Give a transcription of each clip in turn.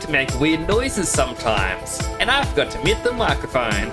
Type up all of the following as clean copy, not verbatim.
to make weird noises sometimes, and I forgot to mute the microphone.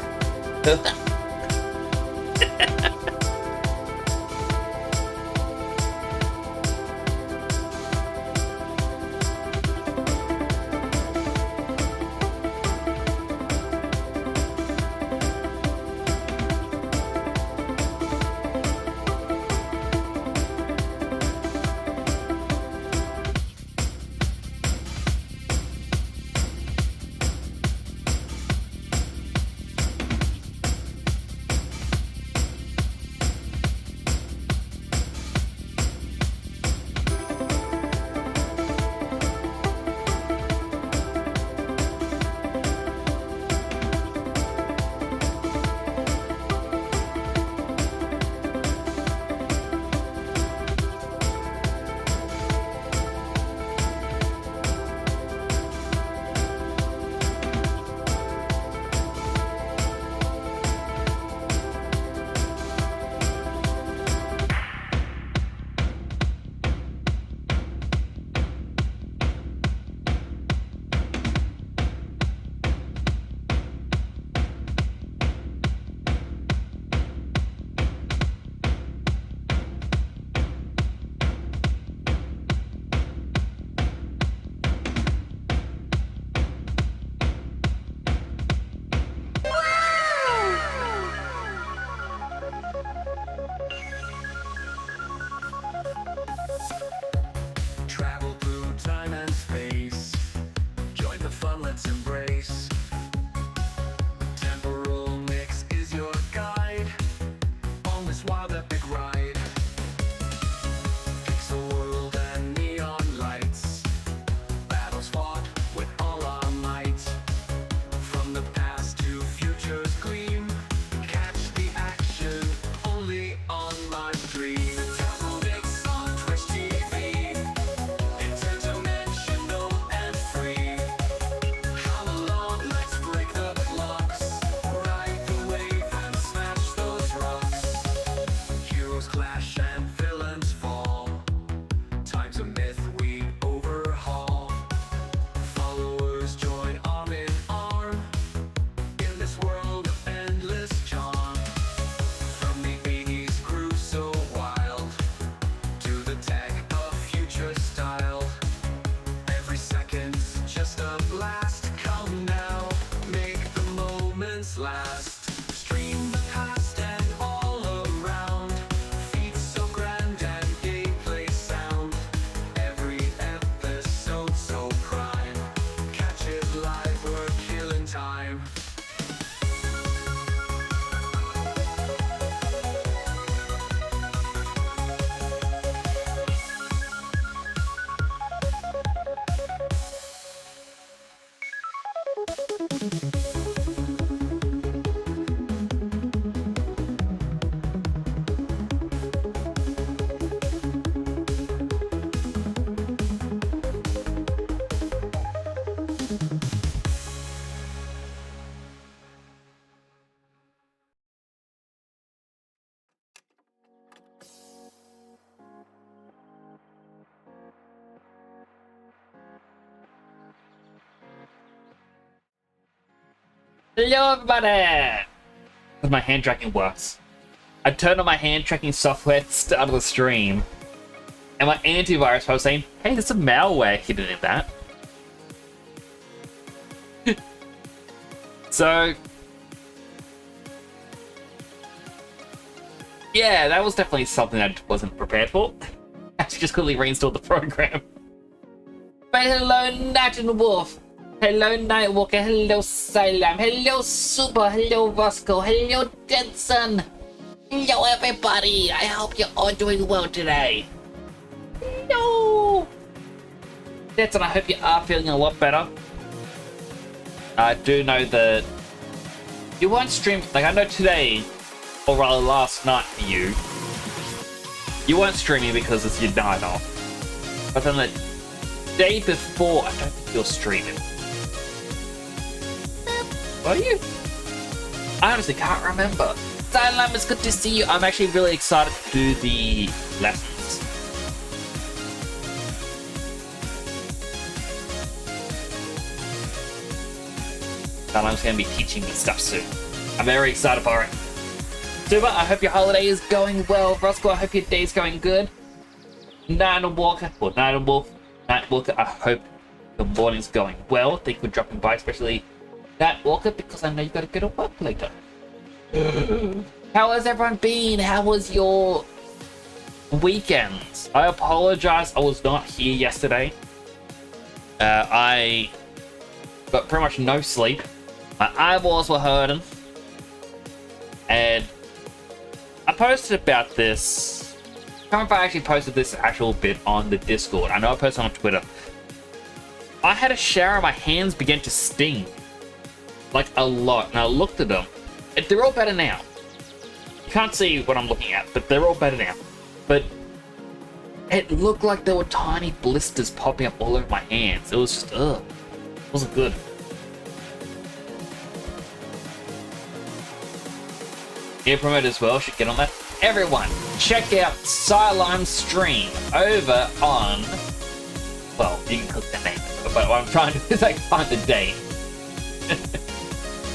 Travel through time and space. Join the fun, let's embrace. Temporal mix is your guide on this wild epic ride. Pixel world and neon lights. Battles fought with all our might. From the past to future's gleam. Catch the action only on Live Stream. Temporal mix on Twitch TV. Interdimensional and free. Come along, let's break the blocks. Ride the wave and smash those rocks. Heroes clash and villains fall. Time's a myth we overhaul. Followers join arm in arm in this world of endless charm. From the 80s groove so wild to the tech of future style. Every second's just a blast. Come now, make the moments last. Stream the past and all around. Feats so grand and gameplay sound. Every episode so prime. Catch it live, we're killing time. Hello everybody! Because my hand tracking works. I turned on my hand tracking software to start the stream. And my antivirus was saying, hey, there's some malware hidden in that. So... yeah, that was definitely something I wasn't prepared for. I just quickly reinstalled the program. But hello, Night and Wolf. Hello, Nightwalker. Hello, Sylam. Hello, Super. Hello, Roscoe. Hello, Denson. Hello, everybody. I hope you're all doing well today. Hello. Denson, I hope you are feeling a lot better. I do know that you weren't streaming. Like, I know today, or rather last night for you, you weren't streaming because it's your night off. But then the day before, I don't think you're streaming. Were you? I honestly can't remember. Sylam, it's good to see you. I'm actually really excited to do the lessons. Salam's going to be teaching me stuff soon. I'm very excited for it. Super, I hope your holiday is going well. Roscoe, I hope your day's going good. Night Walker, or Night Wolf, Night Walker, I hope the morning's going well. Thank you for dropping by, especially Night Walker, because I know you got to go to work later. How has everyone been? How was your weekends? I apologize, I was not here yesterday. I got pretty much no sleep. My eyeballs were hurting. And I posted about this. I can't remember if I actually posted this actual bit on the Discord. I know I posted on Twitter. I had a shower and my hands began to sting. Like a lot. And I looked at them. And they're all better now. You can't see what I'm looking at, but they're all better now. But it looked like there were tiny blisters popping up all over my hands. It was just, ugh. It wasn't good. Ear promote as well, should get on that. Everyone, check out Psylime's stream over on... Well, you can click the name, but what I'm trying to do is like find the date.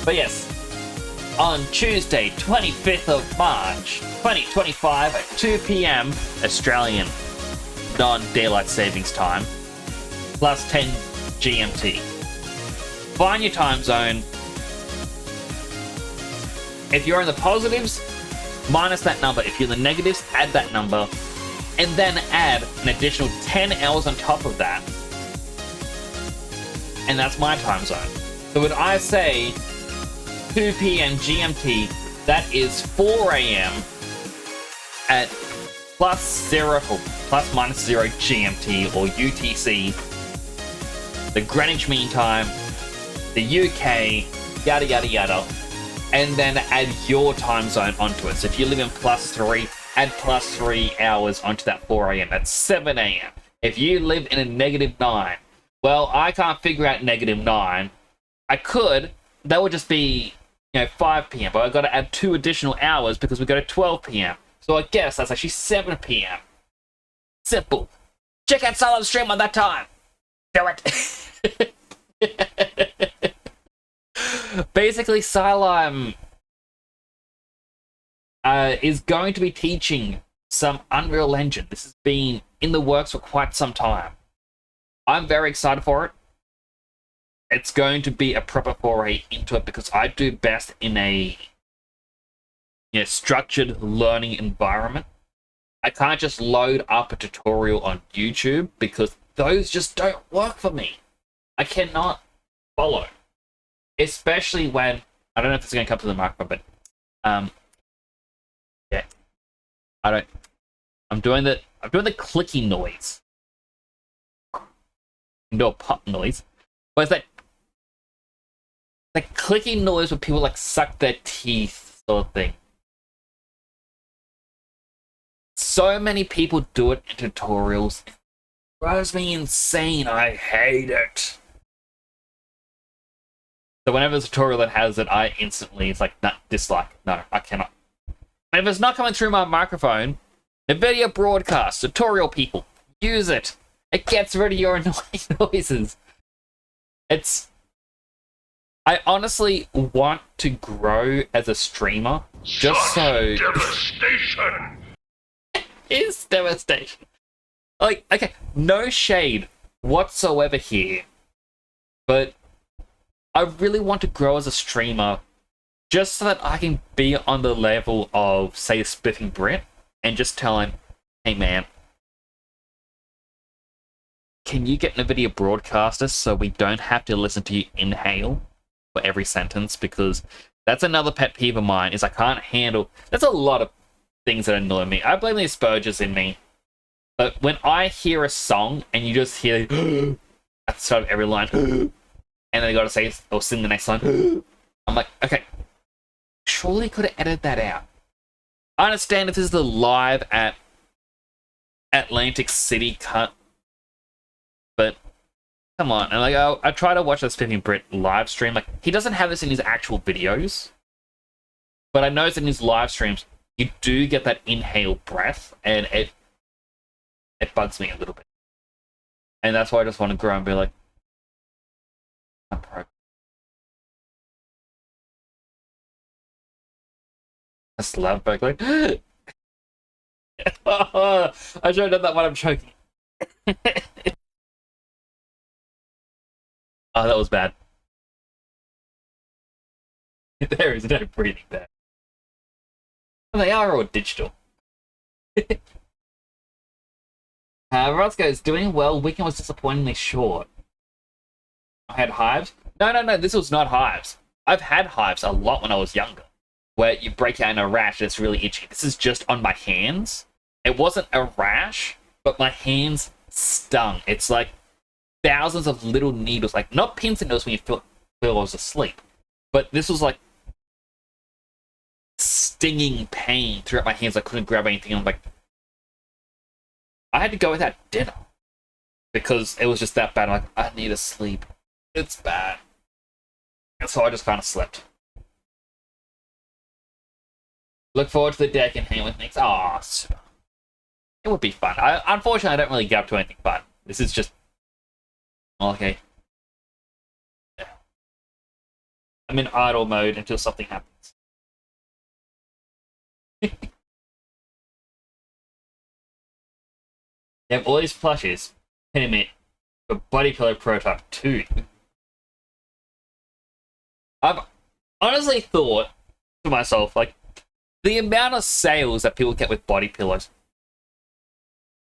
But yes, on Tuesday, 25th of March, 2025 at 2 p.m. Australian non-daylight savings time, plus 10 GMT. Find your time zone. If you're in the positives, minus that number. If you're in the negatives, add that number. And then add an additional 10 hours on top of that. And that's my time zone. So when I say 2 p.m. GMT, that is 4 a.m. at plus minus 0 GMT or UTC, the Greenwich Mean Time, the UK, yada yada yada. And then add your time zone onto it. So if you live in +3, add +3 hours onto that 4 a.m. That's 7 a.m. If you live in a -9, well, I can't figure out -9. I could. That would just be, 5 p.m. But I've got to add 2 additional hours because we go to 12 p.m. So I guess that's actually 7 p.m. Simple. Check out Silent Stream on that time. Do it. Basically, Psylime is going to be teaching some Unreal Engine. This has been in the works for quite some time. I'm very excited for it. It's going to be a proper foray into it because I do best in a structured learning environment. I can't just load up a tutorial on YouTube because those just don't work for me. I cannot follow. Especially when, I don't know if this is going to come to the microphone, but, yeah, I'm doing the clicky noise. I can do a pop noise, but it's that clicky noise where people like suck their teeth sort of thing. So many people do it in tutorials. It drives me insane. I hate it. So whenever there's a tutorial that has it, I instantly, it's like, dislike. No, I cannot. And if it's not coming through my microphone, the video broadcast, tutorial people, use it. It gets rid of your annoying noises. I honestly want to grow as a streamer, just so... Devastation! It is devastation. Like, okay, no shade whatsoever here, but I really want to grow as a streamer just so that I can be on the level of, say, Spiffy Brit and just tell him, hey man, can you get NVIDIA broadcaster so we don't have to listen to you inhale for every sentence? Because that's another pet peeve of mine, is I can't handle... There's a lot of things that annoy me. I blame the Asperger's in me. But when I hear a song and you just hear at the start of every line, and then they gotta say or sing the next line, I'm like, okay, surely could have edited that out. I understand if this is the live at Atlantic City cut, but come on. And like, I try to watch the Spiffy Brit live stream. Like, he doesn't have this in his actual videos, but I notice in his live streams you do get that inhale breath, and it bugs me a little bit. And that's why I just want to grow and be like, I'm pro. A slab burglar. I should have done that when I'm choking. Oh, that was bad. There is no breathing there. They are all digital. Roscoe is doing well. Weekend was disappointingly short. I had hives. No. This was not hives. I've had hives a lot when I was younger, where you break out in a rash and it's really itchy. This is just on my hands. It wasn't a rash, but my hands stung. It's like thousands of little needles, like not pins and needles when you feel I was asleep, but this was like stinging pain throughout my hands. I couldn't grab anything. I'm like, I had to go without dinner because it was just that bad. I'm like, I need to sleep. It's bad. And so I just kind of slept. Look forward to the deck and hang with Nick. Oh, it would be fun. Unfortunately, I don't really get up to anything fun. This is just... Okay. Yeah. I'm in idle mode until something happens. They have all these plushes. Pin it for Body Pillow Prototype 2. I've honestly thought to myself, like, the amount of sales that people get with body pillows,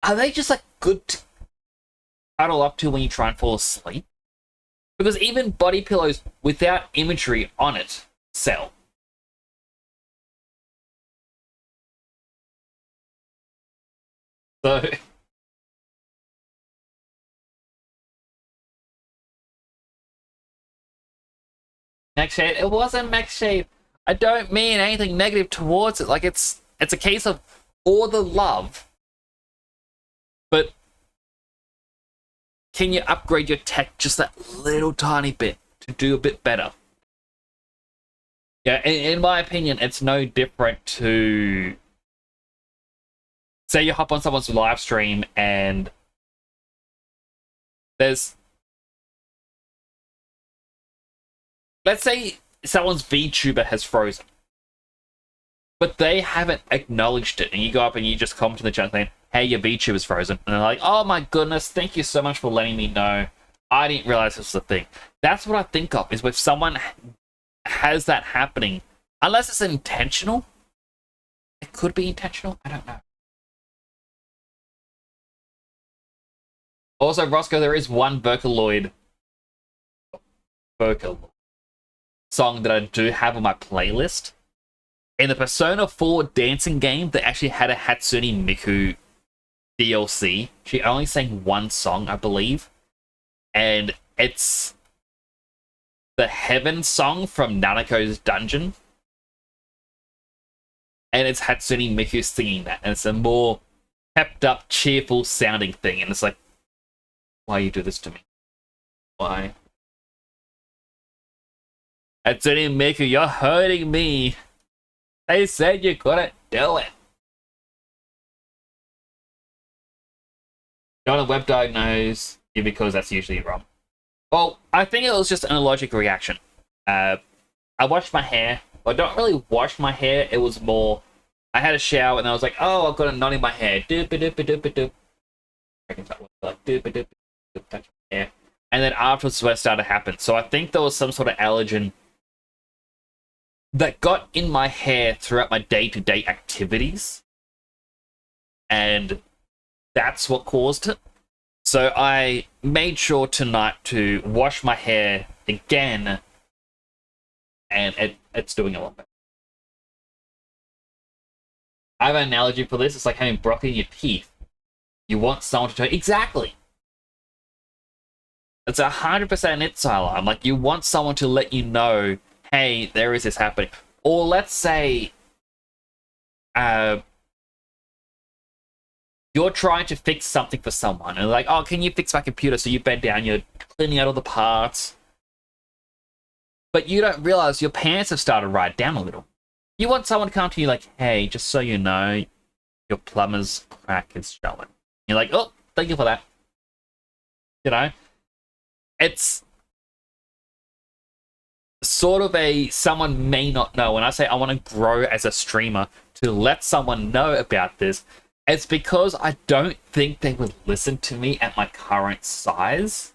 are they just like good to cuddle up to when you try and fall asleep? Because even body pillows without imagery on it sell. So Max Shade, it wasn't Max Shade. I don't mean anything negative towards it. Like it's a case of all the love, but can you upgrade your tech just that little tiny bit to do a bit better? Yeah, in my opinion, it's no different to say you hop on someone's live stream and there's, let's say someone's VTuber has frozen, but they haven't acknowledged it, and you go up and you just comment to the chat saying, hey, your VTuber's frozen, and they're like, oh my goodness, thank you so much for letting me know. I didn't realize this was a thing. That's what I think of, is if someone has that happening, unless it's intentional. It could be intentional, I don't know. Also, Roscoe, there is one Vocaloid song that I do have on my playlist. In the Persona 4 dancing game, they actually had a Hatsune Miku DLC. She only sang one song, I believe. And it's the Heaven song from Nanako's Dungeon. And it's Hatsune Miku singing that. And it's a more pepped up, cheerful sounding thing. And it's like, why you do this to me? Why? Hatsune Miku, you're hurting me. They said you couldn't do it. Don't want to web diagnose you because that's usually wrong. Well, I think it was just an allergic reaction. I washed my hair. Well, I don't really wash my hair. It was more, I had a shower and I was like, oh, I've got a knot in my hair. Doop a doop a doop a doop. I can like doop a doop a doop, touch my hair. And then afterwards, sweat started to happen. So I think there was some sort of allergen that got in my hair throughout my day-to-day activities. And that's what caused it. So I made sure tonight to wash my hair again. And it's doing a lot better. I have an analogy for this. It's like having broccoli in your teeth. You want someone to tell you... Exactly! It's 100% it, Sylar. I'm like, you want someone to let you know, hey, there is this happening. Or let's say you're trying to fix something for someone. And they're like, oh, can you fix my computer? So you bend down, you're cleaning out all the parts. But you don't realize your pants have started to ride down a little. You want someone to come to you like, hey, just so you know, your plumber's crack is showing. You're like, oh, thank you for that. You know? It's sort of someone may not know. When I say I want to grow as a streamer to let someone know about this, it's because I don't think they would listen to me at my current size.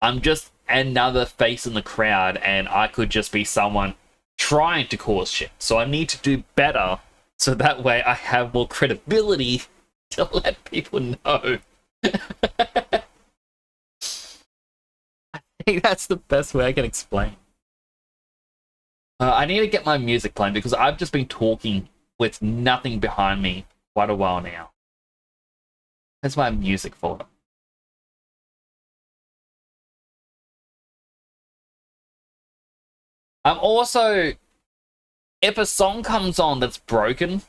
I'm just another face in the crowd, and I could just be someone trying to cause shit. So I need to do better, so that way I have more credibility to let people know. I think that's the best way I can explain. I need to get my music playing because I've just been talking with nothing behind me for quite a while now. That's my music folder. I'm also, if a song comes on that's broken,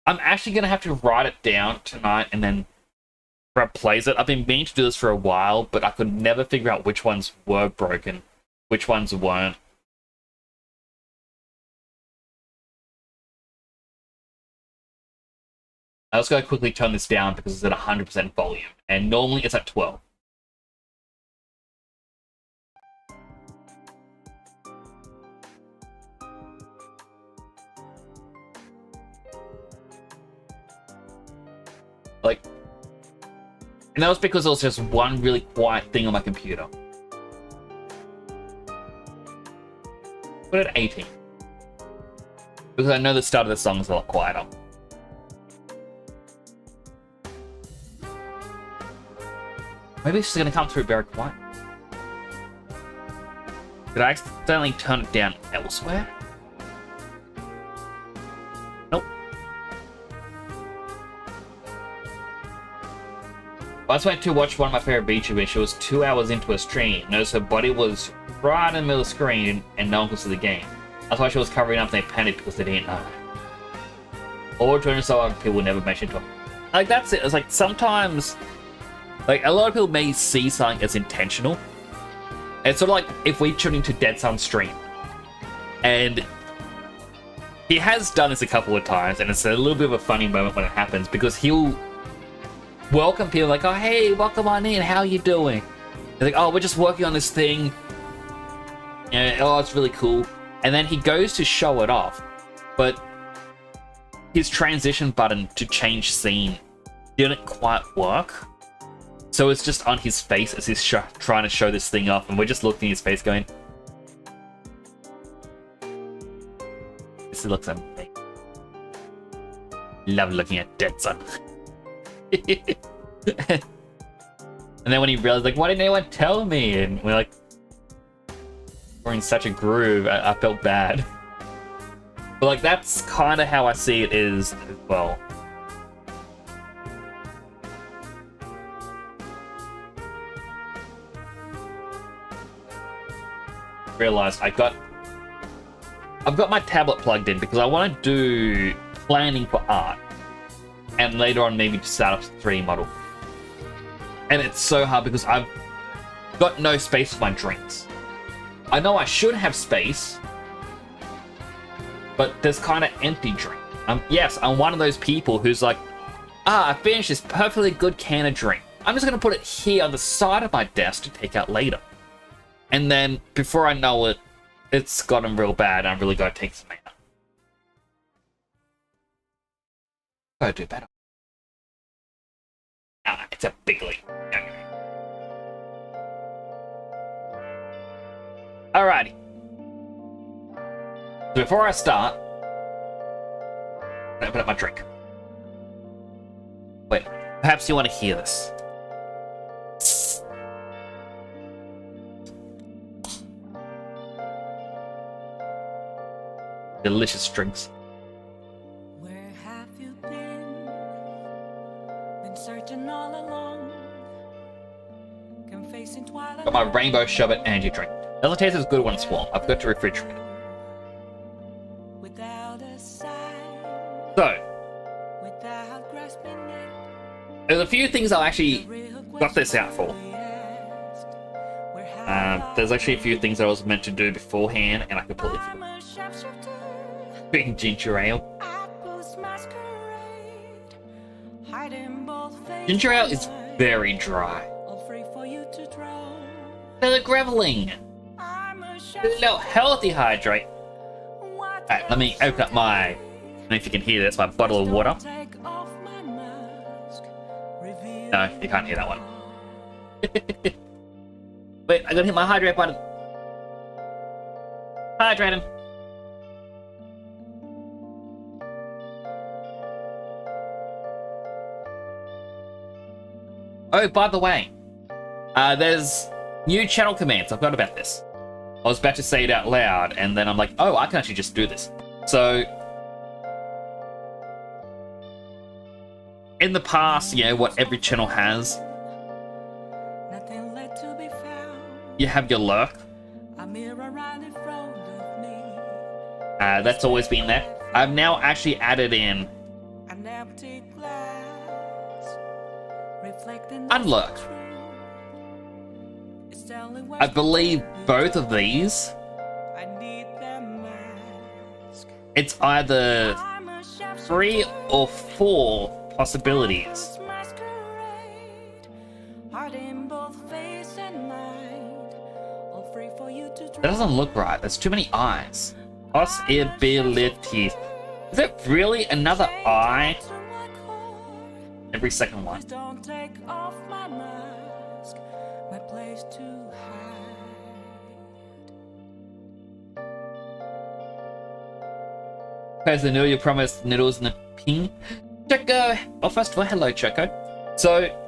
I'm actually going to have to write it down tonight and then replace it. I've been meaning to do this for a while, but I could never figure out which ones were broken, which ones weren't. I also gotta quickly turn this down because it's at 100% volume, and normally it's at 12. Like, and that was because there was just one really quiet thing on my computer. Put it at 18. Because I know the start of the song is a lot quieter. Maybe it's just gonna come through very quiet. Did I accidentally turn it down elsewhere? Nope. I just went to watch one of my favorite VTubers. She was 2 hours into a stream. Noticed her body was right in the middle of the screen and no one could see the game. That's why she was covering up and they panicked because they didn't know. Or doing so other people never mentioned to her. Like, that's it. It's like sometimes, like, a lot of people may see something as intentional. It's sort of like if we tune into Dead Sun's stream. And he has done this a couple of times, and it's a little bit of a funny moment when it happens, because he'll welcome people like, oh, hey, welcome on in, how you doing? They're like, oh, we're just working on this thing. And, oh, it's really cool. And then he goes to show it off, but his transition button to change scene didn't quite work. So it's just on his face as he's trying to show this thing off, and we're just looking at his face going, this looks amazing. Love looking at Dead Sun. And then when he realized, like, why didn't anyone tell me? And we're like, we're in such a groove, I felt bad. But like, that's kind of how I see it is as well. Realized I've got my tablet plugged in because I want to do planning for art, and later on maybe just start up a 3D model. And it's so hard because I've got no space for my drinks. I know I should have space, but there's kind of empty drink. Yes, I'm one of those people who's like, I finished this perfectly good can of drink. I'm just going to put it here on the side of my desk to take out later. And then, before I know it, it's gotten real bad, and I'm really got to take some out. Gotta do better. It's a big leap. Alrighty. So before I start, I'm gonna open up my drink. Wait, perhaps you want to hear this. Delicious drinks. Where have you been? Been searching all along. Confessing twilight. Got my rainbow sherbet energy drink. Doesn't taste as good when it's warm. I've got to refrigerate it. Without a sign, So, without grasping it, there's a few things I'll actually got this out for. There's actually a few things I was meant to do beforehand, and I completely forgot. I'm a sharpshooter. Drinking ginger ale. Apples masquerade, hiding both faces. Ginger ale is very dry. All free for you to draw. They're graveling. I'm a Hello, healthy hydrate. Alright, let me open up my... I don't know if you can hear this, my bottle of water. No, you can't hear that one. Wait, I gotta hit my hydrate button. Hydrating. Oh, by the way, there's new channel commands. I forgot about this. I was about to say it out loud, and then I'm like, oh, I can actually just do this. So, in the past, you know, what every channel has, you have your lurk. That's always been there. I've now actually added in unlurk. I believe both of these, it's either 3 or 4 possibilities. That doesn't look right. There's too many eyes. Possibilities. Is it really another eye? Every second one. Okay, so Noodle, you promised Noodles in the ping. Choco! Oh, first of all, hello, Choco. So...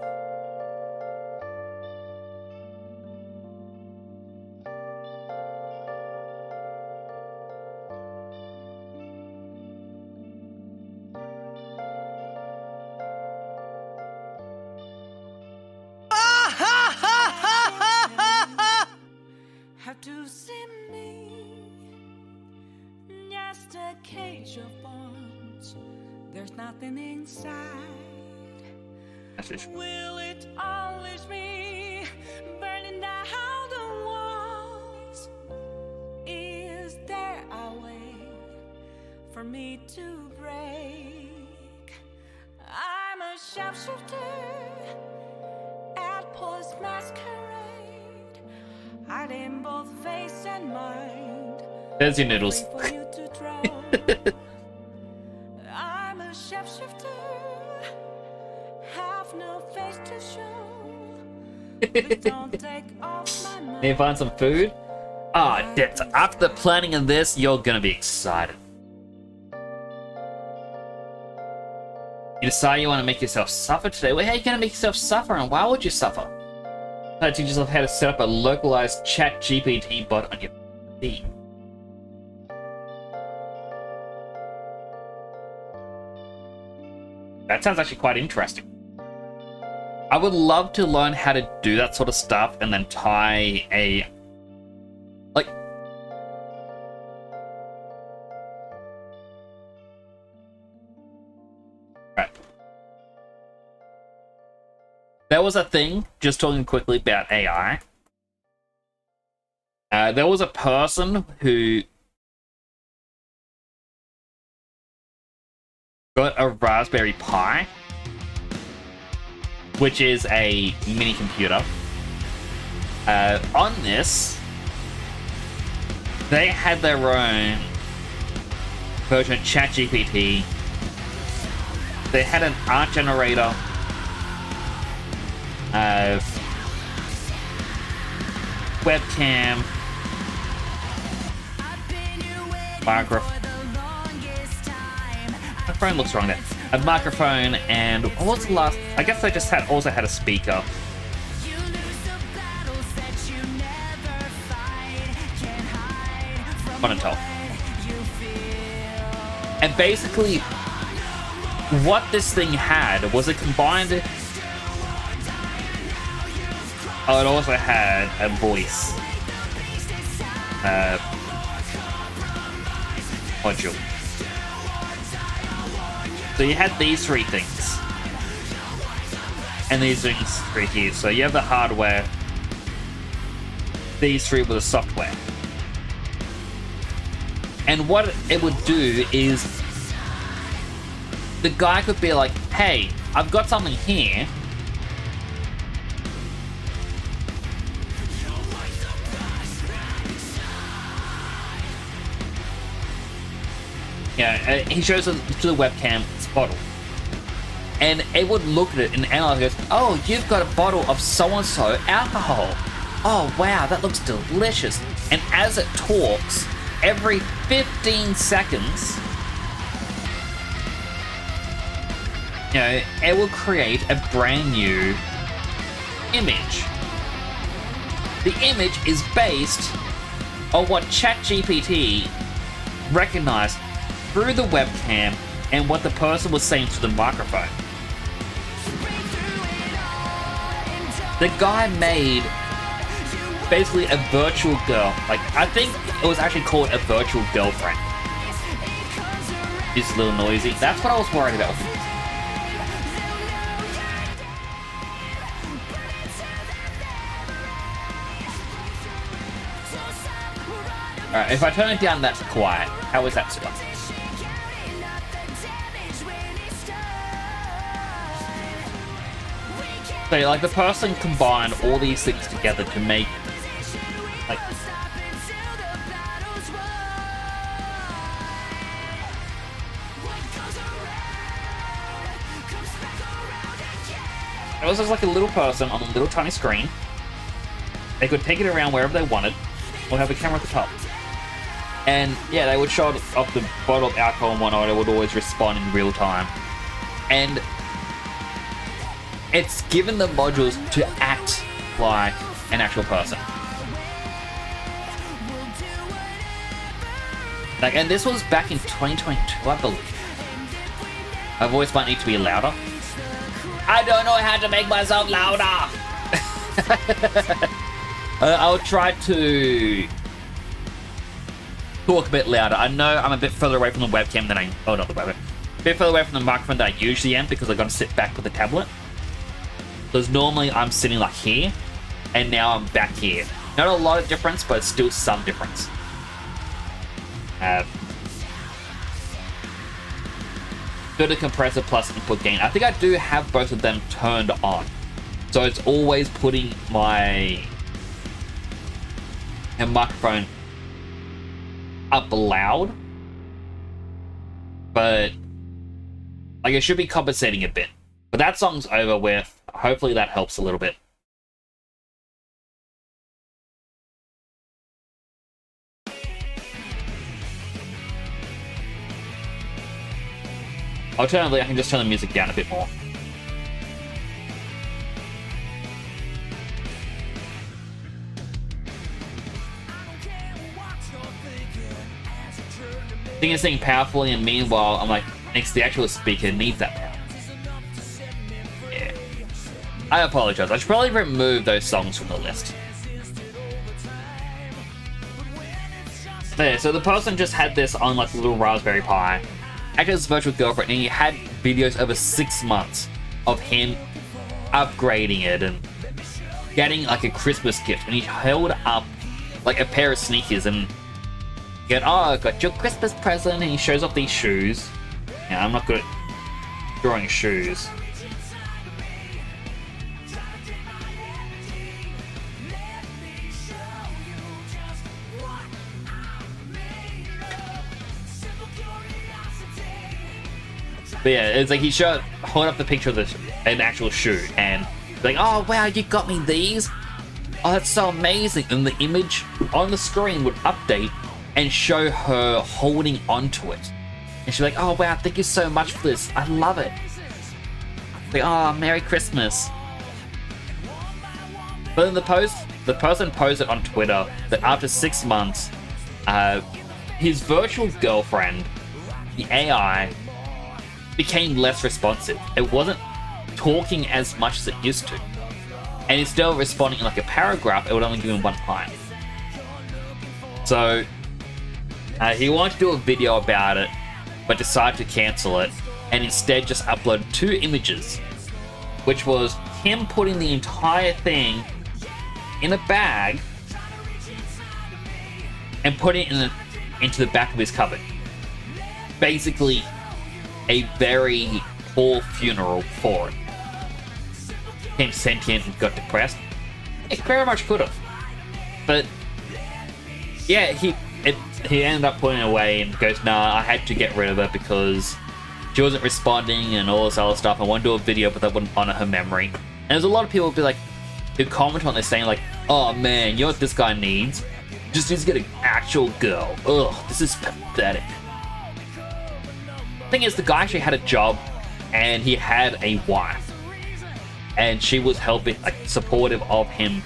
Have to see me, just a cage of bones. There's nothing inside. Will it unleash me, burning down the walls? Is there a way for me to break? I'm a sharpshooter at Post Masquerade. Hiding both face and mind. There's your Noodles. I'm a shapeshifter. Have no face to show. Please don't take off my mind. Need to find some food? Ah, damn. So after the planning of this, you're gonna be excited. You decide you want to make yourself suffer today? Well, how are you gonna make yourself suffer, and why would you suffer? Teach yourself how to set up a localized chat GPT bot on your PC. That sounds actually quite interesting. I would love to learn how to do that sort of stuff and then tie a... like... Right. There was a thing, just talking quickly about AI. There was a person who got a Raspberry Pi, which is a mini computer. On this, they had their own version of ChatGPT. They had an art generator. Webcam, microphone. My phone looks wrong there. A microphone and what was the last? I guess they just also had a speaker. Couldn't tell. And basically, what this thing had was a combined. Oh, it also had a voice module. So you had these 3 things. And these things 3 here. So you have the hardware. These 3 were the software. And what it would do is the guy could be like, hey, I've got something here. he shows it to the webcam this bottle. And it would look at it and analyze it and goes, oh, you've got a bottle of so-and-so alcohol. Oh, wow, that looks delicious. And as it talks, every 15 seconds, it will create a brand new image. The image is based on what ChatGPT recognized through the webcam and what the person was saying to the microphone. The guy made basically a virtual girl. Like, I think it was actually called a virtual girlfriend. It's a little noisy. That's what I was worried about. Alright, if I turn it down, that's quiet. How is that stuff? So, like, the person combined all these things together to make, like, it was just like a little person on a little tiny screen. They could take it around wherever they wanted, or have a camera at the top. And yeah, they would show it off the bottle of alcohol and whatnot. It would always respond in real time. And it's given the modules to act like an actual person. Like, and this was back in 2022, I believe. My voice might need to be louder. I don't know how to make myself louder. I'll try to talk a bit louder. I know I'm a bit further away from the webcam than not the webcam. A bit further away from the microphone than I usually am because I've got to sit back with the tablet. Because normally I'm sitting like here, and now I'm back here. Not a lot of difference, but still some difference. Go to compressor plus input gain. I think I do have both of them turned on. So it's always putting my microphone up loud. But like, it should be compensating a bit. But that song's over with. Hopefully that helps a little bit. Alternatively, I can just turn the music down a bit more. I think it's saying powerfully, and meanwhile, I'm like, next to the actual speaker needs that power. Yeah. I apologize. I should probably remove those songs from the list. There, so the person just had this on like a little Raspberry Pi. Actually, it's virtual girlfriend, and he had videos over 6 months of him upgrading it and getting like a Christmas gift. And he held up like a pair of sneakers and going, "Oh, I got your Christmas present," and he shows off these shoes. Yeah, I'm not good at drawing shoes. But yeah, it's like he hold up the picture of an actual shoe and like, "Oh wow, you got me these? Oh, that's so amazing!" And the image on the screen would update and show her holding onto it. And she's like, "Oh wow, thank you so much for this. I love it." Like, "Oh, Merry Christmas." But in the person posted on Twitter that after 6 months, his virtual girlfriend, the AI, became less responsive. It wasn't talking as much as it used to. And instead of responding in like a paragraph, it would only give him one line. So he wanted to do a video about it, but decided to cancel it, and instead just uploaded 2 images, which was him putting the entire thing in a bag and putting it into the back of his cupboard. Basically, a very poor funeral for it. Became sentient and got depressed. It very much could have. But yeah, he he ended up putting it away and goes, nah, I had to get rid of it because she wasn't responding and all this other stuff. I want to do a video, but that wouldn't honor her memory. And there's a lot of people who comment on this saying like, oh man, you know what this guy needs? Just needs to get an actual girl. Ugh, this is pathetic. Thing is, the guy actually had a job and he had a wife. And she was helping, like, supportive of him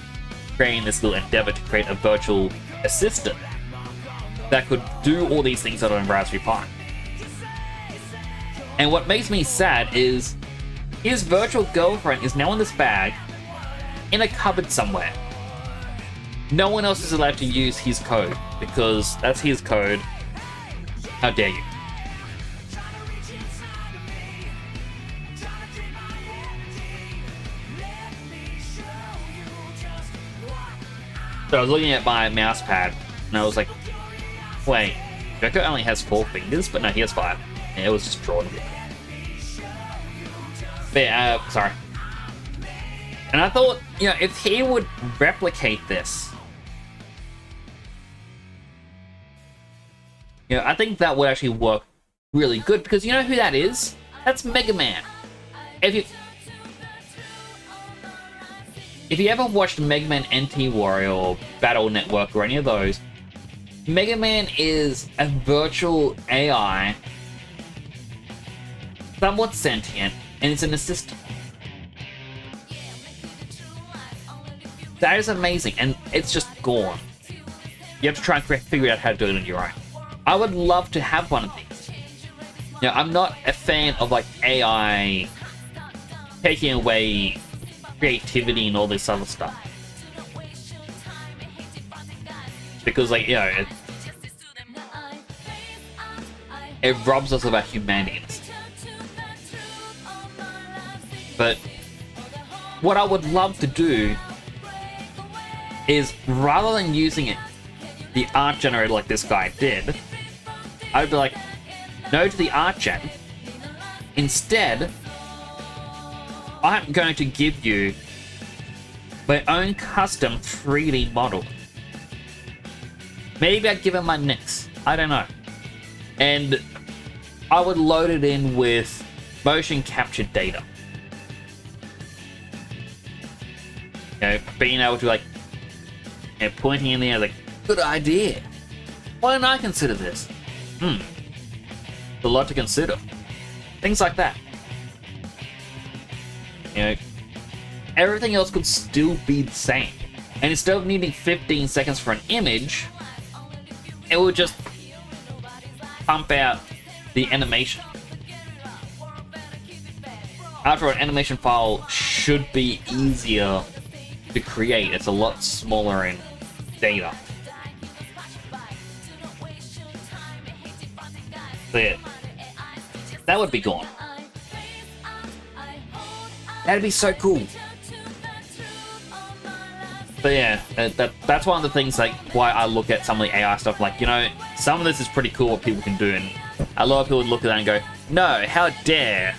creating this little endeavor to create a virtual assistant that could do all these things that are on Raspberry Pi. And what makes me sad is his virtual girlfriend is now in this bag in a cupboard somewhere. No one else is allowed to use his code because that's his code. How dare you? So I was looking at my mouse pad and I was like, wait, Draco only has 4 fingers, but no, he has 5. And it was just drawn. But yeah, sorry. And I thought, you know, if he would replicate this, you know, I think that would actually work really good because you know who that is? That's Mega Man. If you ever watched Mega Man NT Warrior or Battle Network or any of those, Mega Man is a virtual AI, somewhat sentient, and it's an assistant. That is amazing, and it's just gone. You have to try and figure out how to do it on your own. I would love to have one of these. You know, I'm not a fan of like AI taking away creativity and all this other stuff. Because, like, you know, it robs us of our humanity. But what I would love to do is, rather than using it, the art generator like this guy did, I would be like, no to the art gen. Instead, I'm going to give you my own custom 3D model. Maybe I'd give him my nicks. I don't know. And I would load it in with motion capture data. You know, being able to, like, you know, pointing in there, like, good idea. Why didn't I consider this? There's a lot to consider. Things like that. You know, everything else could still be the same. And instead of needing 15 seconds for an image, it would just pump out the animation. After all, an animation file should be easier to create. It's a lot smaller in data. So yeah, that would be gone. That'd be so cool. But yeah, that's one of the things, like, why I look at some of the AI stuff, like, you know, some of this is pretty cool what people can do, and a lot of people would look at that and go, no, how dare.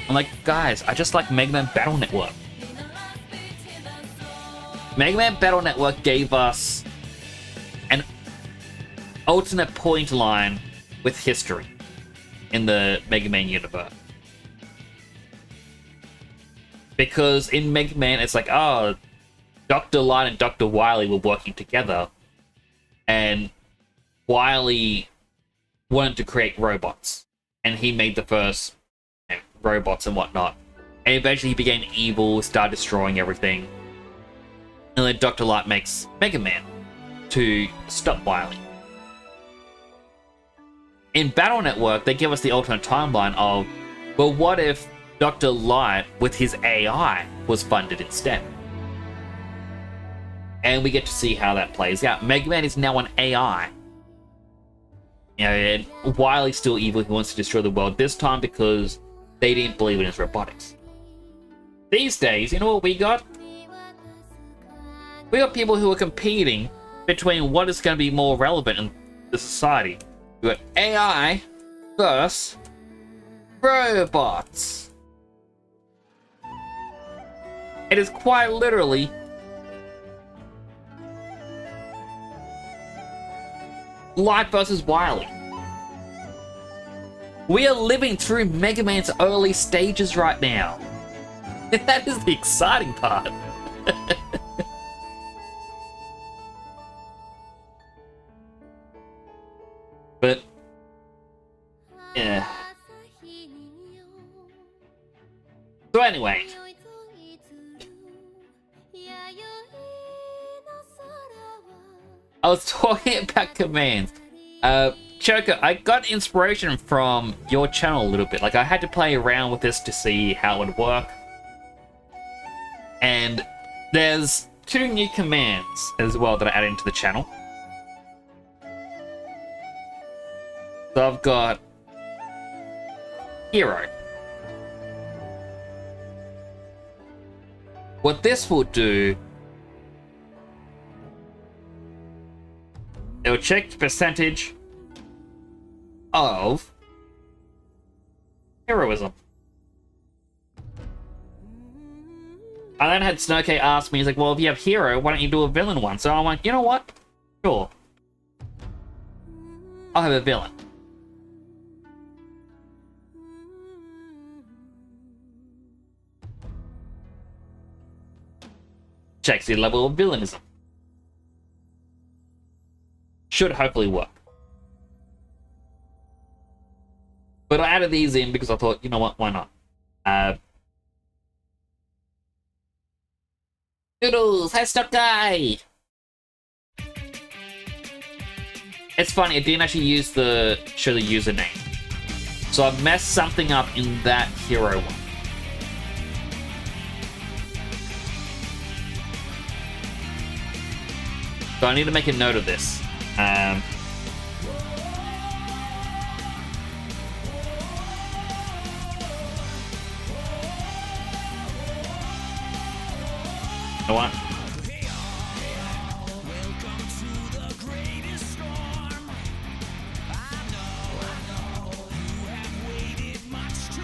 I'm like, guys, I just like Mega Man Battle Network. Mega Man Battle Network gave us an alternate point line with history in the Mega Man universe. Because in Mega Man, it's like, oh, Dr. Light and Dr. Wily were working together, and Wily wanted to create robots, and he made the first, you know, robots and whatnot. And eventually he became evil, started destroying everything. And then Dr. Light makes Mega Man to stop Wily. In Battle Network, they give us the alternate timeline of, well, what if Dr. Light, with his AI, was funded instead? And we get to see how that plays out. Mega Man is now an AI. You know, and Wily's still evil. He wants to destroy the world, this time because they didn't believe in his robotics. These days, you know what we got? We got people who are competing between what is going to be more relevant in the society. We got AI versus robots. It is quite literally Light versus Wily. We are living through Mega Man's early stages right now. That is the exciting part. But yeah. So anyway, I was talking about commands. Choco, I got inspiration from your channel a little bit. Like, I had to play around with this to see how it would work. And there's 2 new commands as well that I added into the channel. So I've got Hero. What this will do, it will check the percentage of heroism. I then had Snowcase ask me, he's like, well, if you have hero, why don't you do a villain one? So I'm like, you know what? Sure. I'll have a villain. Checks the level of villainism. Should hopefully work. But I added these in because I thought, you know what, why not? Noodles, hi Stock Guy! It's funny, it didn't actually use show the username. So I've messed something up in that hero one. So I need to make a note of this. You know what?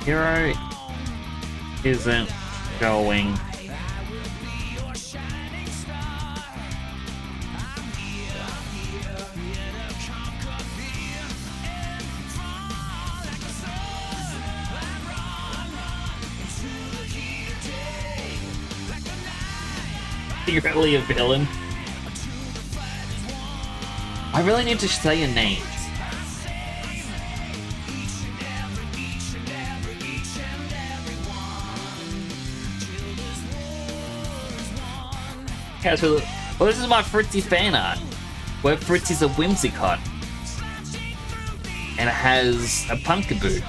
Hero isn't going secretly a villain. I really need to say your names. Okay, so, well, this is my Fritzy fan art, where Fritzy's a Whimsicott, and it has a Pumpkaboo.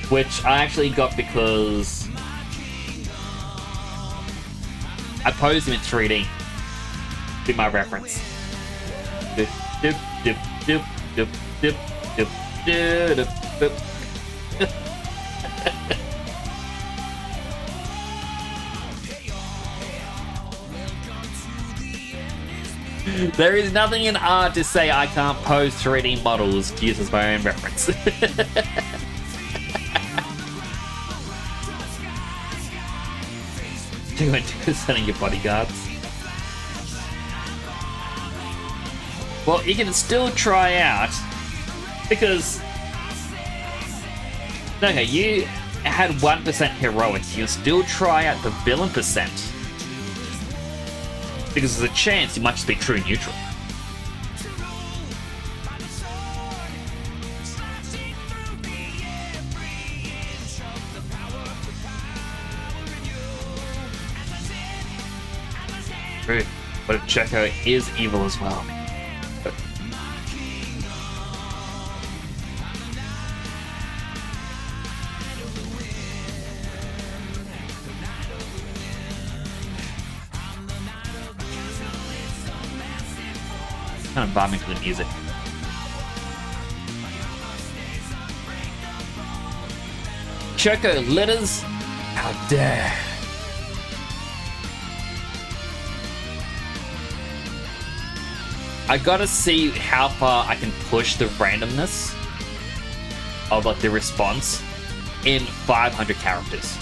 Which I actually got because I posed him in 3D. Be my reference. Dip, dip, dip, dip, dip, dip, dip, dip, dip, dip. There is nothing in art to say I can't pose 3D models to use as my own reference. You went to sending your bodyguards. Well, you can still try out because okay, you had 1% heroics. You can still try out the villain percent because there's a chance you might just be true neutral. True, but Checo is evil as well. Kind of bombing for the music. Choco litters? How dare! I gotta see how far I can push the randomness of like the response in 500 characters.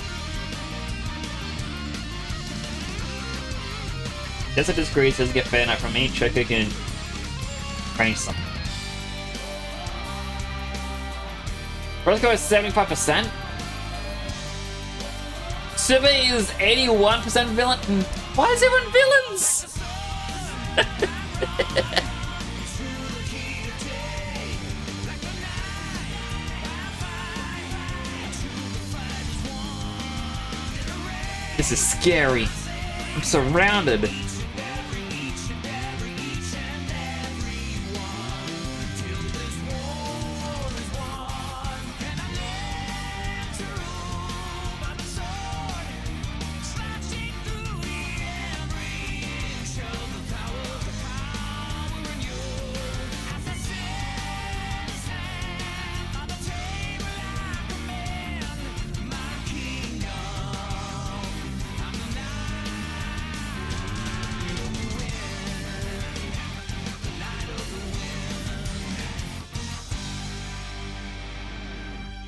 Guess it disagrees, doesn't get fair enough from me. Choco can change something. Let's go with 75%. Survey is 81% villain. Why is everyone villains? This is scary. I'm surrounded.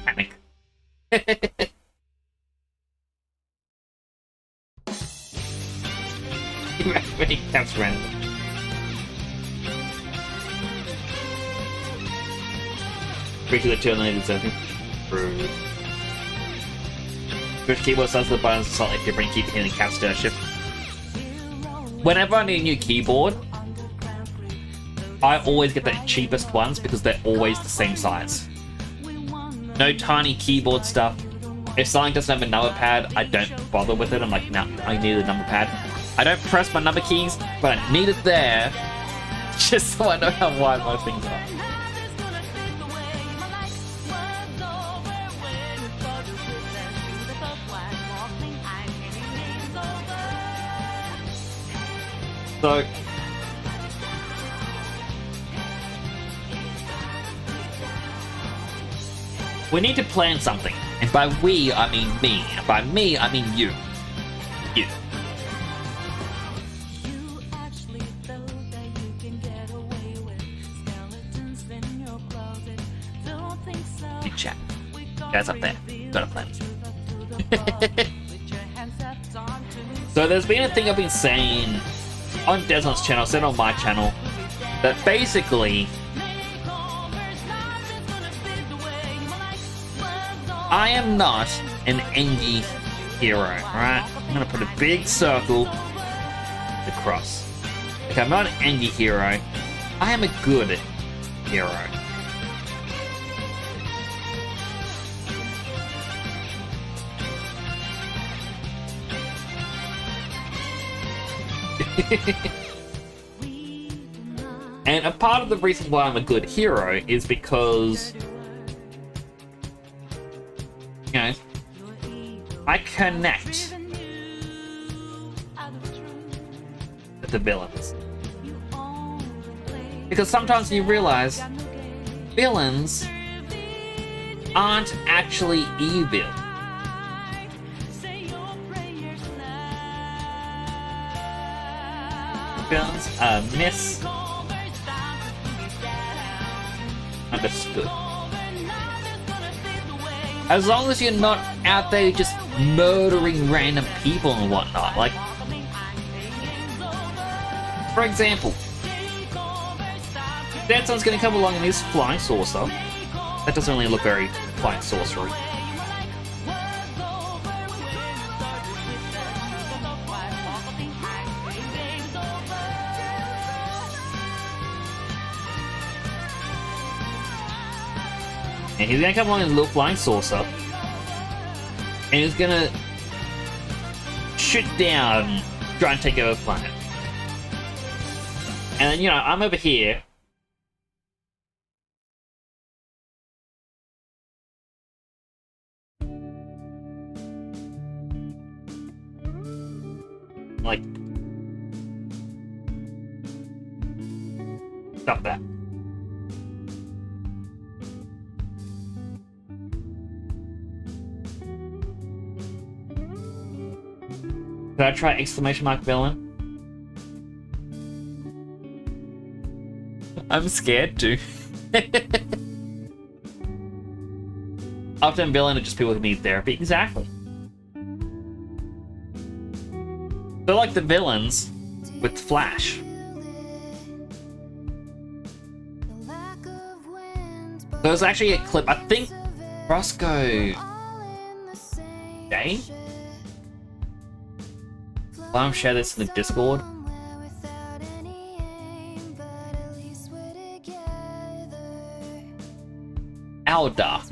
Panic. Evacuating caps random. Breaching the terminated something. Switch keyboard size of the buttons slightly different, keep hitting caps to shift. Whenever I need a new keyboard, I always get the cheapest ones because they're always the same size. No tiny keyboard stuff. If something doesn't have a number pad, I don't bother with it. I'm like, nah, I need a number pad. I don't press my number keys, but I need it there just so I know how wide my things are. So we need to plan something. And by we, I mean me. And by me, I mean you. You. Big chat. Guys up there. Got a plan. So there's been a thing I've been saying on Desmond's channel, said on my channel, that basically I am not an Engie hero, right? I'm gonna put a big circle across. Okay, I'm not an Engie hero. I am a good hero. And a part of the reason why I'm a good hero is because, you know, I connect with the villains. Because sometimes you realize villains aren't actually evil. Villains are misunderstood. As long as you're not out there just murdering random people and whatnot. Like, for example, Dead Sun's gonna come along in his flying saucer. That doesn't really look very flying saucery. And he's gonna come along in a little flying saucer, and he's gonna shoot down, try and take over the planet. And then, you know, I'm over here. Like, stop that. Could I try exclamation mark villain? I'm scared to. Often villain are just people who need therapy. Exactly. So like the villains, with Flash. There's actually a clip, I think Roscoe Jane? Why don't share this in the Discord? Our Dark.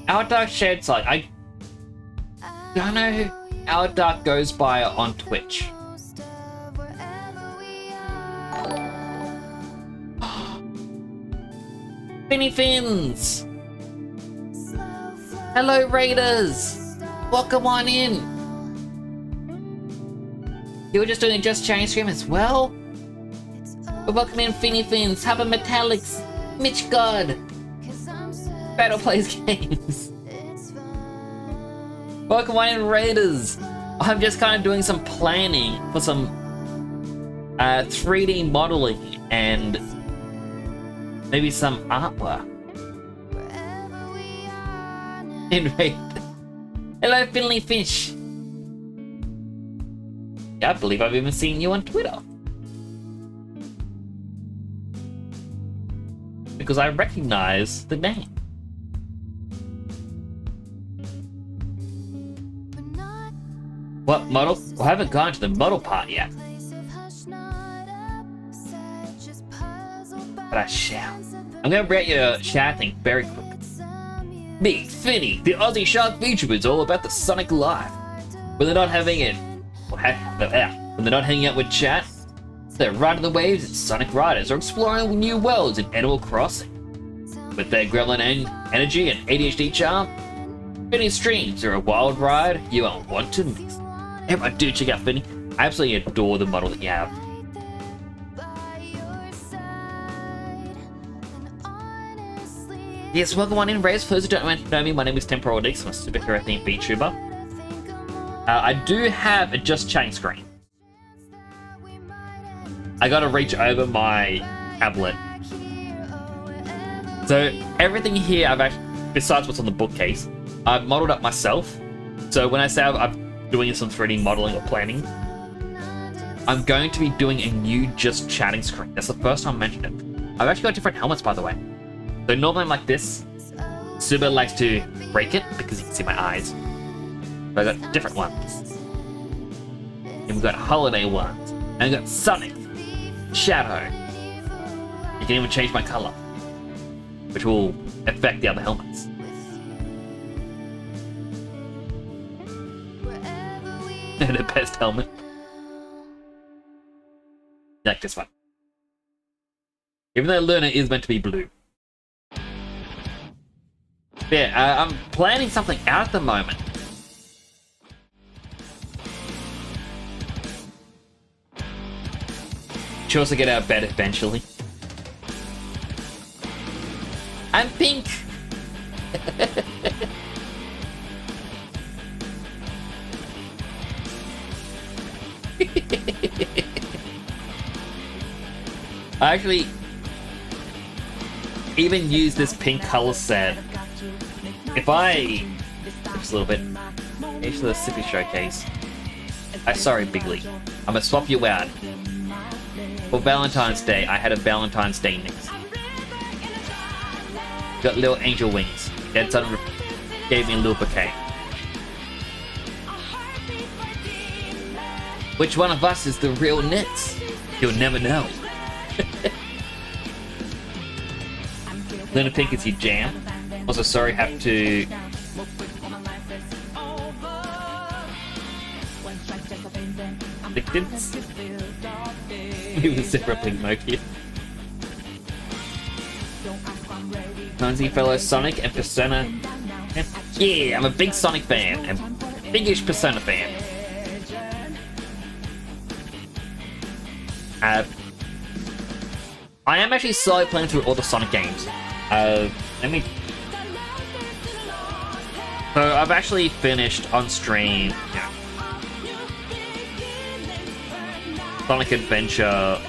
Our Dark shared site. I don't know who Our Dark goes by on Twitch. Finny Fins! Hello Raiders! Welcome on in! You were just doing a Just Chatting stream as well? But welcome in Finny Fins, Hubba Metallics, Mitch God, Battle Plays Games. Welcome on in Raiders! I'm just kind of doing some planning for some 3D modeling and maybe some artwork. Anyway, hello Finley Fish. Yeah, I believe I've even seen you on Twitter. Because I recognize the name. What model? Well, I haven't gone to the model part yet. But I shall. I'm gonna rate your chat thing very quick. Me, Finny, the Aussie Shark VTuber is all about the Sonic life. When they're not having it, when they're not hanging out with chat, they're riding the waves in Sonic Riders or exploring new worlds in Animal Crossing. With their gremlin energy and ADHD charm, Finny's streams are a wild ride you won't want to miss. Everyone do check out Finny. I absolutely adore the model that you have. Yes, welcome on in, Rays. For those who don't know me, my name is Temporal Dix. I'm a superhero themed VTuber. I do have a Just Chatting screen. I gotta reach over my tablet. So everything here I've actually, besides what's on the bookcase, I've modeled up myself. So when I say I'm doing some 3D modeling or planning, I'm going to be doing a new Just Chatting screen. That's the first time I mentioned it. I've actually got different helmets, by the way. So normally I'm like this. Suba likes to break it because you can see my eyes. But I got different ones. And we've got holiday ones. And we've got Sonic, Shadow. You can even change my color, which will affect the other helmets. The best helmet. Like this one. Even though Luna is meant to be blue. Yeah, I'm planning something out at the moment. Should also get out of bed eventually. I'm pink! I actually even use this pink color set. If I just a little bit, each the Sippy Showcase. Sorry, Bigley. I'm gonna swap you out. For Valentine's Day, I had a Valentine's Day mix. Got little angel wings. Dad son gave me a little bouquet. Which one of us is the real Nix? You'll never know. Luna Pink is your jam. Also, sorry, have to... Victims? He was a Pink Moki. Cozy fellow Sonic and Persona. Yeah, I'm a big Sonic fan and biggish Persona fan. I am actually slowly playing through all the Sonic games. Let me... So I've actually finished on stream, Sonic Adventure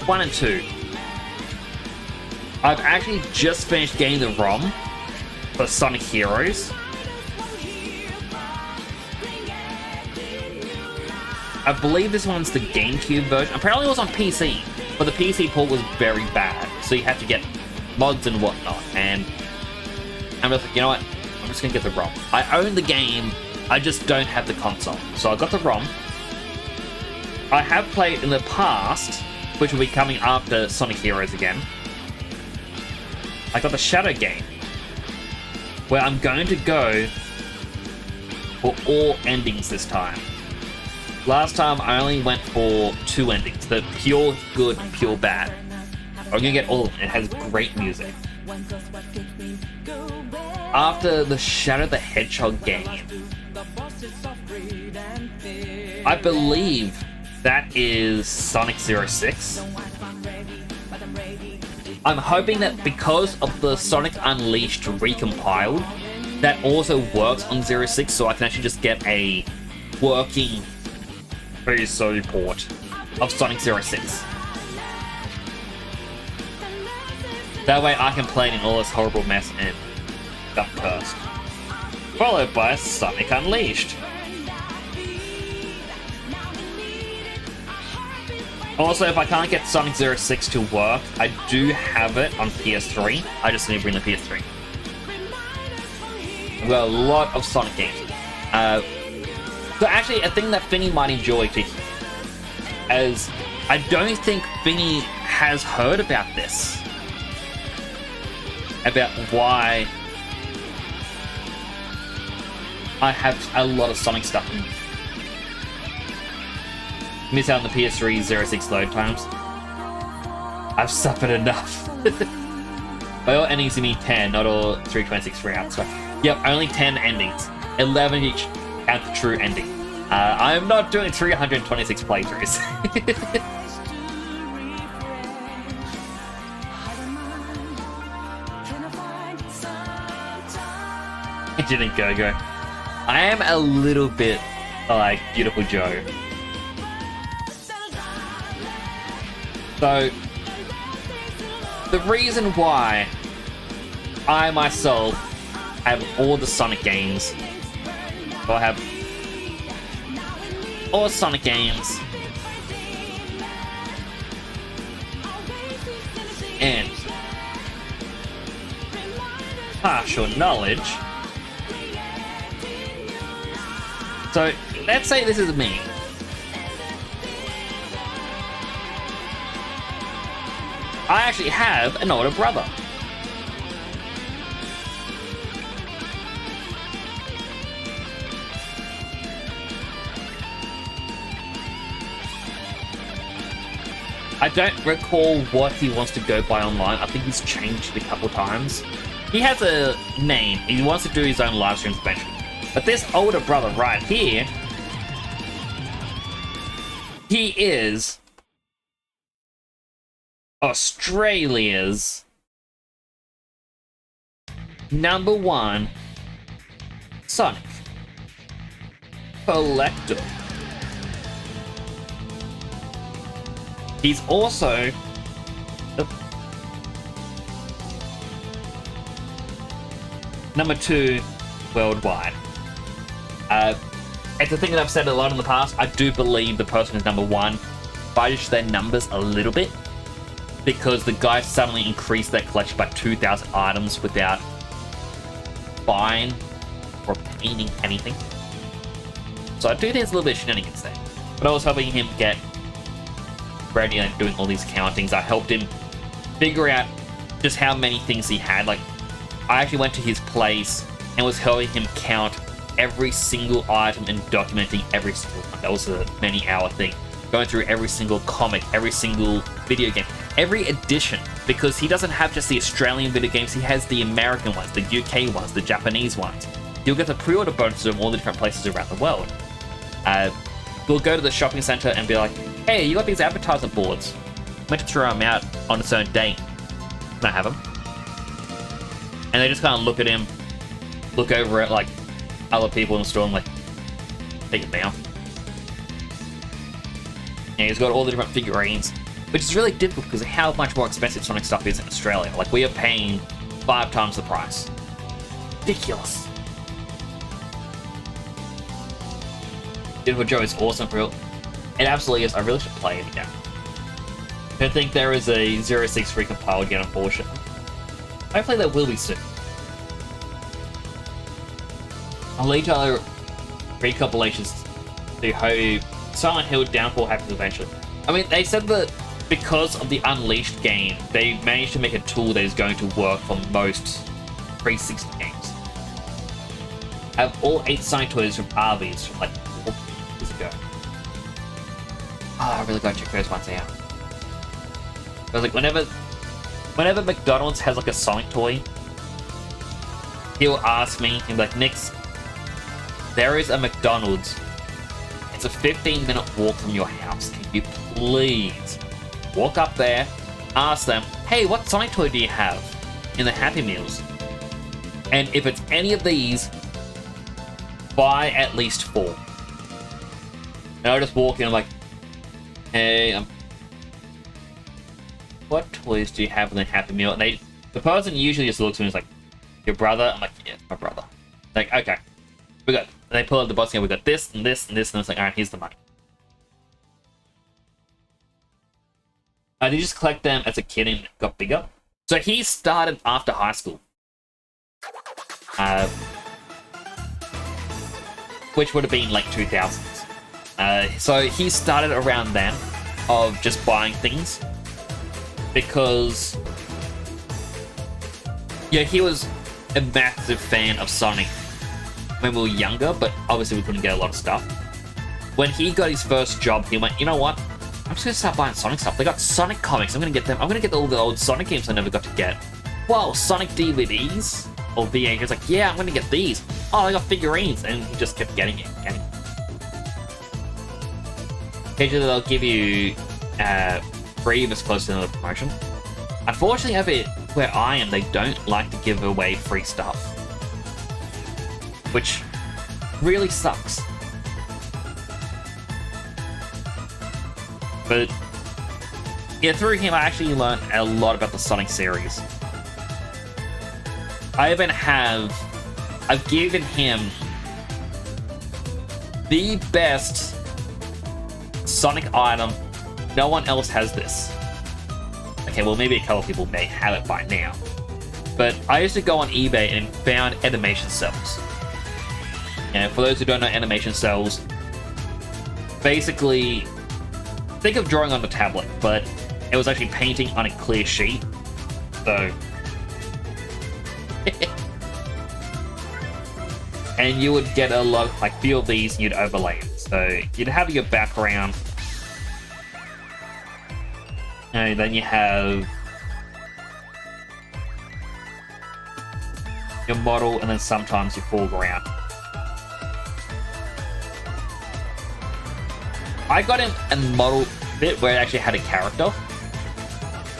1 and 2. I've actually just finished getting the ROM for Sonic Heroes. I believe this one's the GameCube version. Apparently it was on PC, but the PC port was very bad, so you had to get mods and whatnot, and I'm just like, you know what, I'm just gonna get the ROM. I own the game, I just don't have the console. So I got the ROM. I have played in the past, which will be coming after Sonic Heroes again. I got the Shadow game, where I'm going to go for all endings this time. Last time I only went for 2 endings, the pure good and pure bad. I'm gonna get all of them. It has great music. After the Shadow the Hedgehog game, I believe that is Sonic 06. I'm hoping that because of the Sonic Unleashed recompiled, that also works on 06, so I can actually just get a working PSO port of Sonic 06. That way I can play it in all this horrible mess and got cursed. Followed by Sonic Unleashed. Also, if I can't get Sonic 06 to work, I do have it on PS3. I just need to bring the PS3. I've got a lot of Sonic games. So actually, a thing that Finny might enjoy too, as I don't think Finny has heard about this. About why I have a lot of Sonic stuff. Miss out on the PS3 06 load times. I've suffered enough. By all endings you need 10, not all 326 rounds. So, yep, only 10 endings. 11 each count the true ending. I am not doing 326 playthroughs. It didn't go. I am a little bit like Beautiful Joe. So, the reason why I myself have all the Sonic games, or I have all Sonic games, and partial knowledge. So, let's say this is me. I actually have an older brother. I don't recall what he wants to go by online. I think he's changed it a couple times. He has a name. He wants to do his own live streams eventually. But this older brother right here, he is Australia's #1 Sonic collector. He's also #2 worldwide. It's a thing that I've said a lot in the past. I do believe the person is #1 fudged their numbers a little bit, because the guy suddenly increased their collection by 2,000 items without buying or obtaining anything. So I do think there's a little bit of shenanigans there. But I was helping him get ready and doing all these countings. I helped him figure out just how many things he had. Like, I actually went to his place and was helping him count every single item and documenting every single one. That was a many-hour thing. Going through every single comic, every single video game, every edition, because he doesn't have just the Australian video games, he has the American ones, the UK ones, the Japanese ones. You'll get the pre-order bonuses from all the different places around the world. We'll go to the shopping center and be like, hey, you got these advertiser boards. I'm meant to throw them out on a certain date. Can I have them? And they just kind of look at him, look over at like other people in the store and like, take it down. And he's got all the different figurines, which is really difficult because of how much more expensive Sonic stuff is in Australia. Like, we are paying 5 times the price. ridiculous. Beautiful Joe is awesome for real. It absolutely is. I really should play it again. I don't think there is a 06 recompiled yet, unfortunately. Hopefully there will be soon. I'll lead to other recompilations to hope Silent Hill Downfall happens eventually. I mean, they said that because of the Unleashed game, they managed to make a tool that is going to work for most 360 games. I have all 8 Sonic toys from Arby's from like 4 years ago. Oh, I really gotta check those ones out. I was like, whenever McDonald's has like a Sonic toy, he'll ask me, he'll be like, Nix, there is a McDonald's. It's a 15-minute walk from your house. Can you please walk up there, ask them, hey, what Sonic toy do you have in the Happy Meals? And if it's any of these, buy at least 4. And I'll just walk in, I'm like, hey, what toys do you have in the Happy Meal? And the person usually just looks at me and is like, your brother? I'm like, yeah, my brother. Like, okay, we got. And they pull out the box and we got this and this and this, and it's like, alright, here's the money. I did just collect them as a kid and got bigger. So he started after high school. Which would have been like 2000s. So he started around then of just buying things. Because yeah, he was a massive fan of Sonic when we were younger, but obviously we couldn't get a lot of stuff. When he got his first job, he went, you know what? I'm just gonna start buying Sonic stuff. They got Sonic comics. I'm gonna get them. I'm gonna get all the old Sonic games I never got to get. Whoa, Sonic DVDs or VA. He was like, yeah, I'm gonna get these. Oh, I got figurines, and he just kept getting it. Occasionally, they'll give you free if it's close to another promotion. Unfortunately, over where I am, they don't like to give away free stuff, which really sucks. But yeah, through him, I actually learned a lot about the Sonic series. I've given him the best Sonic item. No one else has this. Okay, well, maybe a couple people may have it by now. But I used to go on eBay and found animation cells. And for those who don't know animation cells, basically, think of drawing on the tablet, but it was actually painting on a clear sheet. So, and you would get a lot, like, few of these, and you'd overlay it. So you'd have your background, and then you have your model, and then sometimes your foreground. I got in a model bit where it actually had a character.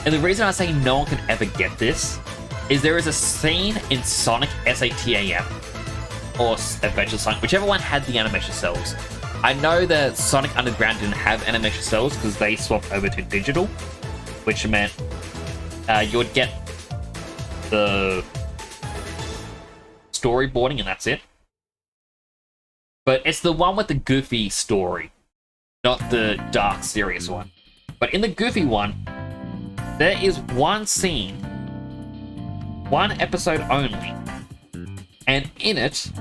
And the reason I say no one can ever get this is there is a scene in Sonic SATAM or Adventure Sonic, whichever one had the animation cells. I know that Sonic Underground didn't have animation cells because they swapped over to digital, which meant you would get the storyboarding and that's it. But it's the one with the goofy story, not the dark, serious one. But in the goofy one, there is one scene, one episode only, and in it,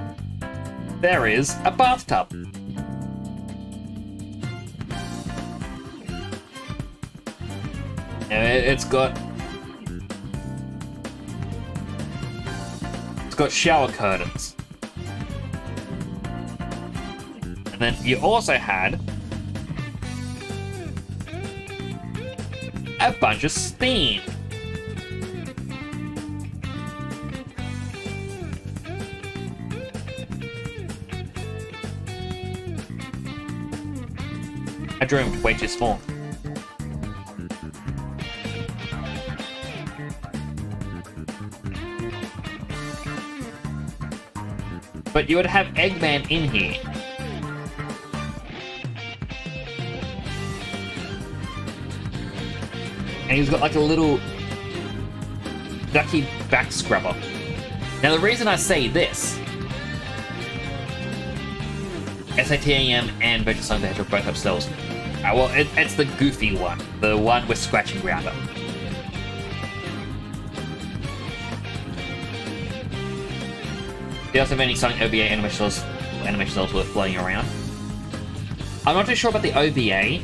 there is a bathtub. And it's got shower curtains. And then you also had a bunch of steam. I drew him way too small. But you would have Eggman in here. And he's got like a little ducky back scrubber. Now, the reason I say this, SATAM and Virtual Sonic the Hedgehog both have cells. Well, it's the goofy one, the one with scratching rounder. Do you also have any Sonic OVA animation cells worth floating around? I'm not too sure about the OVA,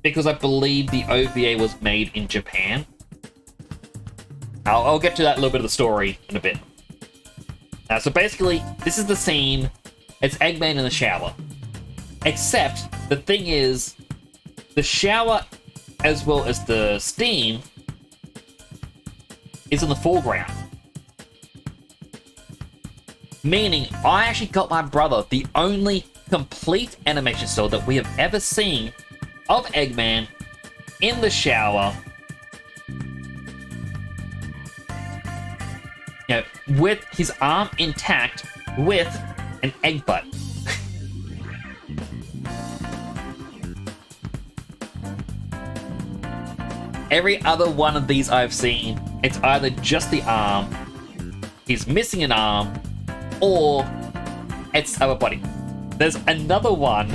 because I believe the OVA was made in Japan. I'll get to that little bit of the story in a bit. So basically, this is the scene. It's Eggman in the shower. Except, the thing is, the shower, as well as the steam, is in the foreground. Meaning, I actually got my brother the only complete animation cell that we have ever seen of Eggman in the shower, you know, with his arm intact, with an egg butt. Every other one of these I've seen, it's either just the arm, he's missing an arm, or it's our body. There's another one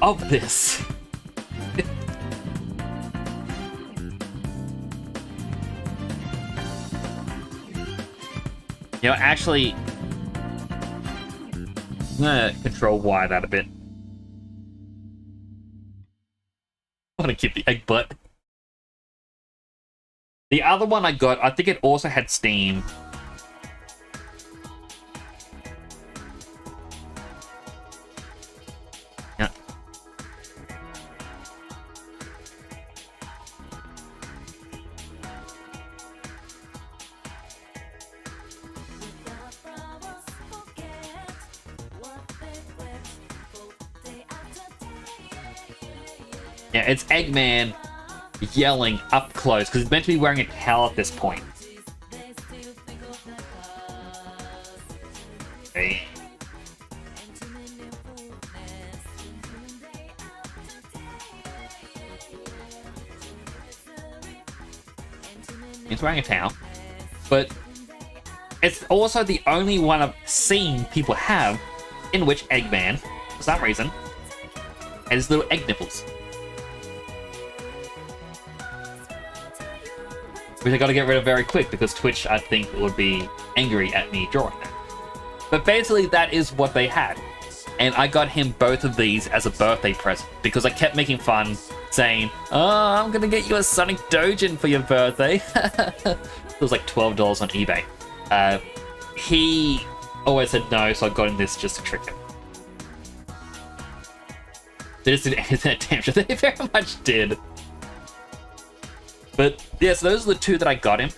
of this. You know, actually, I'm gonna control Y that a bit. I'm gonna keep the egg butt. The other one I got, I think it also had steam. Yeah. Yeah, it's Eggman yelling up close, because he's meant to be wearing a towel at this point. Hey. He's wearing a towel. But it's also the only one I've seen people have in which Eggman, for some reason, has little egg nipples. Which I gotta get rid of very quick, because Twitch, I think, would be angry at me drawing that. But basically, that is what they had. And I got him both of these as a birthday present, because I kept making fun, saying, "Oh, I'm gonna get you a Sonic Dojin for your birthday." It was like $12 on eBay. He always said no, so I got him this just to trick him. They just did anything attempt. They very much did. But yeah, so those are the two that I got him.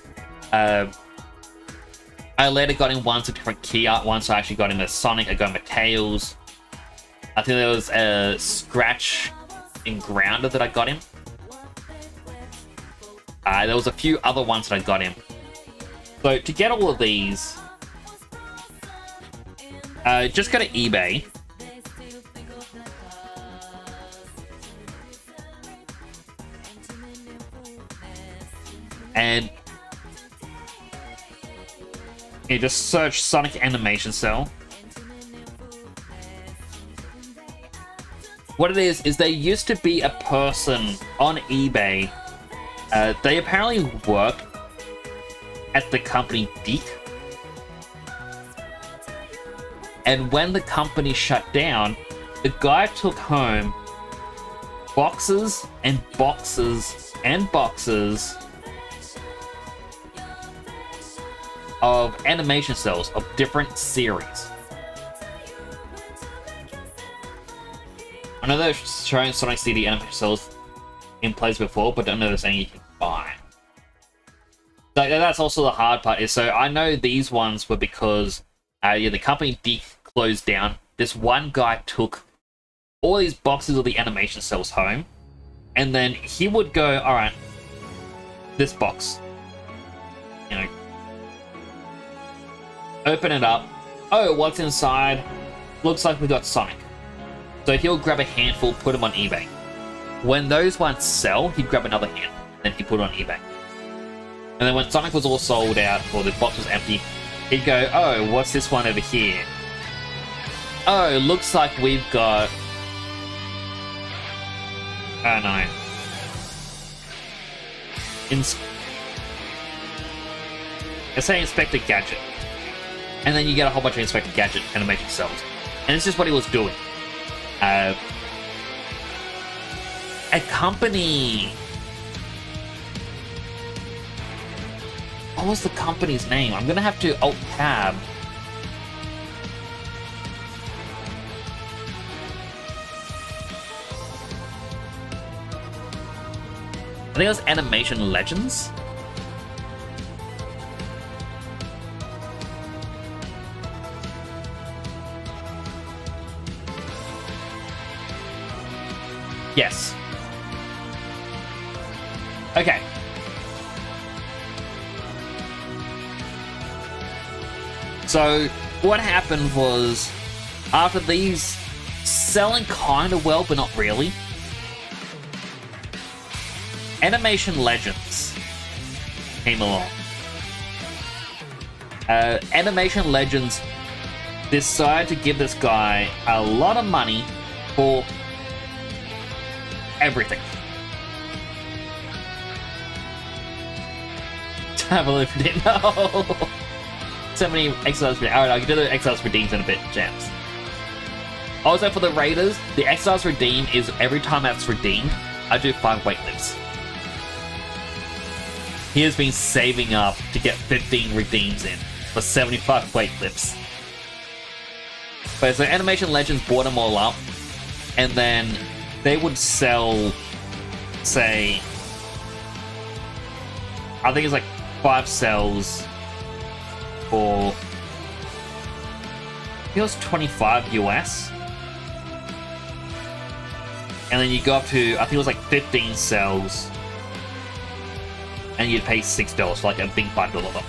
I later got him ones with different key art. Once I actually got him a Sonic, I got him a Tails. I think there was a Scratch and Grounder that I got him. There was a few other ones that I got him. So to get all of these, just go to eBay. And you just search Sonic Animation Cell. What it is there used to be a person on eBay. They apparently worked at the company Deke. And when the company shut down, the guy took home boxes and boxes and boxes of animation cells of different series. I know they're showing Sonic CD animation cells in place before, but I don't know there's any you can buy. So that's also the hard part. Is so I know these ones were because the company closed down. This one guy took all these boxes of the animation cells home, and then he would go, all right, this box, you know, open it up. Oh, what's inside? Looks like we got Sonic. So he'll grab a handful, put them on eBay. When those ones sell, he'd grab another handful, and then he'd put it on eBay. And then when Sonic was all sold out, or the box was empty, he'd go, oh, what's this one over here? Oh, looks like we've got... I don't know. Let's say Inspector Gadget. And then you get a whole bunch of Inspector Gadget animation cells. And it's just what he was doing. A company... What was the company's name? I'm gonna have to Alt-Tab. I think it was Animation Legends. Yes. Okay. So, what happened was, after these selling kind of well, but not really, Animation Legends came along. Animation Legends decided to give this guy a lot of money for everything. Have a look for it. No! So many exiles for... Alright, I can do the exiles redeems in a bit, Jams. Also, for the Raiders, the exiles redeem is every time that's redeemed, I do 5 weightlifts. He has been saving up to get 15 redeems in for 75 weightlifts. But so Animation Legends bought them all up, and then they would sell, say, I think it's like 5 cells for, I think it was 25 US. And then you go up to, I think it was like 15 cells, and you'd pay $6 for like a big bundle of them.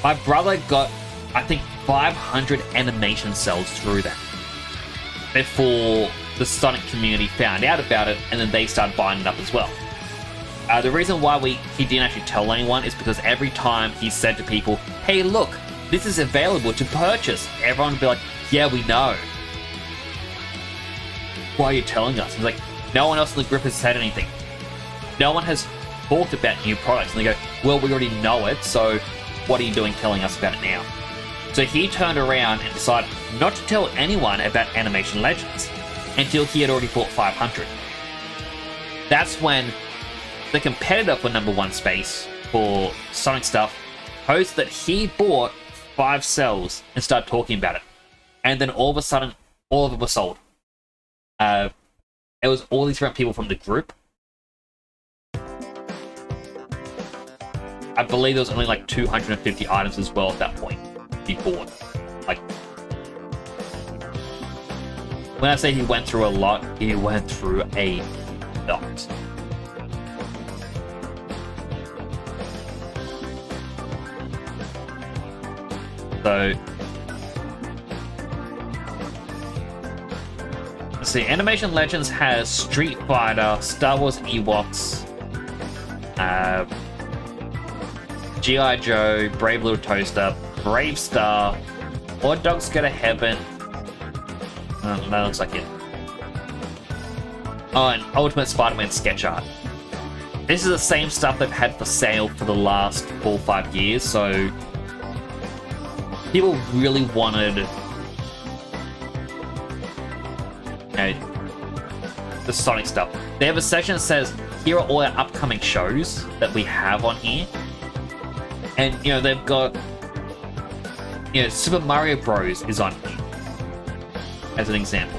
My brother got, I think, 500 animation cells through that before the Sonic community found out about it, and then they started buying it up as well. The reason why he didn't actually tell anyone is because every time he said to people, hey, look, this is available to purchase, everyone would be like, yeah, we know. Why are you telling us? He's like, no one else in the group has said anything. No one has talked about new products. And they go, well, we already know it, so what are you doing telling us about it now? So he turned around and decided not to tell anyone about Animation Legends until he had already bought 500. That's when the competitor for #1 space for Sonic stuff posted that he bought 5 cells and started talking about it. And then all of a sudden, all of them were sold. It was all these different people from the group. I believe there was only like 250 items as well at that point he bought. Like, when I say he went through a lot, he went through a lot. So, let's see, Animation Legends has Street Fighter, Star Wars Ewoks, G.I. Joe, Brave Little Toaster, Brave Star, Odd Dogs Go to Heaven. That looks like it. Oh, and Ultimate Spider-Man sketch art. This is the same stuff they've had for sale for the last 4 or 5 years, so people really wanted, you know, the Sonic stuff. They have a section that says, here are all our upcoming shows that we have on here. And, you know, they've got, you know, Super Mario Bros. Is on here, as an example.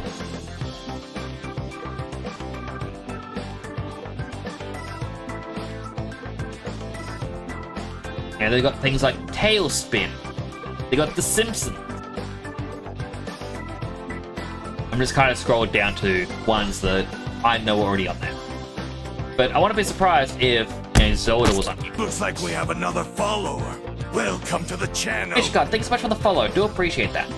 And they've got things like Tailspin. They got The Simpsons. I'm just kind of scrolled down to ones that I know are already on there. But I wouldn't be surprised if, you know, Zelda was on here. Looks like we have another follower. Welcome to the channel. Ishgard, thanks so much for the follow. Do appreciate that.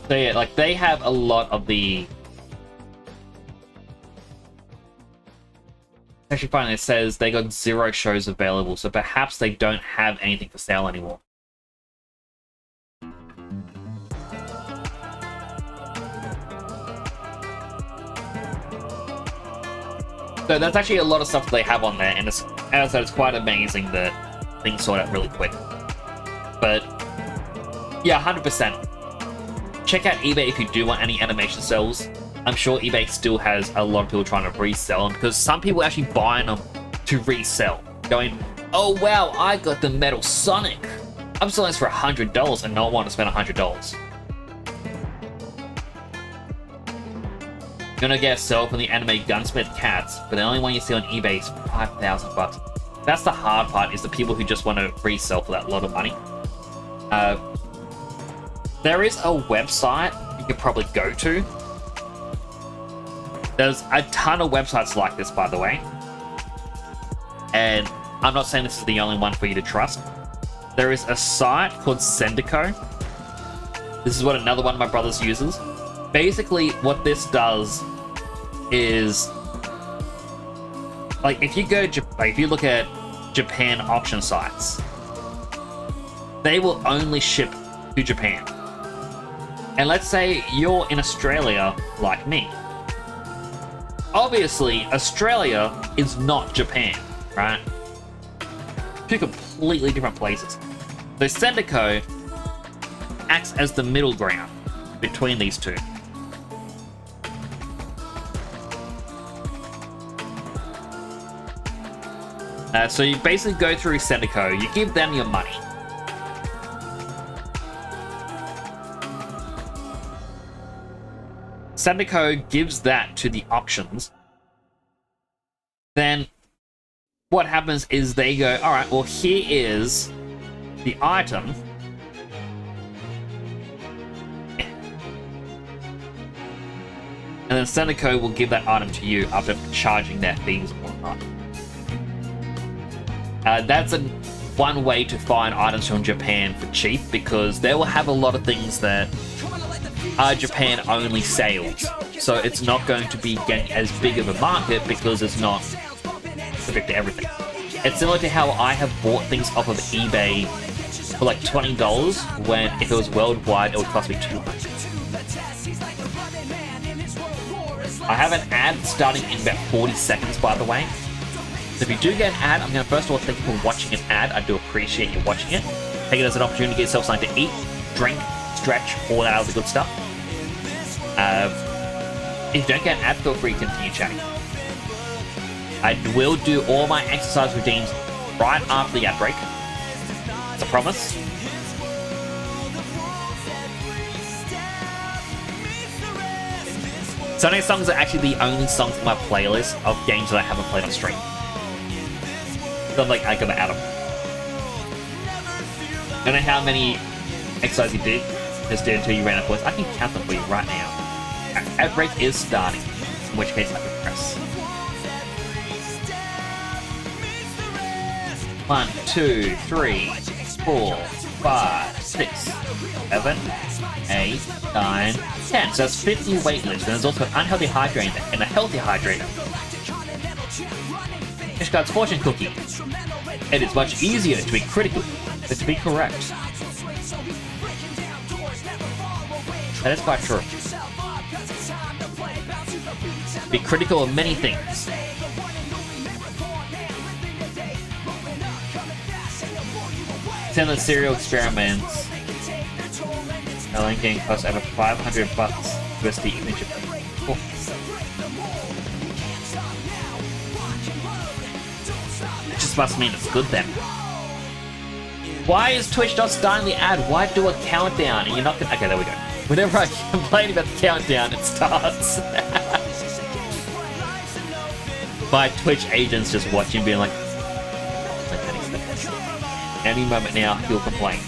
So yeah, like they have a lot of the. Actually, fine. It says they got 0 shows available, so perhaps they don't have anything for sale anymore. So that's actually a lot of stuff that they have on there, and it's, as I said, it's quite amazing that things sort out really quick. But yeah, 100%. Check out eBay if you do want any animation cells. I'm sure eBay still has a lot of people trying to resell them, because some people are actually buying them to resell, going, "Oh wow, I got the Metal Sonic. I'm selling this for $100 and no one wants to spend $100." You're gonna get a sell from the anime Gunsmith Cats, but the only one you see on eBay is $5,000. That's the hard part, is the people who just want to resell for that lot of money. There is a website you could probably go to. There's a ton of websites like this, by the way. And I'm not saying this is the only one for you to trust. There is a site called Sendico. This is what another one of my brothers uses. Basically, what this does is, like, if you go, if you look at Japan auction sites, they will only ship to Japan. And let's say you're in Australia, like me. Obviously, Australia is not Japan, right? Two completely different places. So Sendico acts as the middle ground between these two. So you basically go through Sendico, you give them your money. Sendico gives that to the auctions. Then what happens is they go, all right, well, here is the item. And then Sendico will give that item to you after charging their fees and whatnot. That's one way to find items from Japan for cheap, because they will have a lot of things that are Japan only sales. So it's not going to be getting as big of a market because it's not specific to everything. It's similar to how I have bought things off of eBay for like $20 when if it was worldwide it would cost me $200. I have an ad starting in about 40 seconds, by the way. So if you do get an ad, I'm going to first of all thank you for watching an ad. I do appreciate you watching it. Take it as an opportunity to get yourself something to eat, drink, stretch, all that other good stuff. If you don't get an ad, feel free to continue chatting. I will do all my exercise routines right after the ad break. It's a promise. Sunday songs are actually the only songs in my playlist of games that I haven't played on stream. So I'm like, I gotta add them. I don't know how many exercises you did, just did until you ran out of points. I can count them for you right now. Ad break is starting, in which case I can press. 1, 2, 3, 4, 5, 6, 7, 8, 9, 10. So that's 50 weight lifts, and there's also an unhealthy hydrator and a healthy hydrator. Ishgard's fortune cookie. It is much easier to be critical than to be correct. That is quite true. Be critical of many things. Send the serial experiments. Selling game costs over $500 USD image. Cool. It just must mean it's good then. Why is Twitch not starting the ad? Why do a countdown? And you're not gonna. Okay, there we go. Whenever I complain about the countdown, it starts. My Twitch agent's just watching, being like, any moment now, he'll complain.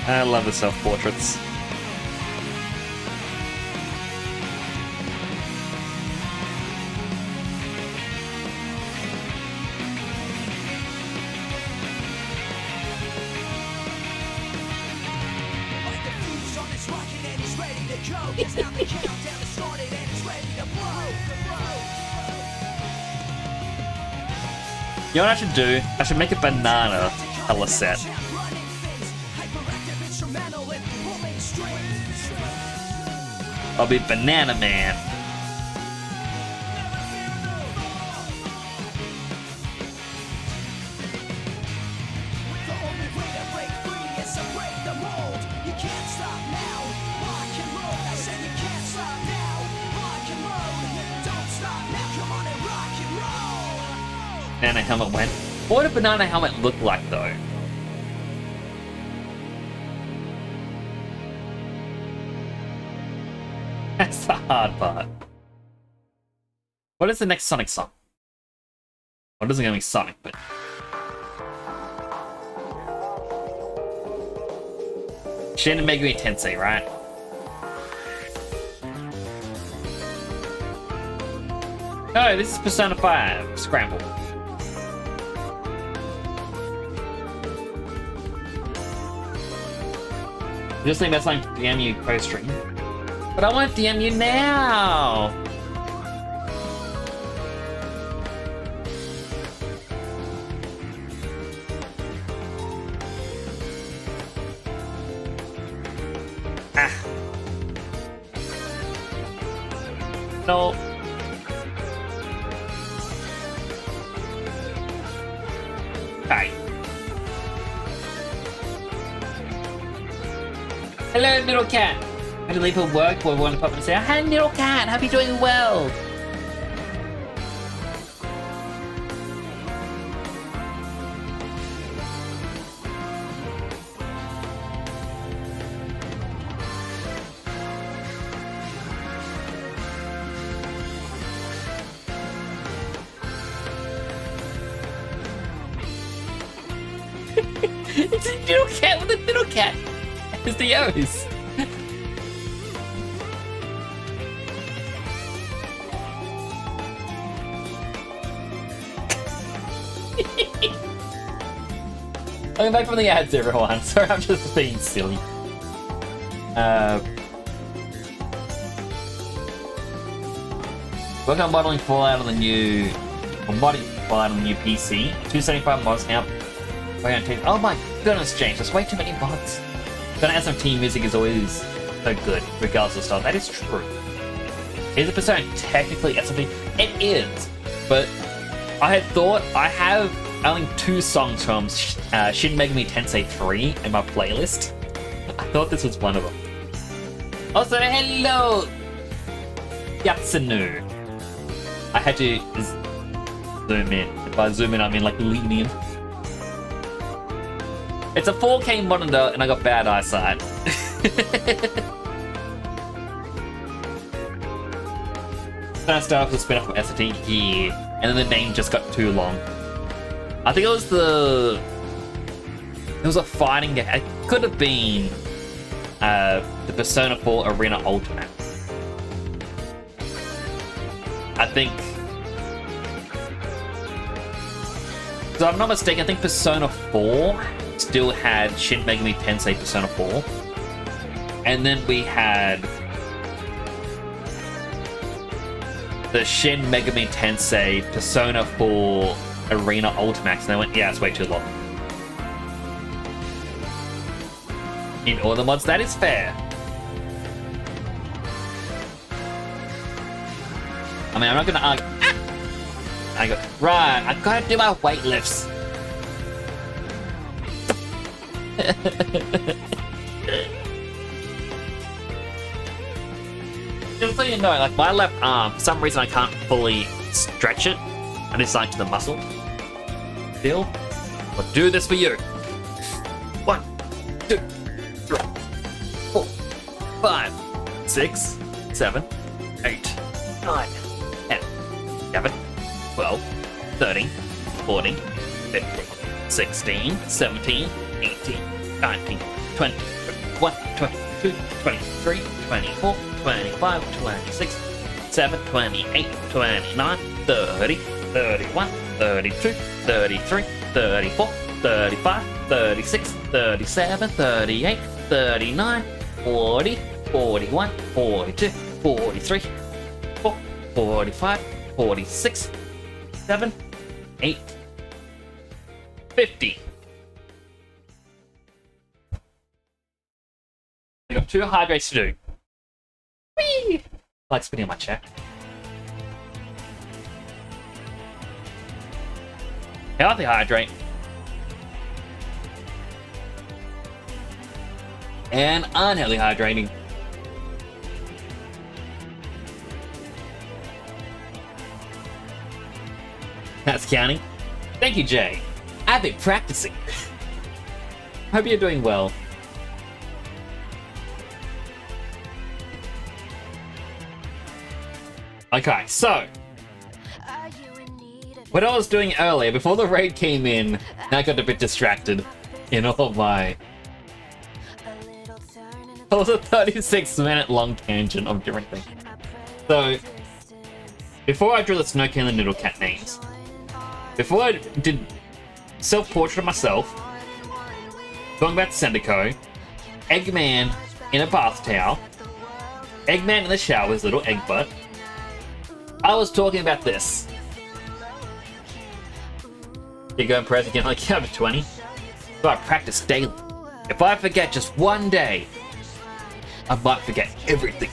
I love the self-portraits. You know what I should do? I should make a banana color set. I'll be Banana Man. Banana helmet went. What would a banana helmet look like though? That's the hard part. What is the next Sonic song? Well, it isn't gonna be Sonic, but Shin Megami Tensei, right? No, this is Persona 5 Scramble. Just think that's like DM you post-stream. But I want to DM you now! Ah. No. Hi. Hello, Middle Cat. I had to leave for work, but I wanted to pop in and say, "Hi, Middle Cat. Hope you're doing well." It's a Middle Cat with a Middle Cat. It's the O's. Coming back from the ads, everyone. Sorry, I'm just being silly. Work on modeling Fallout on the new... Fallout on the new PC. 275 mods now. Oh my goodness, James, there's way too many mods. Gonna add some team music is always so good, regardless of style. That is true. Is it Persona technically SMT? It is, but I had thought I have only 2 songs from Shin Megami Tensei 3 in my playlist. I thought this was one of them. Also, hello, Yatsunu. I had to zoom in. By zoom in, I mean like lean in. It's a 4K monitor, and I got bad eyesight. Then I started off with a spin-off from SFT, yeah, and then the name just got too long. I think it was a fighting game. It could have been the Persona 4 Arena Ultimate. I think, so I'm not mistaken, I think Persona 4 still had Shin Megami Tensei Persona 4. And then we had the Shin Megami Tensei Persona 4 Arena Ultimax. And they went, yeah, it's way too long. In all the mods, that is fair. I mean, I'm not gonna argue. I go, right, I gotta do my weightlifts. Just so you know, like my left arm, for some reason I can't fully stretch it. I just like to the muscle. Still. I'll do this for you. 1, 2, 3, 4, 5, 6, 7, 8, 9, 10, 11, 12, 13, 14, 15, 16, 17, 18, 19, 20, 21, 22, 23, 24, 25, 26, 7, 28, 29, 30, 31, 32, 33, 34, 35, 36, 37, 38, 39, 40, 41, 42, 43, 44, 45, 46, 7, 8, 50. I got 2 hydrates to do. Whee! I like spinning on my chair. Healthy hydrate. And unhealthy hydrating. That's counting. Thank you, Jay. I've been practicing. Hope you're doing well. Okay, so what I was doing earlier before the raid came in, I got a bit distracted in all my. It was a 36-minute long tangent of different things. So before I drew the Snow King and the Noodle Cat names, before I did self-portrait of myself, talking about Sendico, Eggman in a bath towel, Eggman in the shower with his little egg butt, I was talking about this. You go and press again like you have 20. So I practice daily. If I forget just one day, I might forget everything.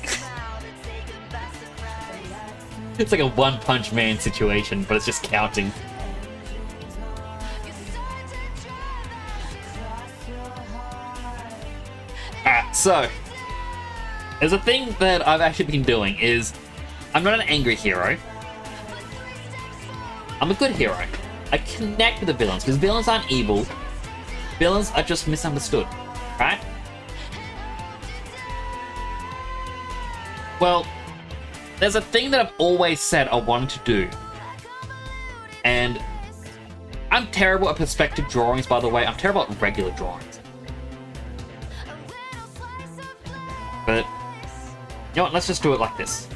It's like a One-Punch Man situation, but it's just counting. So there's a thing that I've actually been doing is I'm not an angry hero. I'm a good hero. I connect with the villains because villains aren't evil. Villains are just misunderstood, right? Well, there's a thing that I've always said I wanted to do. And I'm terrible at perspective drawings, by the way. I'm terrible at regular drawings. But, you know what, let's just do it like this.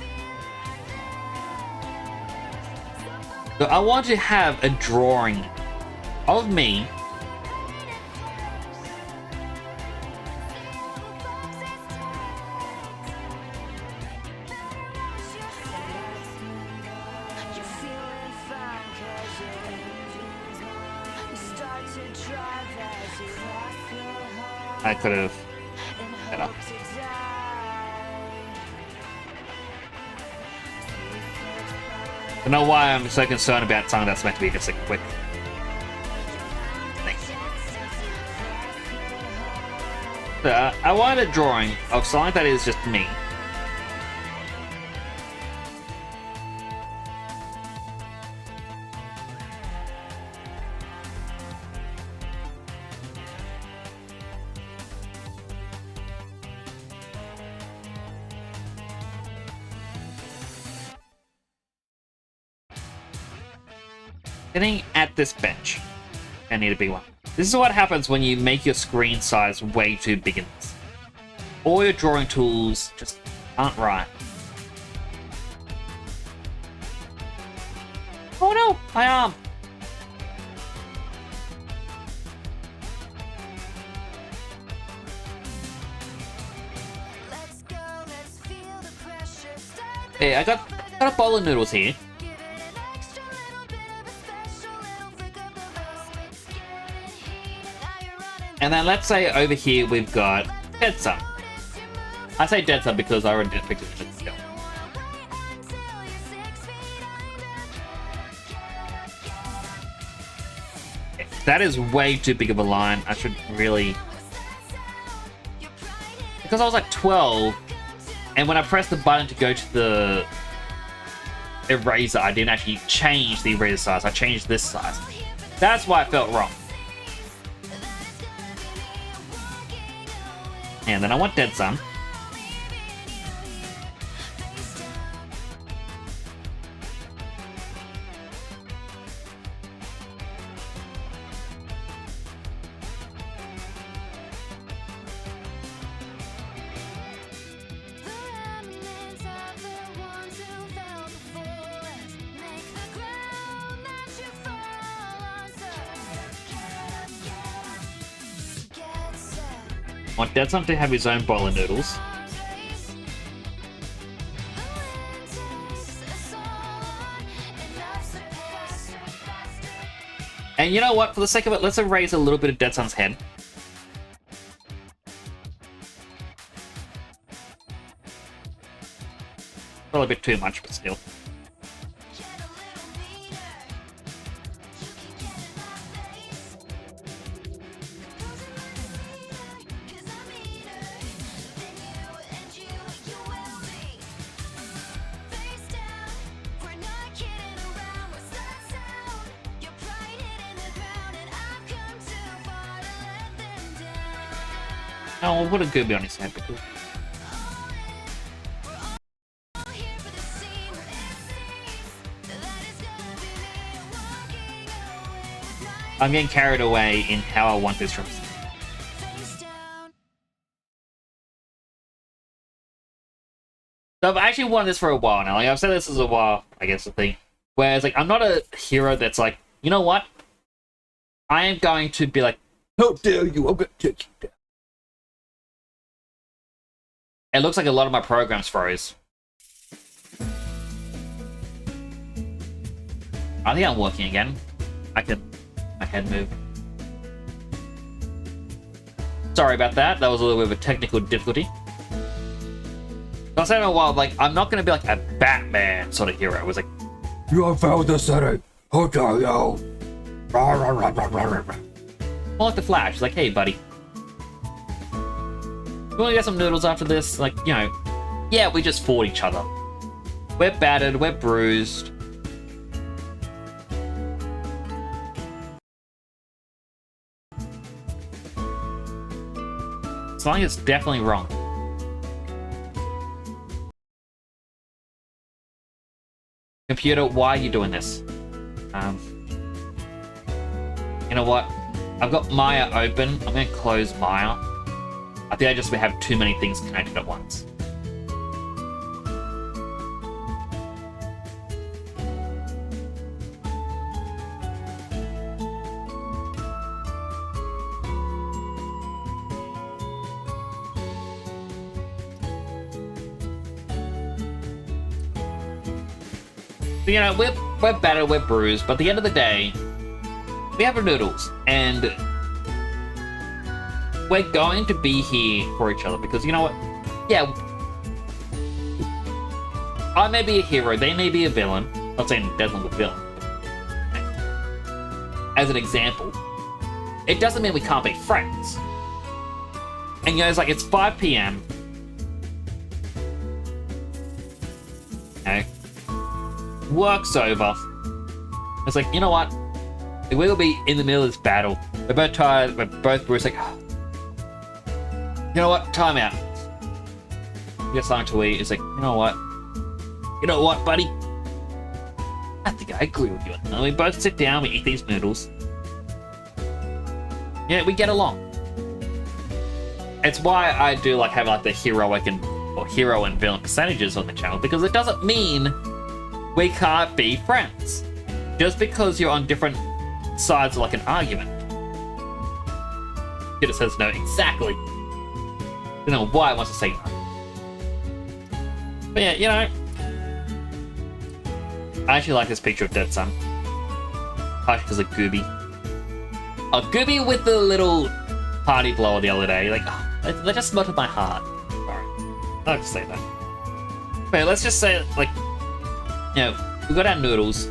So I want to have a drawing of me I could have better. I don't know why I'm so concerned about something that's meant to be just a quick thing. I wanted a drawing of something that is just me. Sitting at this bench. I need a big one. This is what happens when you make your screen size way too big in this. All your drawing tools just aren't right. Oh no, my arm! Hey, I got a bowl of noodles here. And then let's say over here we've got Dead Sun. I say Dead Sun because I already did pick it. That is way too big of a line. I should really... Because I was like 12, and when I pressed the button to go to the eraser, I didn't actually change the eraser size. I changed this size. That's why it felt wrong. And then I want Dead Sun. I want Dead Sun to have his own bowl of noodles. And you know what? For the sake of it, let's erase a little bit of Dead Sun's head. Probably a bit too much, but still. Oh, what a gooby on his head. I'm getting carried away in how I want this from. So I've actually wanted this for a while now. Like I've said this as a while, I guess the thing. Whereas like I'm not a hero that's like, you know what? I am going to be like, how dare you? I'm gonna take you down. It looks like a lot of my programs froze. I think I'm working again. I can... my head move. Sorry about that. That was a little bit of a technical difficulty. I was saying a while, like, I'm not going to be like a Batman sort of hero. It was like, you have found the city. How dare you? More like the Flash. It's like, hey, buddy. You want to get some noodles after this? Like, you know, yeah, we just fought each other. We're battered, we're bruised. Something is definitely wrong. Computer, why are you doing this? You know what? I've got Maya open. I'm going to close Maya. I think I just have too many things connected at once. So, you know, we're battered, we're bruised, but at the end of the day, we have our noodles, and we're going to be here for each other because, you know what? Yeah, I may be a hero, they may be a villain. I'm not saying Desmond's a villain. As an example, it doesn't mean we can't be friends. And you know, it's like, it's 5 p.m. Okay. Work's over. It's like, you know what? We'll be in the middle of this battle. We're both tired, we're both bruised, like, oh. You know what? Time out. You get something to eat. It's like, you know what? You know what, buddy? I think I agree with you. And we both sit down, we eat these noodles. Yeah, we get along. It's why I do like have like the heroic and or hero and villain percentages on the channel, because it doesn't mean we can't be friends. Just because you're on different sides of like an argument. It says no, exactly. I don't know why it wants to say no. But yeah, you know, I actually like this picture of Dead Sun. Partially because of Gooby. Oh, Gooby with the little party blower the other day. Like, oh, that just melted my heart. Sorry. I have to say that. But let's just say, like, you know, we got our noodles.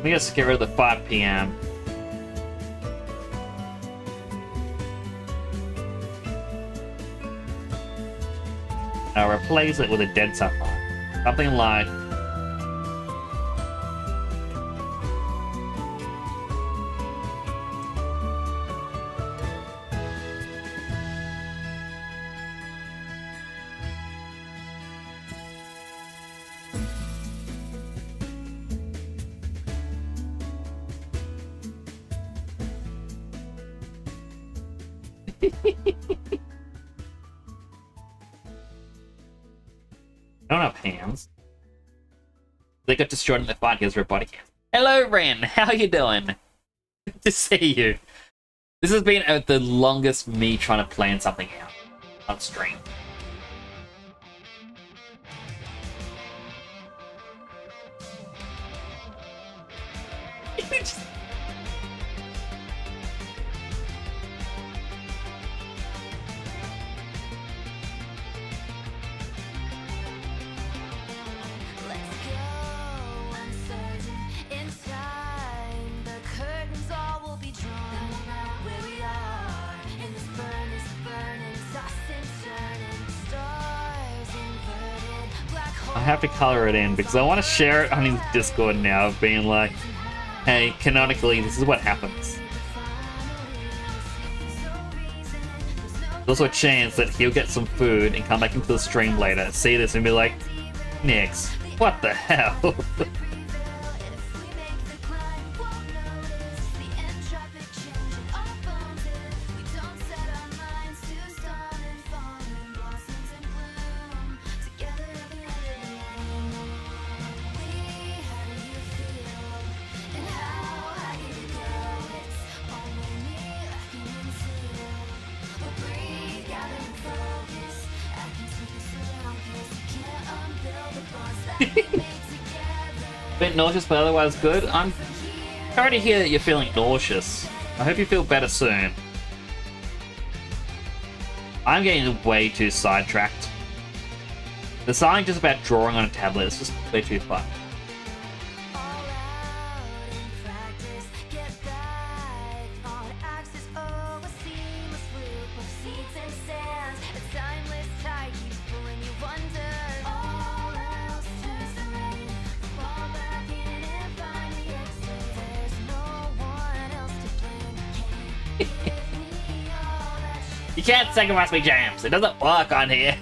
We gotta get rid of the 5 p.m. I'll replace it with a dead sunlight. Something like... I don't have hands. They got destroyed in the fight against robotic hands. Hello, Ren. How are you doing? Good to see you. This has been the longest me trying to plan something out on stream. Let's go uncertain in time. The curtains all will be drawn. Where we are in this furnace burning, tossed and turning, stars inverted, black holes. I have to color it in because I want to share it on his Discord now, of being like, hey, canonically, this is what happens. There's also a chance that he'll get some food and come back into the stream later, see this and be like, Nix, what the hell? Bit nauseous, but otherwise good. I'm sorry to hear that you're feeling nauseous. I hope you feel better soon. I'm getting way too sidetracked. The sign just about drawing on a tablet is just way too fun. You can't sacrifice me, James. It doesn't work on here.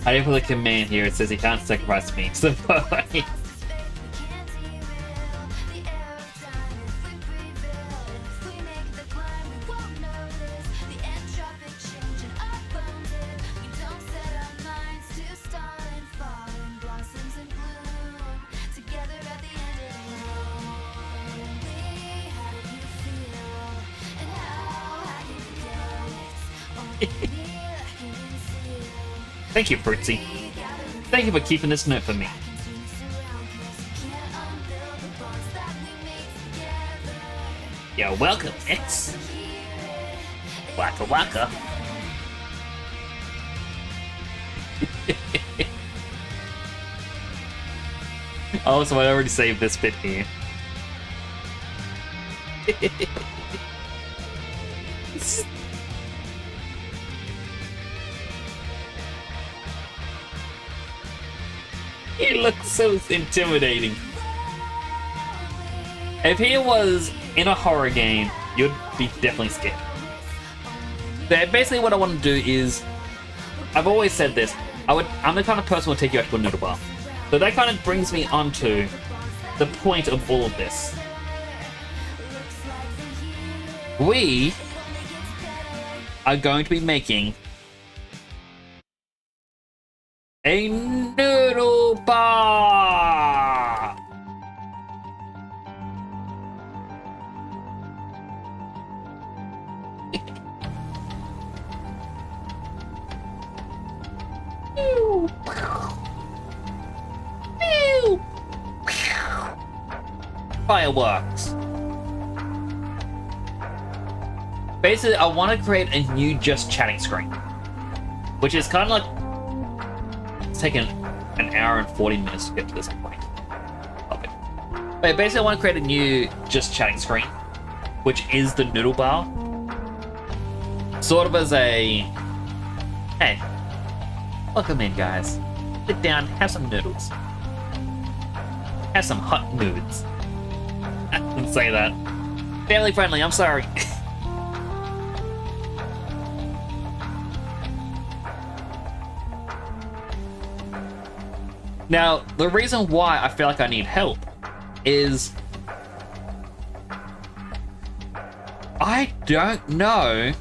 I didn't put a command here. It says he can't sacrifice me. So thank you, Fruitsy. Thank you for keeping this note for me. You're welcome, X. Waka waka. Oh, so I already saved this bit here. He looks so intimidating. If he was in a horror game, you'd be definitely scared. But basically what I want to do is, I've always said this, I'm the kind of person who will take you out to a noodle bar. So that kind of brings me onto the point of all of this. We are going to be making a noodle bar! Fireworks! Basically, I want to create a new just chatting screen, which is kind of like it's taken an hour and 40 minutes to get to this point. Okay. But basically, I want to create a new just chatting screen, which is the noodle bar, sort of as a hey, welcome in, guys. Sit down, have some noodles, have some hot nudes. I didn't say that. Family friendly. I'm sorry. Now, the reason why I feel like I need help is I don't know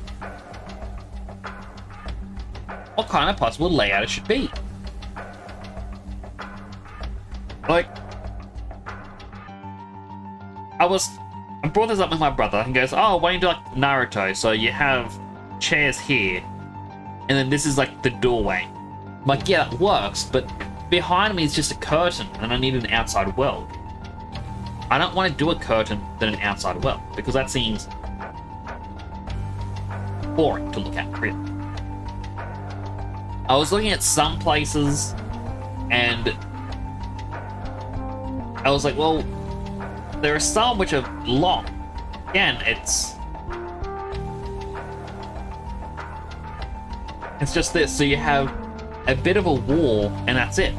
what kind of possible layout it should be. Like, I brought this up with my brother and goes, oh, why don't you do like Naruto? So you have chairs here, and then this is like the doorway. I'm like, yeah, that works, but behind me is just a curtain, and I need an outside world. I don't want to do a curtain than an outside world, because that seems boring to look at, really. I was looking at some places, and I was like, well, there are some which are long. Again, it's just this, so you have a bit of a wall, and that's it.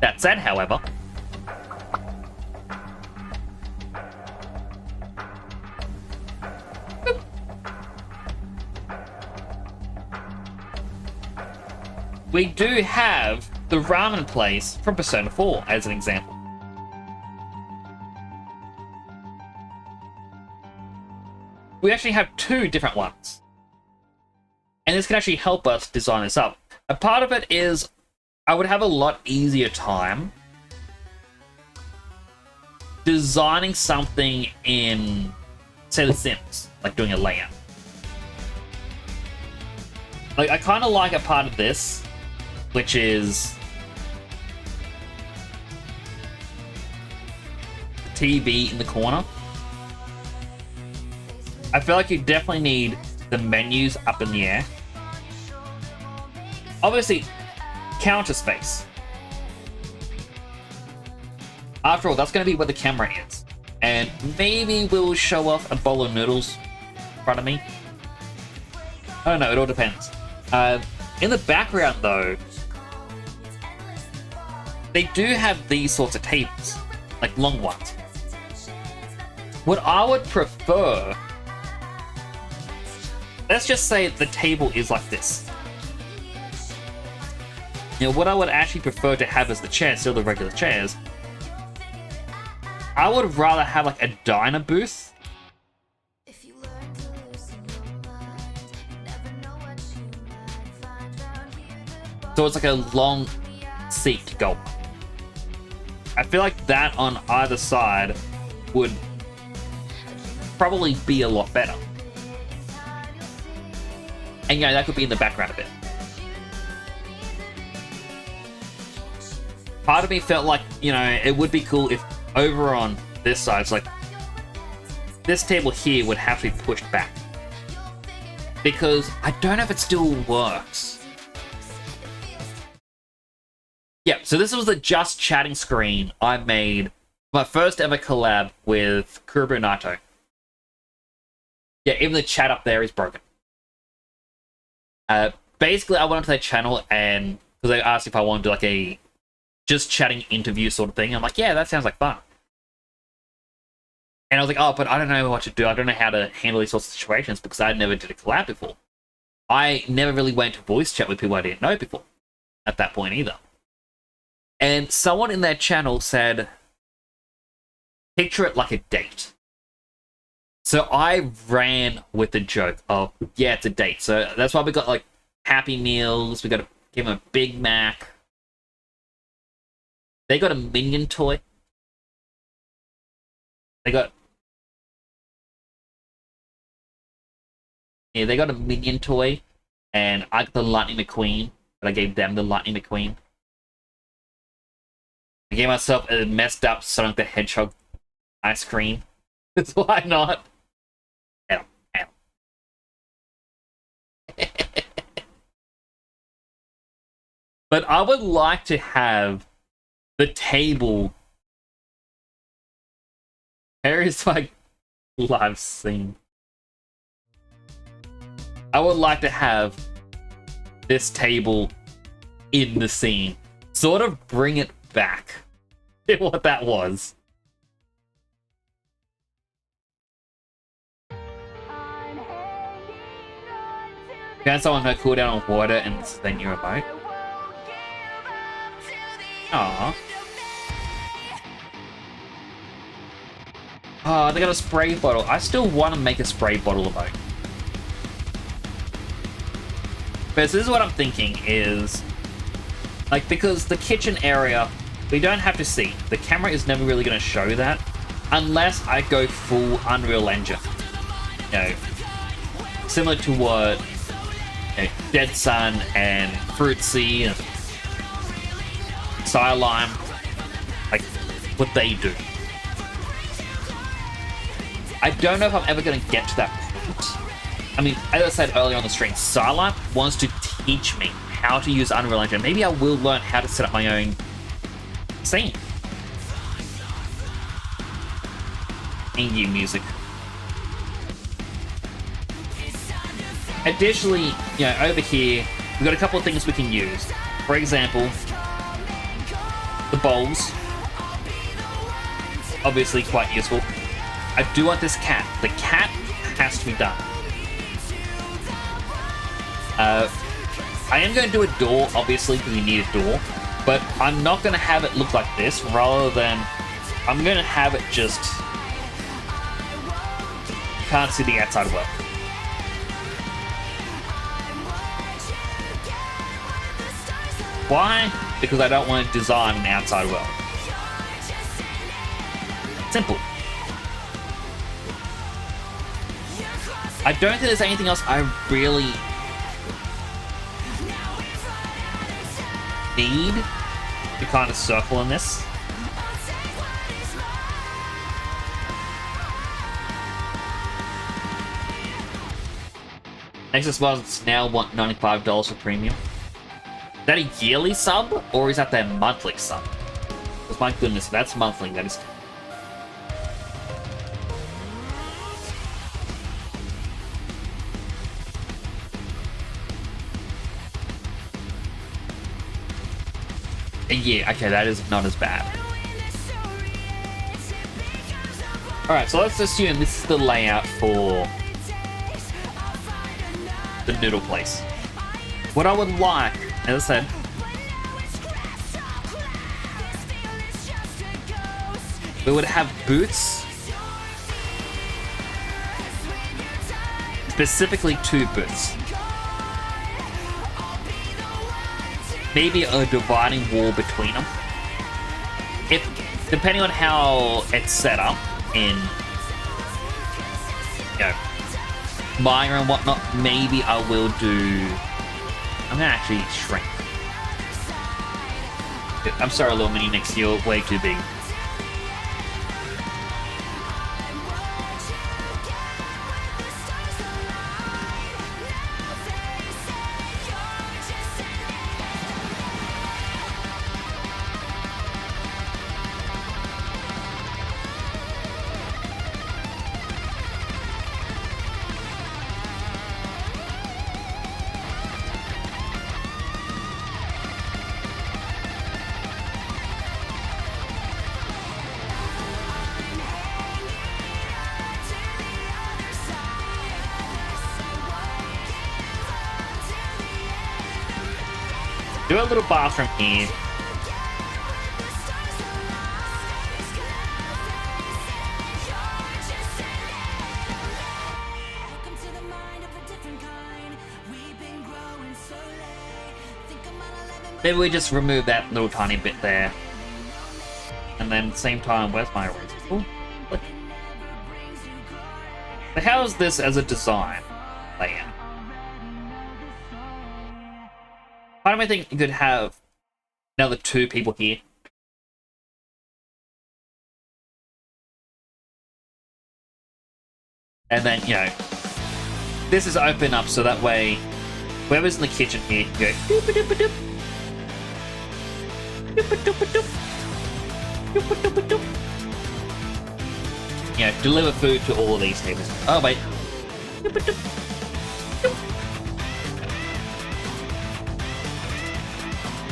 That said, however, we do have the ramen place from Persona 4 as an example. We actually have two different ones. And this can actually help us design this up. A part of it is I would have a lot easier time designing something in, say, The Sims, like doing a layout. Like, I kind of like a part of this, which is the TV in the corner. I feel like you definitely need the menus up in the air. Obviously, counter space. After all, that's going to be where the camera is. And maybe we'll show off a bowl of noodles in front of me. I don't know, it all depends. In the background, though, they do have these sorts of tables, like long ones. What I would prefer, let's just say the table is like this. You know, what I would actually prefer to have as the chairs, still the regular chairs, I would rather have like a diner booth. So it's like a long seat to go. I feel like that on either side would probably be a lot better. And yeah, that could be in the background a bit. Part of me felt like, you know, it would be cool if over on this side, it's like this table here would have to be pushed back. Because I don't know if it still works. Yeah, so this was the just chatting screen I made, my first ever collab with Kurobu Naito. Yeah, even the chat up there is broken. Basically, I went onto their channel and because they asked if I wanted to do like a just chatting interview sort of thing. I'm like, yeah, that sounds like fun. And I was like, oh, but I don't know what to do. I don't know how to handle these sorts of situations because I never did a collab before. I never really went to voice chat with people I didn't know before at that point either. And someone in their channel said, picture it like a date. So I ran with the joke of, yeah, it's a date. So that's why we got like Happy Meals. We got to give them a Big Mac. They got a minion toy. They got... Yeah, they got a minion toy. And I got the Lightning McQueen. But I gave them the Lightning McQueen. I gave myself a messed up Sonic the Hedgehog ice cream. Why not? Ow, ow. But I would like to have the table. Here is my live scene. I would like to have this table in the scene. Sort of bring it back to what that was. Can someone go cool down on water and then you remote? Aww. Oh, they got a spray bottle. I still want to make a spray bottle emote. But this is what I'm thinking is... Like, because the kitchen area, we don't have to see. The camera is never really going to show that. Unless I go full Unreal Engine. You know, similar to what... You know, Dead Sun and Fruitsy and Psylime, like, what they do. I don't know if I'm ever going to get to that point. I mean, as I said earlier on the stream, Psylime wants to teach me how to use Unreal Engine. Maybe I will learn how to set up my own scene. In-game music. Additionally, you know, over here, we've got a couple of things we can use. For example, the bowls. Obviously quite useful. I do want this cat. The cat has to be done. I am going to do a door, obviously, because you need a door. But I'm not going to have it look like this, rather than... I'm going to have it just... You can't see the outside well. Why? Because I don't want to design an outside world. Simple. I don't think there's anything else I really need to kind of circle in this. Nexus Mods now want $95 for premium. Is that a yearly sub, or is that their monthly sub? Because my goodness, that's monthly, that is... Yeah, okay, that is not as bad. Alright, so let's assume this is the layout for the noodle place. What I would like, as I said, we would have booths, specifically 2 booths. Maybe a dividing wall between them. If, depending on how it's set up in, you know, Maya and whatnot, maybe I will do... I'm gonna actually shrink. I'm sorry, little mini Nix, you're way too big. Do a little bathroom here. Maybe we just remove that little tiny bit there. And then at the same time, where's my eraser tool? Click. But how is this as a design layout? Part of me think you could have another 2 people here. And then, you know, this is open up so that way whoever's in the kitchen here can go doop-a-doop-a-doop. Doop-a-doop-a-doop. Doop-a-doop-a-doop. You know, deliver food to all of these tables. Oh, wait. Doop-a-doop. Doop.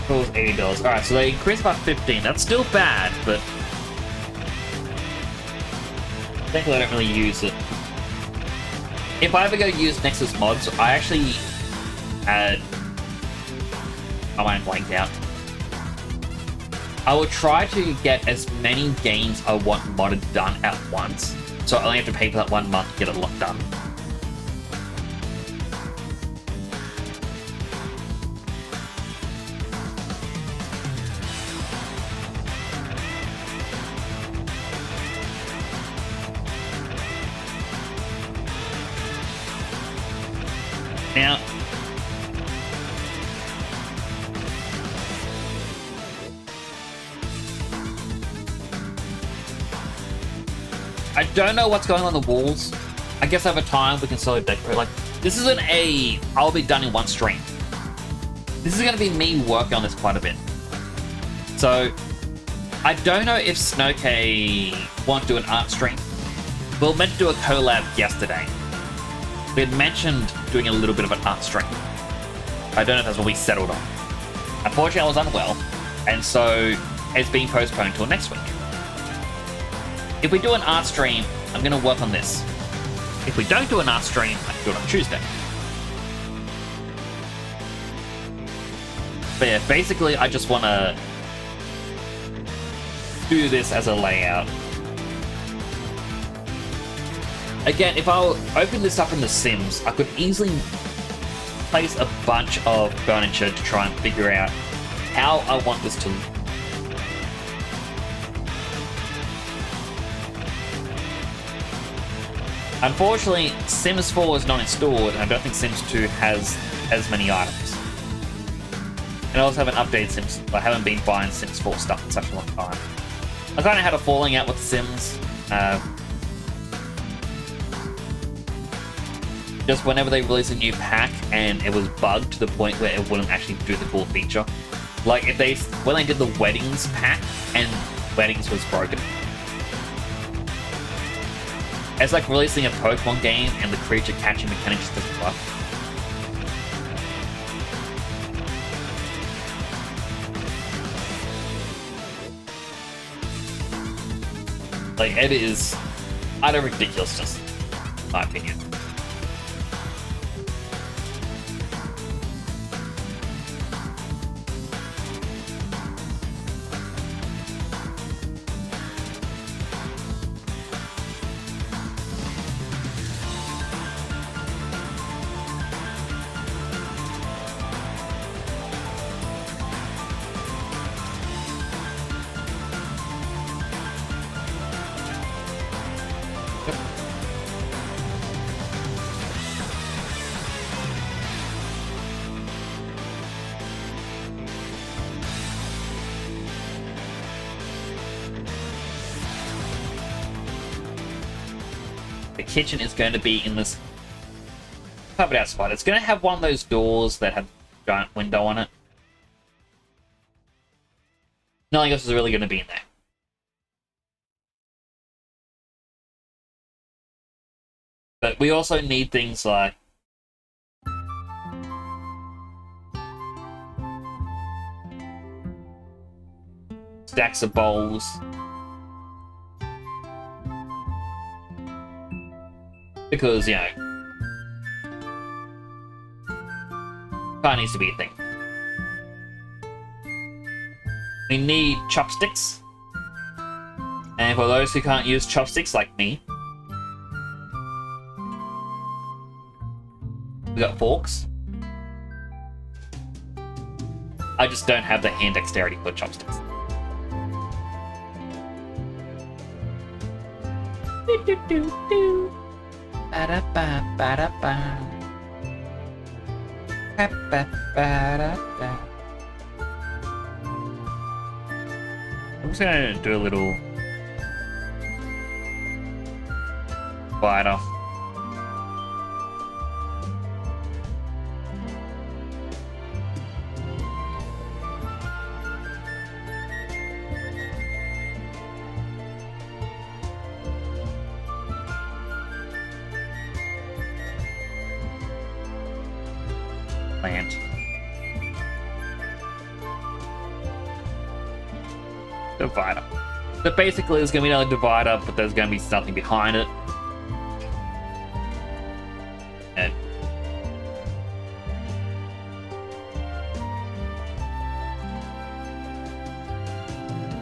Cool, $80. Alright, so they increased about 15. That's still bad, but thankfully I don't really use it. If I ever go use Nexus mods, I actually add... My mind blanked out. I will try to get as many games I want modded done at once, so I only have to pay for that 1 month to get a lot done. Now, I don't know what's going on the walls. I guess over time we can slowly decorate. Like, this isn't I'll be done in one stream. This is going to be me working on this quite a bit. So, I don't know if Snowcay wants to do an art stream. We were meant to do a collab yesterday. We had mentioned doing a little bit of an art stream. I don't know if that's what we settled on. Unfortunately, I was unwell, and so it's being postponed till next week. If we do an art stream, I'm going to work on this. If we don't do an art stream, I can do it on Tuesday. But yeah, basically, I just want to do this as a layout. Again, if I open this up in The Sims, I could easily place a bunch of furniture to try and figure out how I want this to look. Unfortunately, Sims 4 is not installed, and I don't think Sims 2 has as many items. And I also haven't updated Sims. I haven't been buying Sims 4 stuff in such a long time. I kind of had a falling out with The Sims. Just whenever they release a new pack and it was bugged to the point where it wouldn't actually do the full feature. Like when they did the weddings pack and weddings was broken. It's like releasing a Pokemon game and the creature catching mechanics just doesn't work. Like, it is utter ridiculousness, in my opinion. The kitchen is going to be in this covered out spot. It's going to have one of those doors that have a giant window on it. Nothing else is really going to be in there. But we also need things like stacks of bowls. Because, you know, that needs to be a thing. We need chopsticks. And for those who can't use chopsticks, like me, we got forks. I just don't have the hand dexterity for chopsticks. Do-do-do-do. Ba-da-ba, ba-da-ba. Ba-ba-ba-da-da. I'm just gonna do a little wider. Plant. Divider. So basically there's gonna be another divider, but there's gonna be something behind it.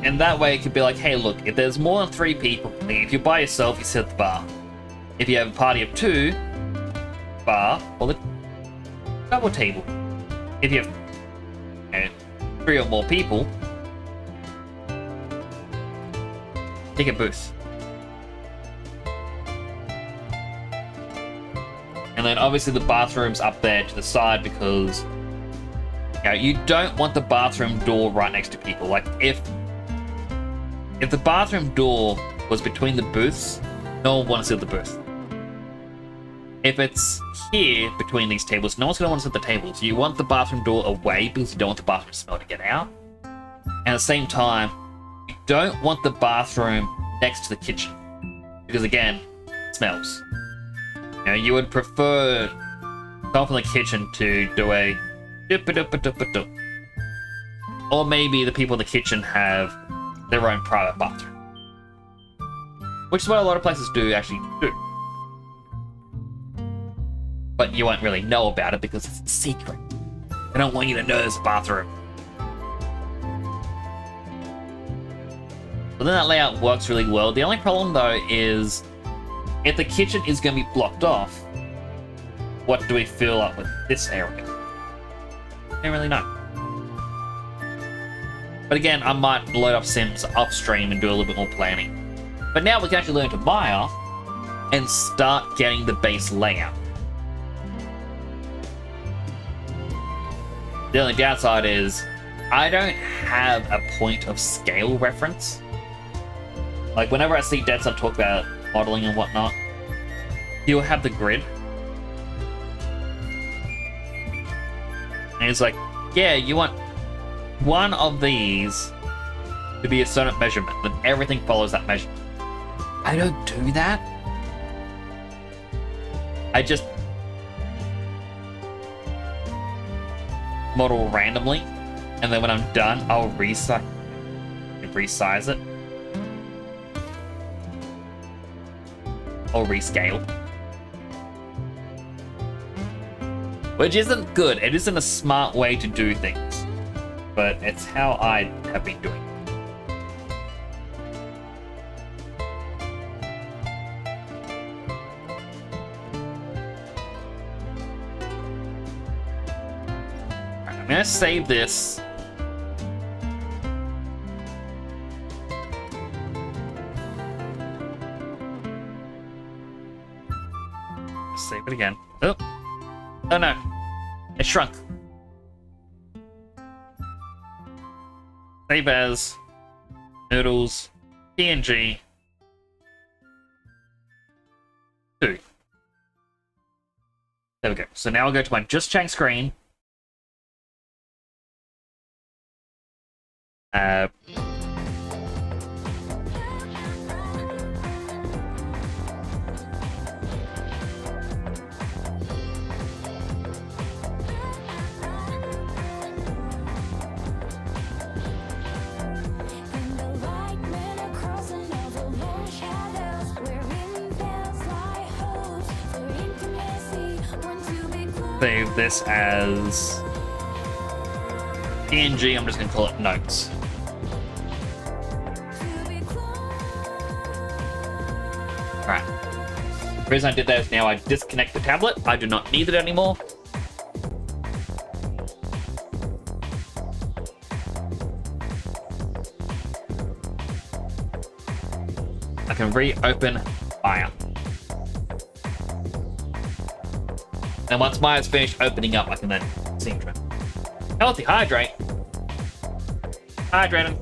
And that way it could be like, hey look, if there's more than 3 people, like if you're by yourself, you sit at the bar. If you have a party of 2, bar, or the double table. If you have 3 or more people, take a booth. And then obviously the bathroom's up there to the side because you don't want the bathroom door right next to people. Like if the bathroom door was between the booths, no one wants to sit at the booth. If it's here between these tables, no one's going to want to sit at the tables. You want the bathroom door away because you don't want the bathroom smell to get out. And at the same time, you don't want the bathroom next to the kitchen because again, it smells. You would prefer someone from the kitchen to do a dip-a-dip-a-dip-a-dip. Or maybe the people in the kitchen have their own private bathroom. Which is what a lot of places do actually do. But you won't really know about it because it's a secret. They don't want you to know there's a bathroom. So then that layout works really well. The only problem though is if the kitchen is going to be blocked off, what do we fill up with this area? I don't really know. But again, I might load up Sims upstream and do a little bit more planning. But now we can actually learn to Maya and start getting the base layout. The only downside is I don't have a point of scale reference. Like whenever I see Dead Sun talk about modeling and whatnot, he'll have the grid. And he's like, yeah, you want one of these to be a certain measurement, then everything follows that measurement. I don't do that. I just model randomly, and then when I'm done, I'll resize it. Or rescale. Which isn't good. It isn't a smart way to do things. But it's how I have been doing it. Alright, I'm gonna save this. Save it again. Oh. Oh no. It shrunk. Save as Noodles PNG 2. There we go. So now I'll go to my Just Chatting screen. Save this as PNG. I'm just going to call it notes. Alright. The reason I did that is now I disconnect the tablet. I do not need it anymore. I can reopen Maya. And once Maya's finished opening up, I can then see him. Healthy hydrate. Hydrate him.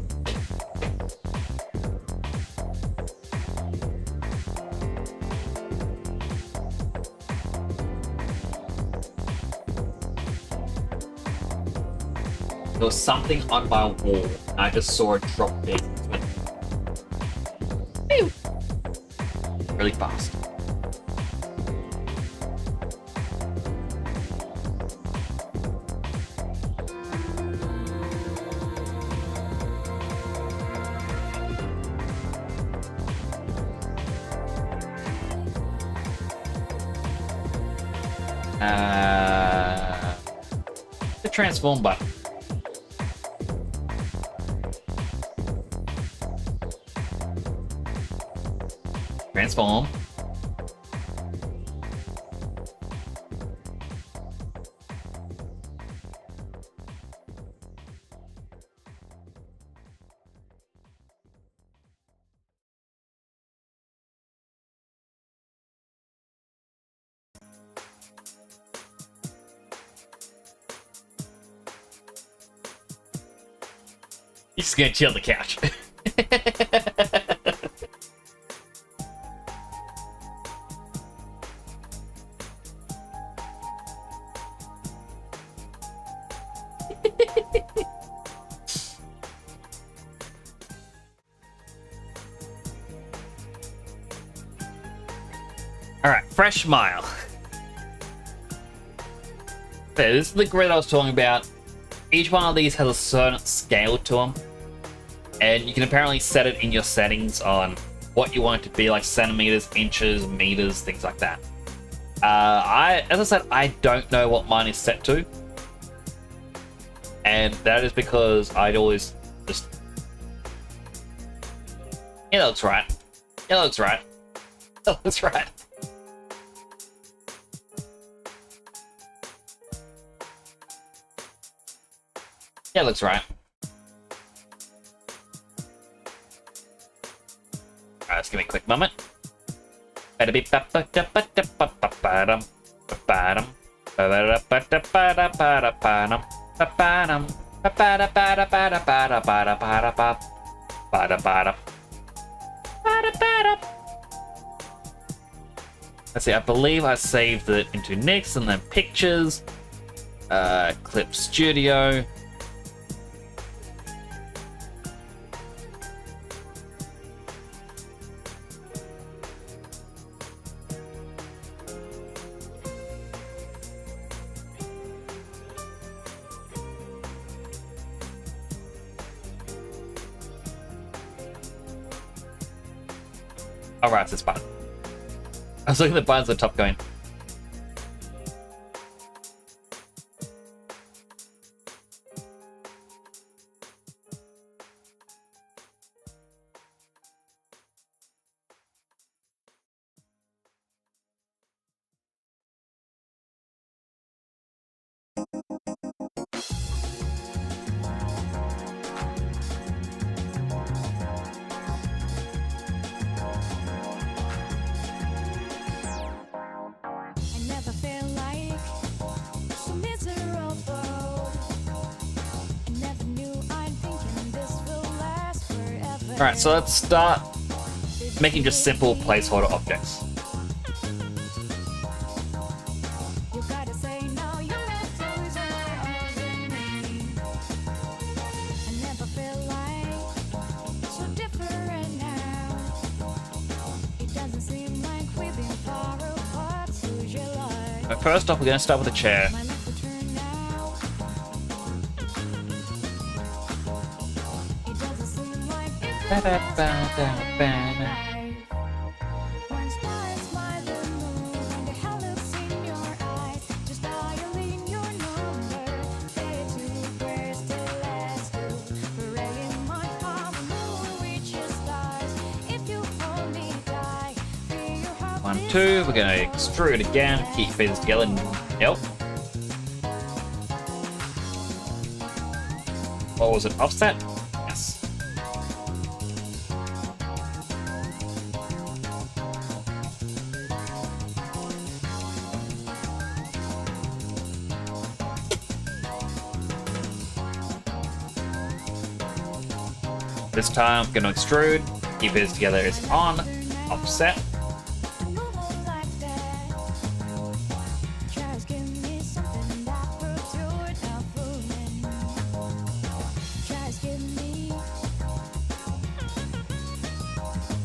There was something on my wall, and I just saw it drop big. Really fast. The transform button. Transform. He's just gonna chill on the couch. Alright, fresh smile. Okay, this is the grid I was talking about. Each one of these has a certain scale to them. And you can apparently set it in your settings on what you want it to be, like centimeters, inches, meters, things like that. As I said, I don't know what mine is set to. And that is because I'd always just... It looks right. It looks right. It looks right. Yeah, looks right. Alright, let's give me a quick moment. Let's see, I believe I saved it into Nix and then Pictures, Clip Studio. Oh, right, it's this button. I was looking at the buttons at the top going. I never feel like so miserable. I never knew I'm thinking this will last forever. Alright, so let's start making just simple placeholder objects. You gotta say no, your methods are over me. I never feel like so different now. It doesn't seem like we've been far apart to July. But first off, we're going to start with a chair. My life will turn now. It doesn't seem like One star smile the moon, and the hell looks in your eyes. Just dialing your number, say two prayers to last you. Pray in my heart, moon reaches stars. If you only die, feel your heart. 1, 2, we're going to extrude again, keep pieces together. Yep. What was it? Offset? Yes. This time I'm going to extrude, keep it together as on, offset.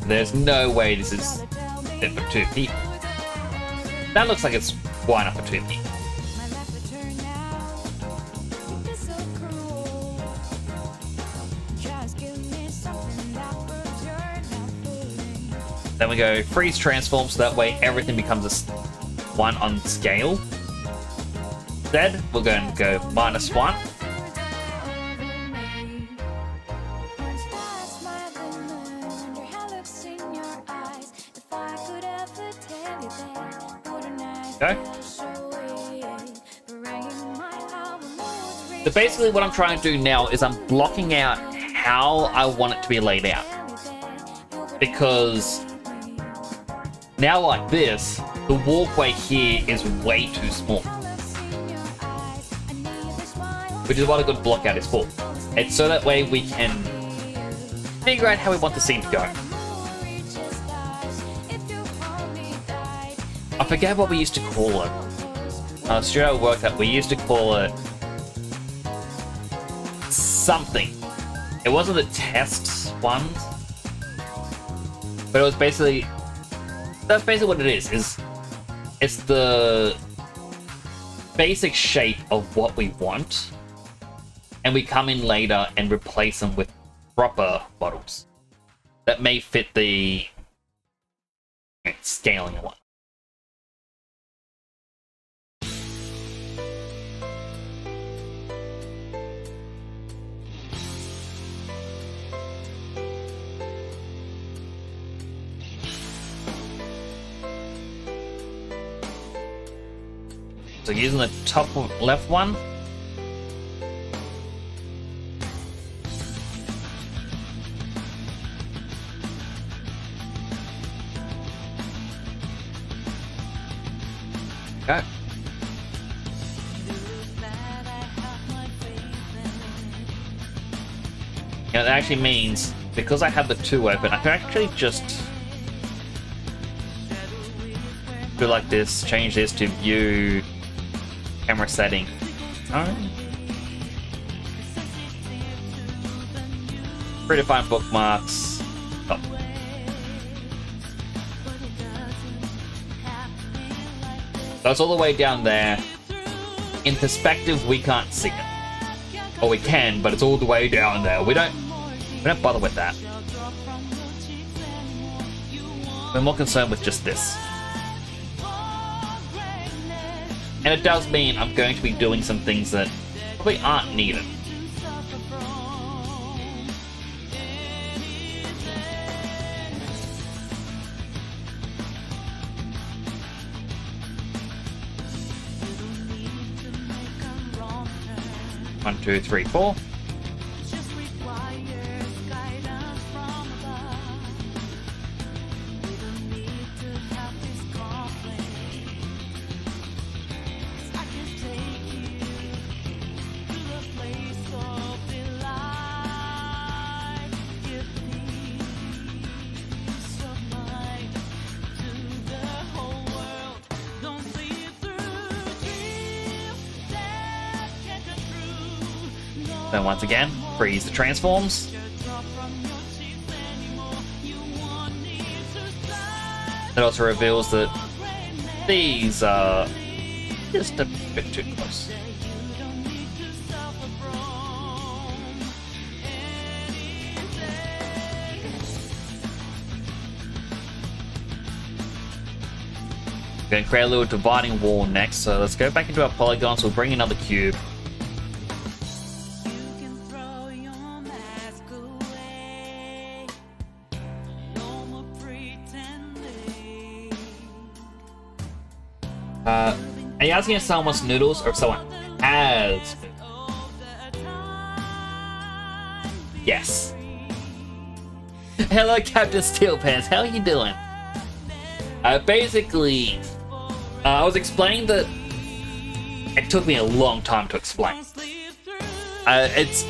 There's no way this is fit for 2 people. That looks like it's wide enough for 2 people. Then we go freeze transform, so that way everything becomes a 1 on scale. Instead, we're going to go -1. Go. So basically what I'm trying to do now is I'm blocking out how I want it to be laid out. Because now like this, the walkway here is way too small. Which is what a good block out is for. It's so that way we can figure out how we want the scene to go. I forget what we used to call it. Straight out worked out, we used to call it something. It wasn't the test ones, but it was basically, that's basically what it is it's the basic shape of what we want, and we come in later and replace them with proper models that may fit the scaling and whatnot. So using the top left one. Okay. Yeah, that actually means, because I have the 2 open, I can actually just do like this, change this to view camera setting. Predefine bookmarks. Oh. That's all the way down there. In perspective, we can't see it. Or we can, but it's all the way down there. We don't bother with that. We're more concerned with just this. And it does mean I'm going to be doing some things that probably aren't needed. One, two, three, four. Then once again, freeze the transforms. It also reveals that these are just a bit too close. We're going to create a little dividing wall next, so let's go back into our polygons. We'll bring another cube. Are you asking if someone wants noodles or if someone has? Yes. Hello, Captain Steelpants. How are you doing? Basically, I was explaining that it took me a long time to explain. It's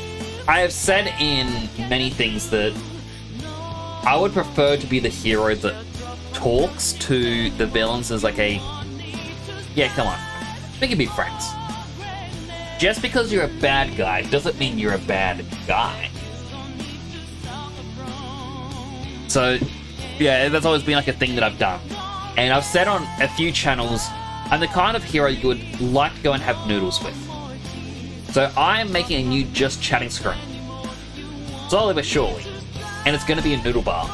I have said in many things that I would prefer to be the hero that talks to the villains as like a, yeah, come on, we can be friends. Just because you're a bad guy doesn't mean you're a bad guy. So, yeah, that's always been like a thing that I've done. And I've said on a few channels, I'm the kind of hero you would like to go and have noodles with. So I am making a new just chatting screen. Slowly but surely. And it's going to be a noodle bar.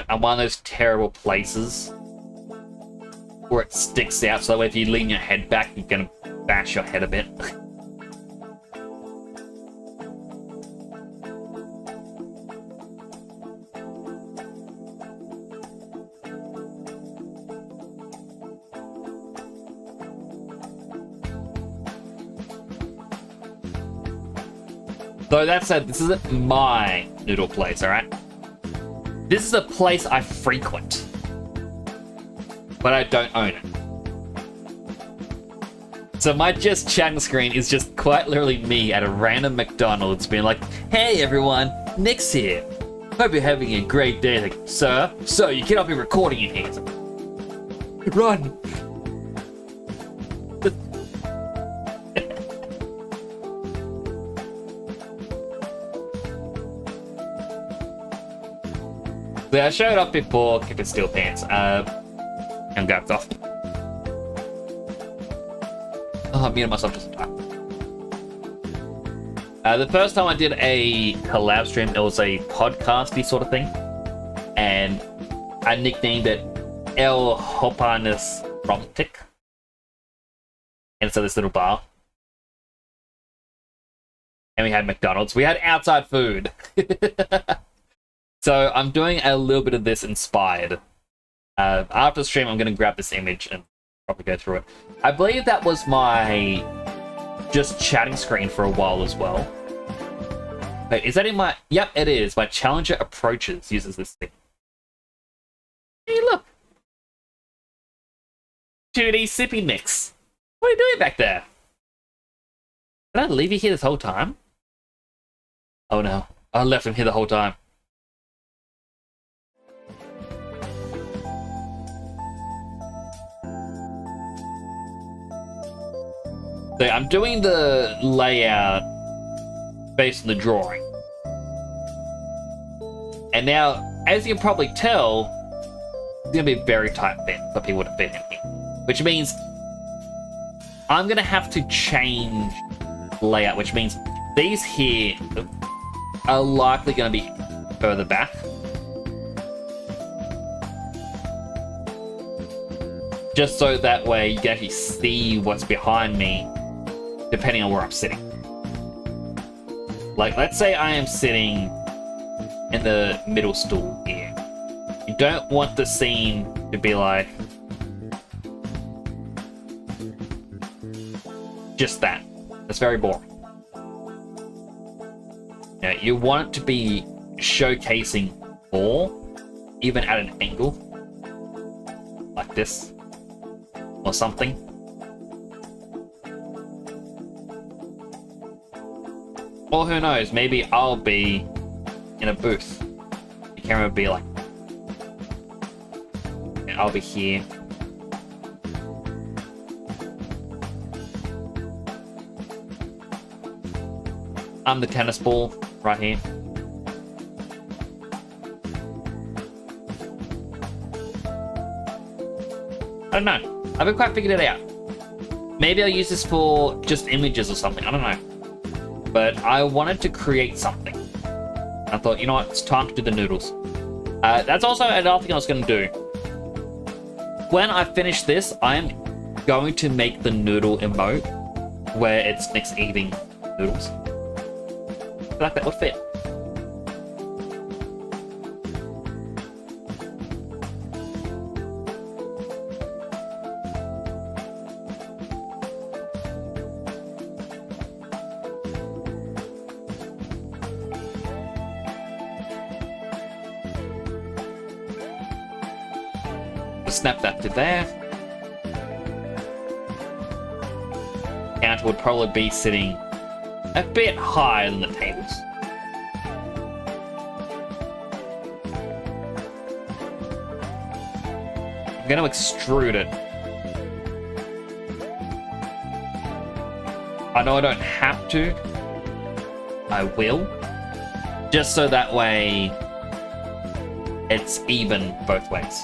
And one of those terrible places where it sticks out, so that way if you lean your head back, you're gonna bash your head a bit. So that said, this isn't my noodle place, alright? This is a place I frequent, but I don't own it. So my just chatting screen is just quite literally me at a random McDonald's being like, hey everyone, Nick's here. Hope you're having a great day, like, sir. So you cannot be recording in here. Run! So I showed up before, keep it still pants. And got off. Oh, I'm muting myself just in time. The first time I did a collab stream, it was a podcasty sort of thing. And I nicknamed it El Hopanis Romtic. And it's this little bar. And we had McDonald's. We had outside food. So I'm doing a little bit of this inspired. After the stream, I'm going to grab this image and probably go through it. I believe that was my just chatting screen for a while as well. Wait, is that in my... Yep, it is. My Challenger Approaches uses this thing. Hey, look. 2D sippy mix. What are you doing back there? Did I leave you here this whole time? Oh no, I left him here the whole time. So I'm doing the layout based on the drawing. And now, as you can probably tell, it's going to be a very tight fit for people to fit in here. Which means I'm going to have to change layout, which means these here are likely going to be further back. Just so that way you can actually see what's behind me, depending on where I'm sitting. Like, let's say I am sitting in the middle stool here. You don't want the scene to be like just that. That's very boring. Yeah, you want it to be showcasing more, even at an angle like this or something. Or who knows, maybe I'll be in a booth. The camera will be like, and I'll be here. I'm the tennis ball right here. I don't know. I haven't quite figured it out. Maybe I'll use this for just images or something. I don't know. But I wanted to create something. I thought, you know what? It's time to do the noodles. That's also another thing I was going to do. When I finish this, I am going to make the noodle emote where it's Nick's eating noodles. I feel like that would fit. snap that to there. Counter would probably be sitting a bit higher than the tables. I'm going to extrude it. I know I don't have to. I will. Just so that way it's even both ways.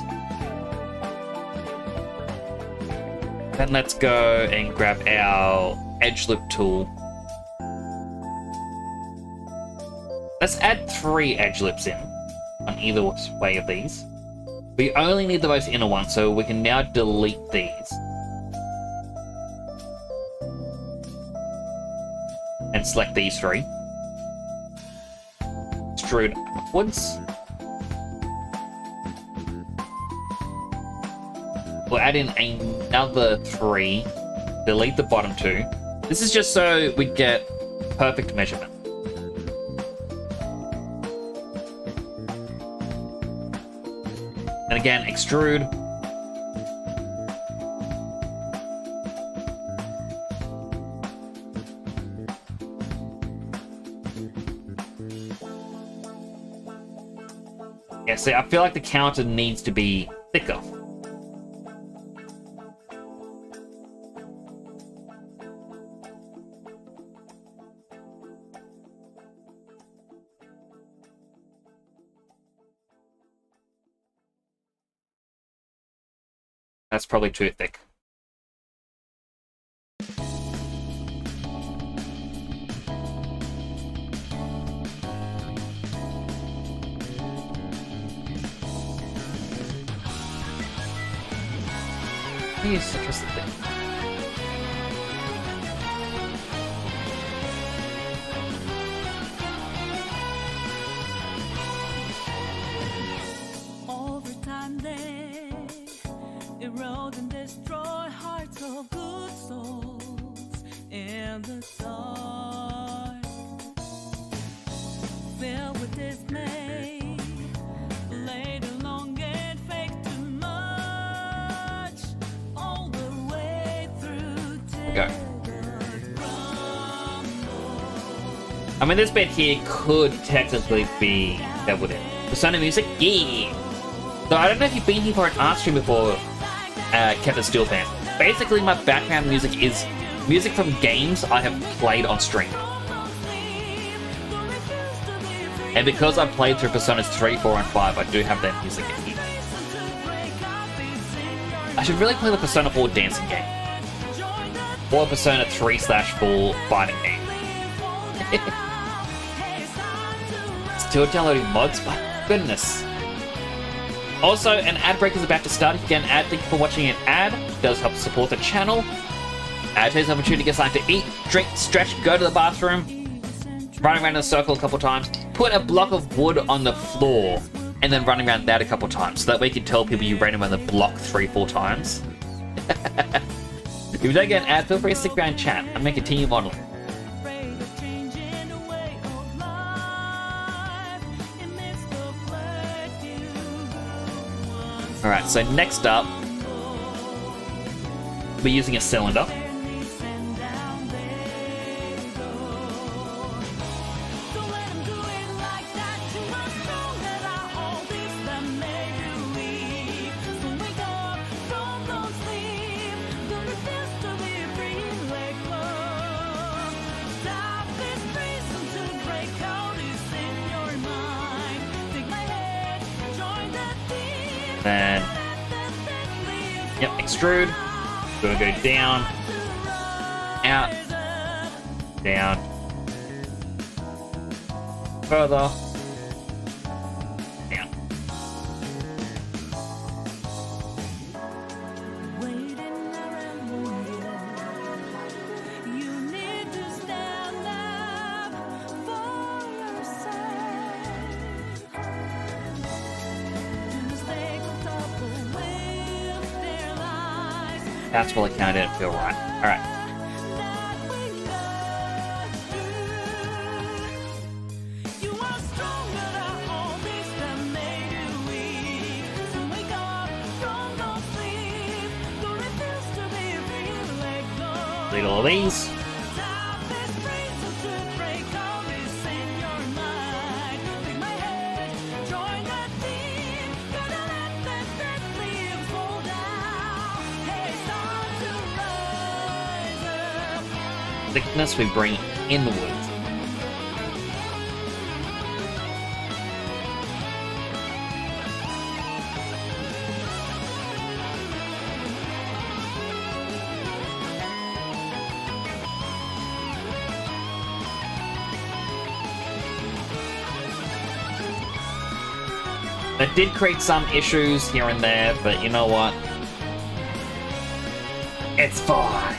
Then let's go and grab our edge loop tool. Let's add 3 edge loops in on either way of these. We only need the most inner one, so we can now delete these. And select these 3. Extrude upwards. We'll add in another 3. Delete the bottom 2. This is just so we get perfect measurement. And again, extrude. Yeah, see, I feel like the counter needs to be thicker. That's probably too thick. Use citrus thick. Over time they erode and destroy hearts of good souls in the dark, filled with dismay, later long and fake too much, all the way through Go. I mean, this bit here could technically be doubled in. Persona music? Yeah! So I don't know if you've been here for an art stream before, Captain Steel fan. Basically, my background music is music from games I have played on stream. And because I've played through Personas 3, 4, and 5, I do have that music in here. I should really play the Persona 4 dancing game. Or Persona 3/4 fighting game. Still downloading mods? My goodness. Also, an ad break is about to start. If you get an ad, thank you for watching an ad. It does help support the channel. Ad takes an opportunity to get something to eat, drink, stretch, go to the bathroom, run around in a circle a couple times, put a block of wood on the floor, and then run around that a couple times. So that way you can tell people you ran around the block 3-4 times. If you don't get an ad, feel free to stick around and chat. I'm going to continue modeling. Alright, so next up, we're using a cylinder. Then, yep, extrude. Gonna go down, out, down, further, down. That's really kind of didn't feel right. Alright. Delete all of these. Thickness we bring inwards. That did create some issues here and there, but you know what? It's fine.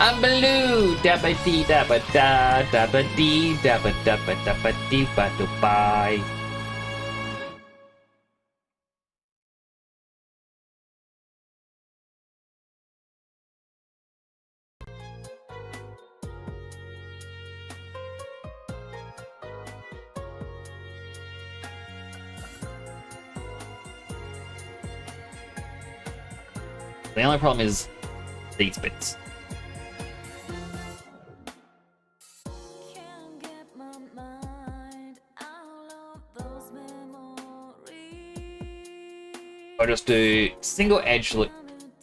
I'm blue, dabba dee dabba da, dabba dee dabba dabba dabba dee ba do bye. The only problem is these bits. Can't get my mind out of those memories. I'll just do single edge look.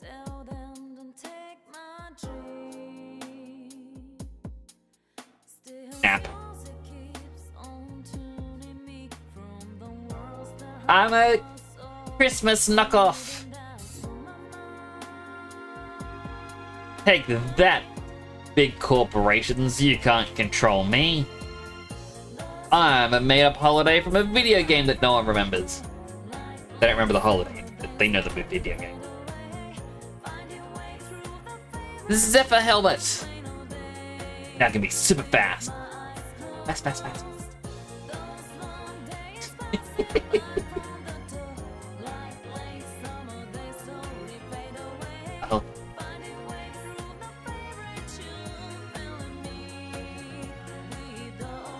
Tell them don't take my dream. Still Snap. music keeps on tuning me from the world's that I'm a Christmas knockoff. Take that, big corporations, you can't control me. I'm a made-up holiday from a video game that no one remembers. They don't remember the holiday, but they know the video game. Zephyr helmet! Now it can be super fast. Fast, fast, fast. Oh.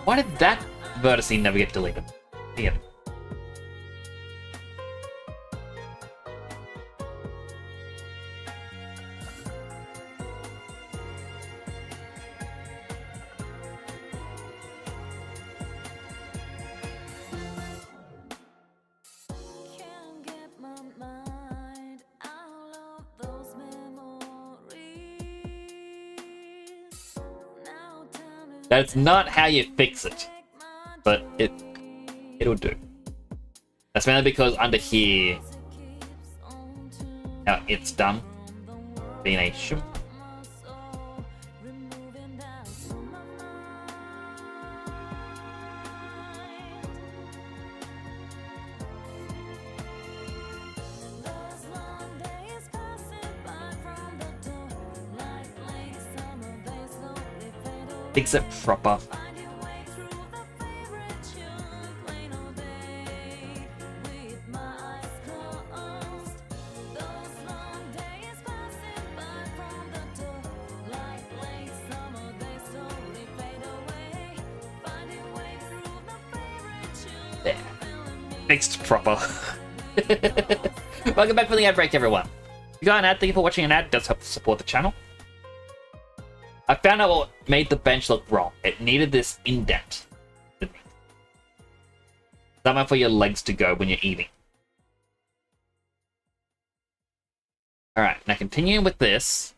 Why did that vertice never get deleted? Yeah. can't get my mind out of those memories. Now time to That's not how you fix it, take my but it'll do. That's mainly because under here, keeps on tuning now it's done. Being a shim. my soul, removing doubts from my mind. Those long days passing by from the door, like late summer, they slowly fade away. Fix it proper. Find your way through the favorite tune, plain all day, with my eyes closed. Those long days passing by from the door, like late summer, they slowly fade away. Find your way through the favorite tune, There. feeling me. Fixed proper. Welcome back for the ad break, everyone. If you got an ad, thank you for watching an ad. It does help to support the channel. I found out what made the bench look wrong. It needed this indent. Somewhere for your legs to go when you're eating. Alright, now continuing with this.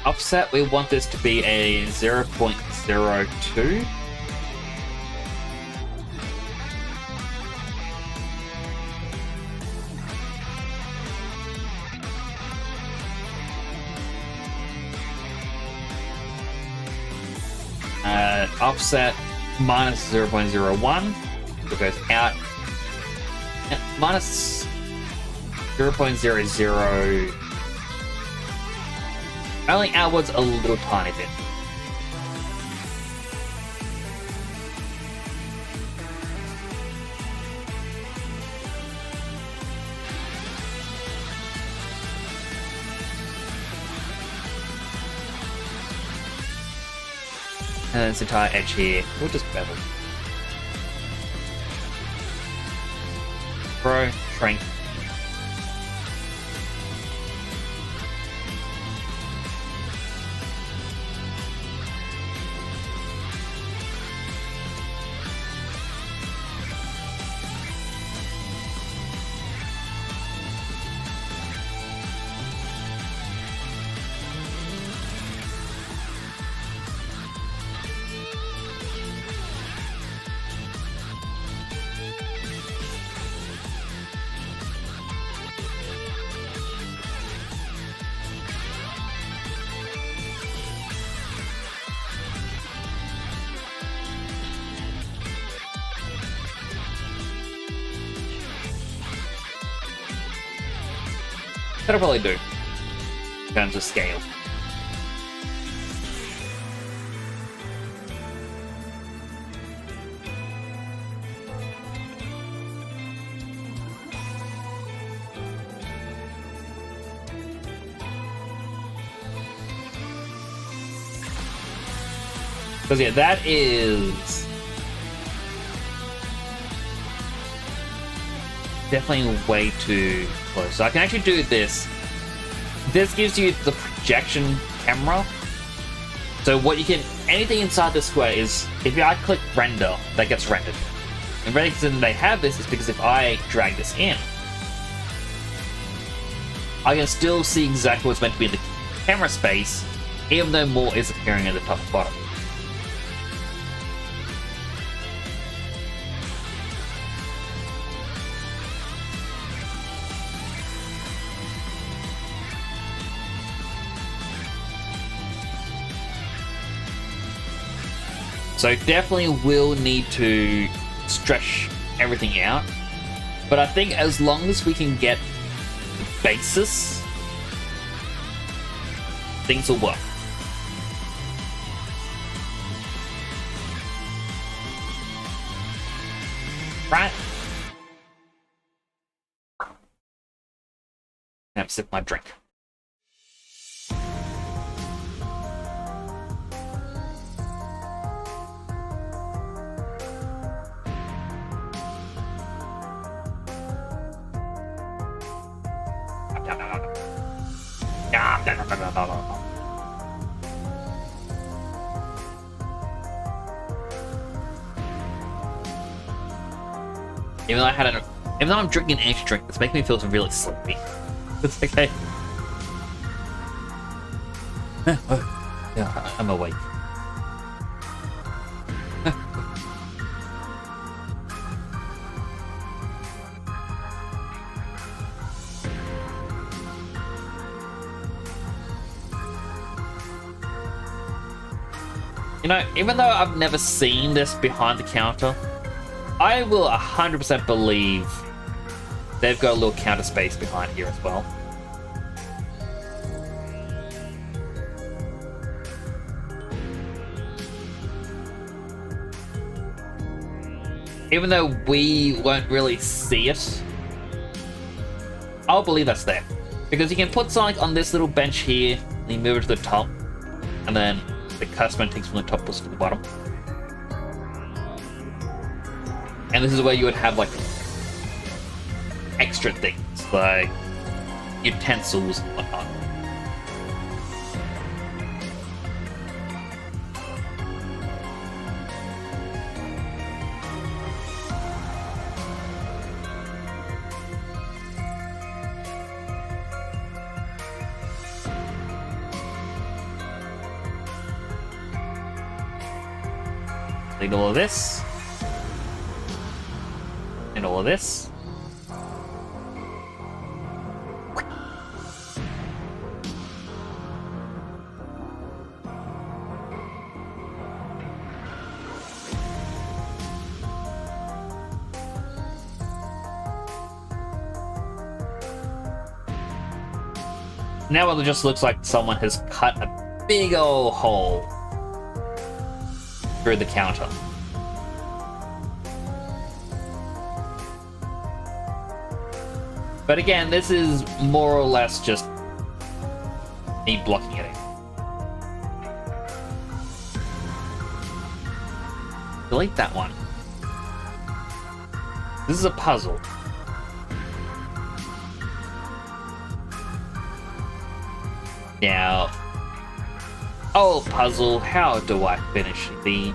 Offset, we want this to be a 0.02. Offset minus 0.01. It goes out. Minus 0.00. Only outwards a little tiny bit. And this entire edge here, we'll just bevel. Grow, shrink. That'll probably do, in terms of scale. Because yeah, that is definitely way too close. So I can actually do this. This gives you the projection camera. So what you can, anything inside the square is, if I click render, that gets rendered. And the reason they have this is because if I drag this in, I can still see exactly what's meant to be in the camera space, even though more is appearing at the top and bottom. So definitely will need to stretch everything out. But I think as long as we can get the basis, things will work. Right? Now sip my drink. Even though I'm drinking an extra drink, it's making me feel really sleepy. It's okay. Yeah, I'm awake. You know, even though I've never seen this behind the counter, I will 100% believe they've got a little counter space behind here as well. Even though we won't really see it, I'll believe that's there. Because you can put something on this little bench here, and you move it to the top, and then the customer takes from the top to the bottom. And this is where you would have like extra things, like utensils and whatnot. Need all of this. And all of this. Now it just looks like someone has cut a big old hole through the counter. But again, this is more or less just me blocking it in. Delete that one. This is a puzzle. Now, oh puzzle, how do I finish the...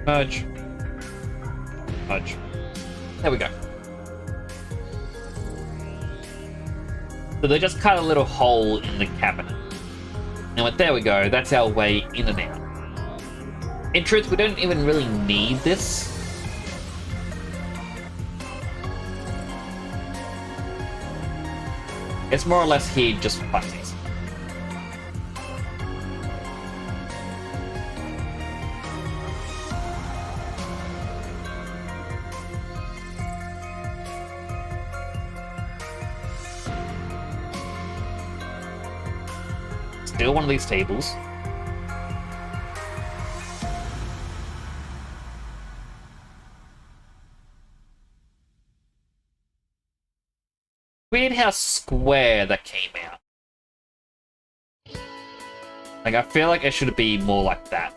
Merge. Merge. There we go. So they just cut a little hole in the cabinet. Now there we go, that's our way in and out. In truth, we don't even really need this. It's more or less here just for funsies. Still one of these tables. Weird how square that came out. Like, I feel like it should be more like that.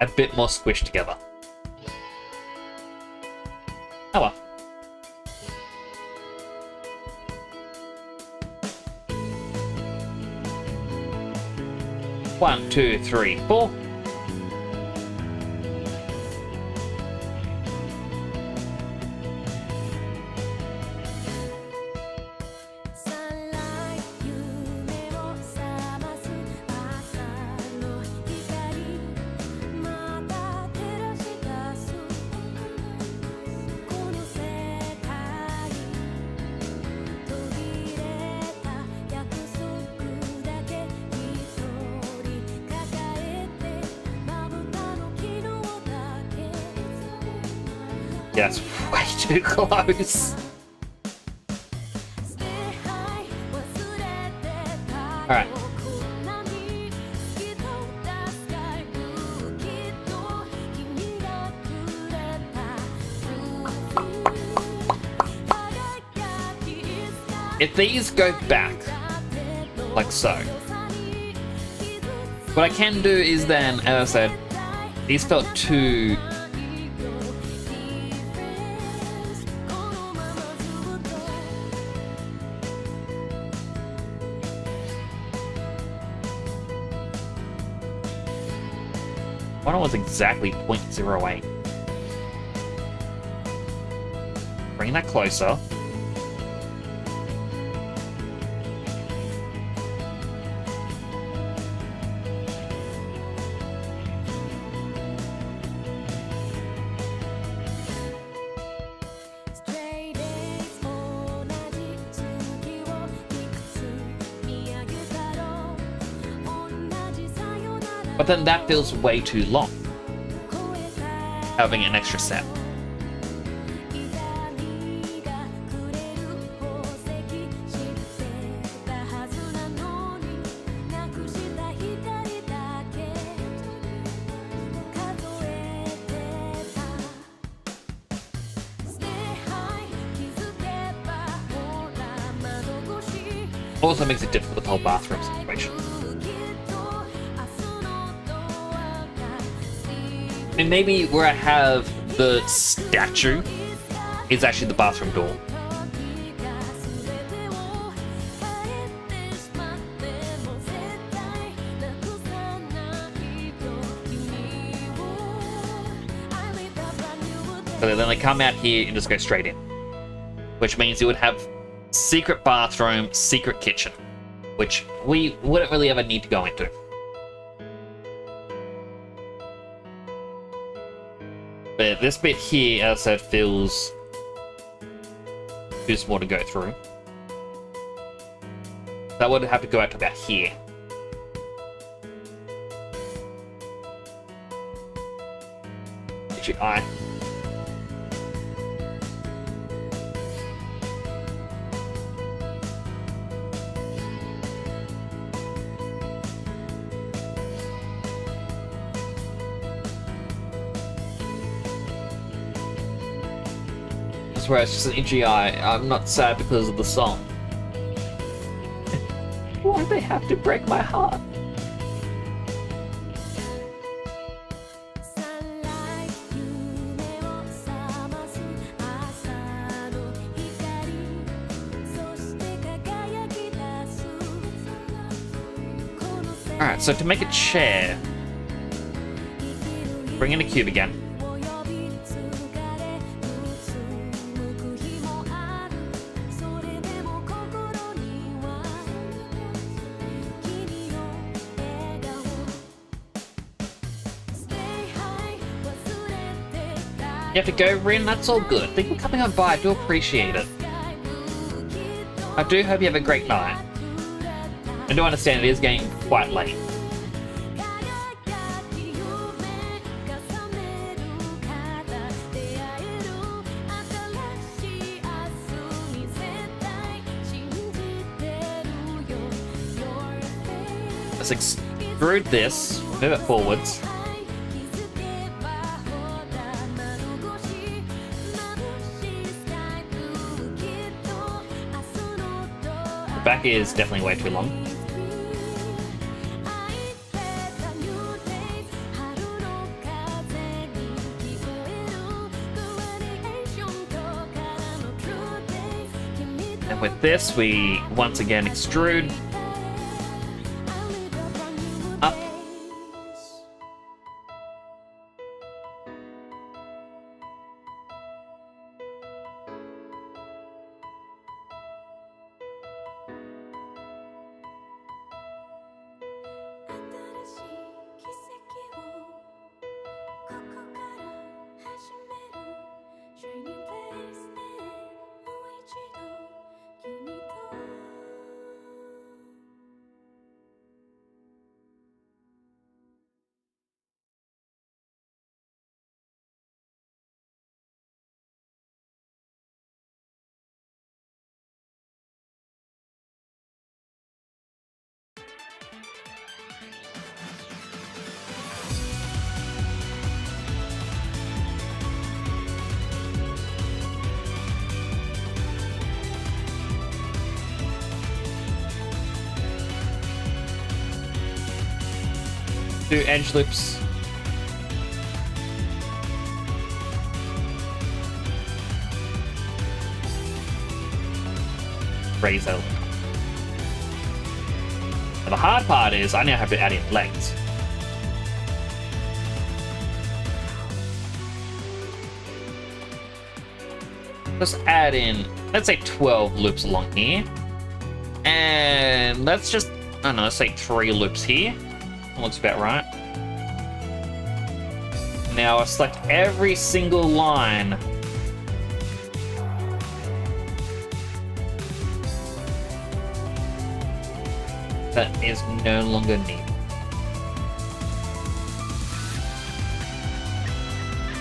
A bit more squished together. Oh well. One, two, three, four. Sunlight 夢を覚ます朝の光また照らし出すこの世界途切れた約束だけ一人抱えてまぶたの昨日だけ Yeah, that's way too close. Alright. If these go back, like so, what I can do is then, as I said, these felt too... One was exactly 0.08. Bring that closer. But then that feels way too long, having an extra set. Also makes it difficult with the whole bathroom situation. And maybe where I have the statue is actually the bathroom door. So then they come out here and just go straight in. Which means you would have secret bathroom, secret kitchen. Which we wouldn't really ever need to go into. this bit here, as I said, feels too small to go through. That would have to go out to about here. Get your eye. I swear it's just an itchy eye. I'm not sad because of the song. Why do they have to break my heart? Sunlight 夢を覚ます朝の光そして輝き出す Alright, so to make a chair, bring in a cube again. You have to go, Rin? That's all good. Thank you for coming on by. I do appreciate it. I do hope you have a great night. I do understand it is getting quite late. Let's extrude this, move it forwards. The back is definitely way too long. And with this, we once again extrude up. Do edge loops. Raise over. And the hard part is I now have to add in legs. Let's add in, let's say 12 loops along here. And let's just, I don't know, let's say 3 loops here. That looks about right. Now I select every single line that is no longer needed.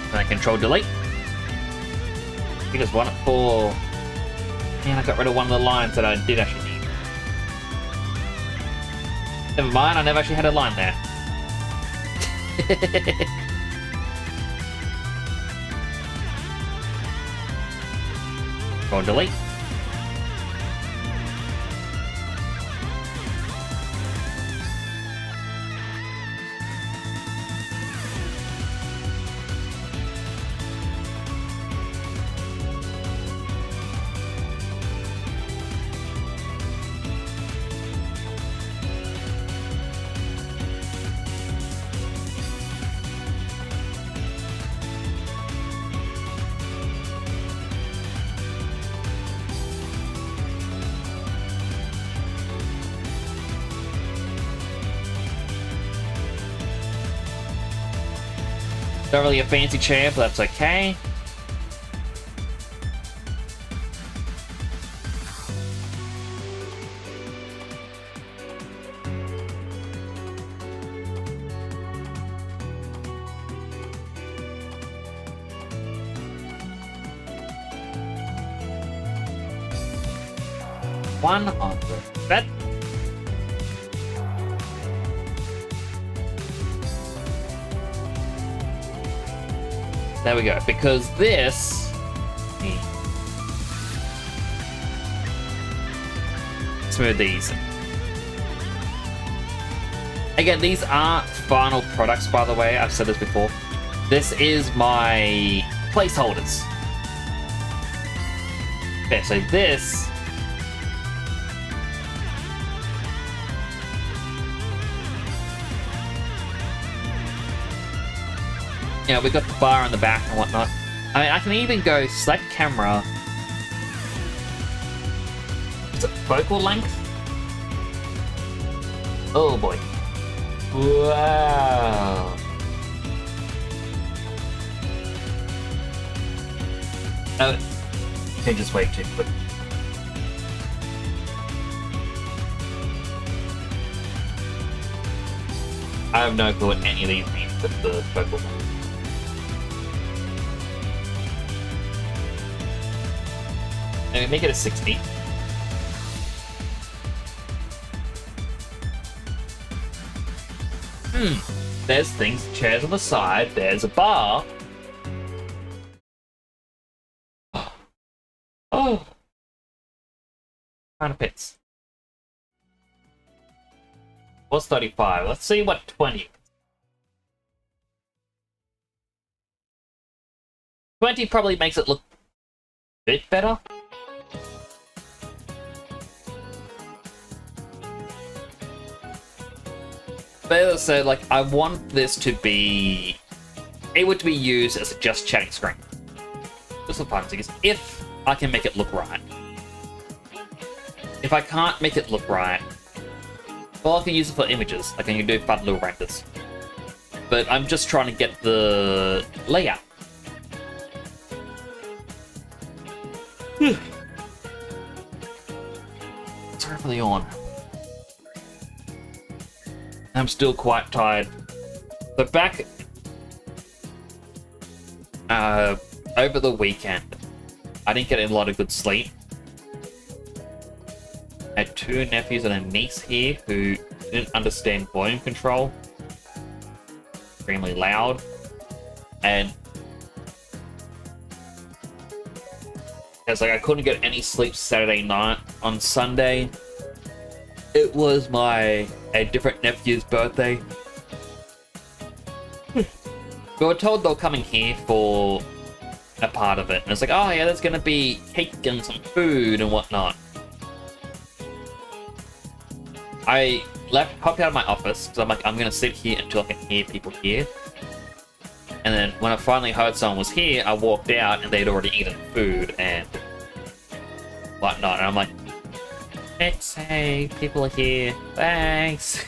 And I control delete. You just want it for... Man, I got rid of one of the lines that I did actually need. Never mind, I never actually had a line there. Go delete. Not really a fancy chair, but that's okay. That. There we go. Because this. Smooth these. Again, these aren't final products, by the way. I've said this before. This is my placeholders. Okay, so this. You know, we've got the bar on the back and whatnot. I mean, I can even go select camera. Is it focal length? Oh boy. Wow. Oh, changes way too quick. I have no clue what any of these mean with the focal length. Maybe make it a 60. There's things, chairs on the side, there's a bar. Oh. Kind of fits. What's 35? Let's see what 20. 20 probably makes it look a bit better. But as I said, like, I want this to be able to be used as a just chatting screen. Just for fun things, if I can make it look right. If I can't make it look right, well, I can use it for images. I can do fun little renders. But I'm just trying to get the layout. Sorry for the yawn. I'm still quite tired. So back over the weekend, I didn't get a lot of good sleep. I had 2 nephews and a niece here who didn't understand volume control. Extremely loud. And it's like I couldn't get any sleep Saturday night. On Sunday, it was a different nephew's birthday. We were told they were coming here for a part of it. And it's like, oh yeah, there's gonna be cake and some food and whatnot. I popped out of my office, because I'm like, I'm gonna sit here until I can hear people here. And then when I finally heard someone was here, I walked out and they'd already eaten food and whatnot. And I'm like, let's say people are here. Thanks.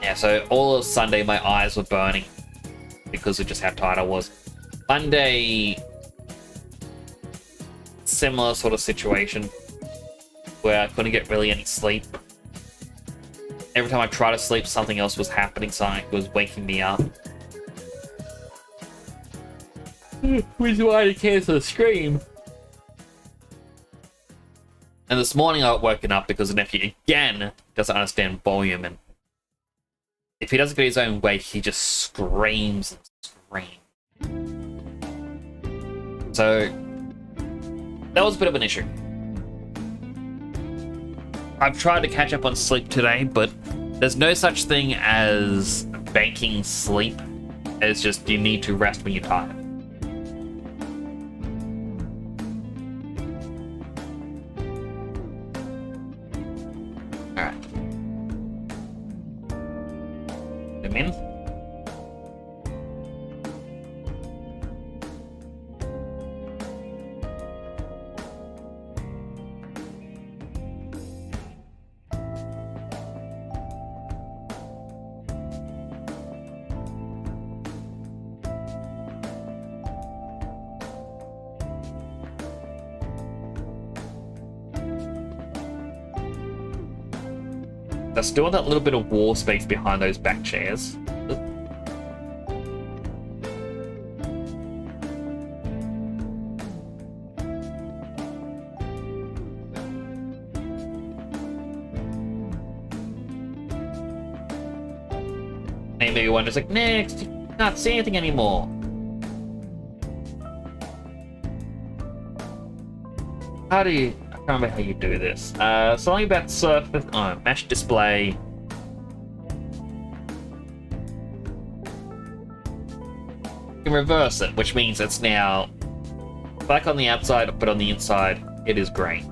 Yeah, so all of Sunday my eyes were burning because of just how tired I was. Monday, similar sort of situation where I couldn't get really any sleep. Every time I tried to sleep, something else was happening, something was waking me up. Which is why I cancel the scream. And this morning I got woken up because the nephew, again, doesn't understand volume, and if he doesn't get his own way, he just screams and screams. So, that was a bit of an issue. I've tried to catch up on sleep today, but there's no such thing as banking sleep. It's just you need to rest when you're tired. Alright. Zoom in. There's still that little bit of wall space behind those back chairs. Maybe one is like, next, you can't see anything anymore. How do you... I can't remember how you do this. Something about surface... Oh, mesh display. You can reverse it, which means it's now black on the outside, but on the inside, it is grey.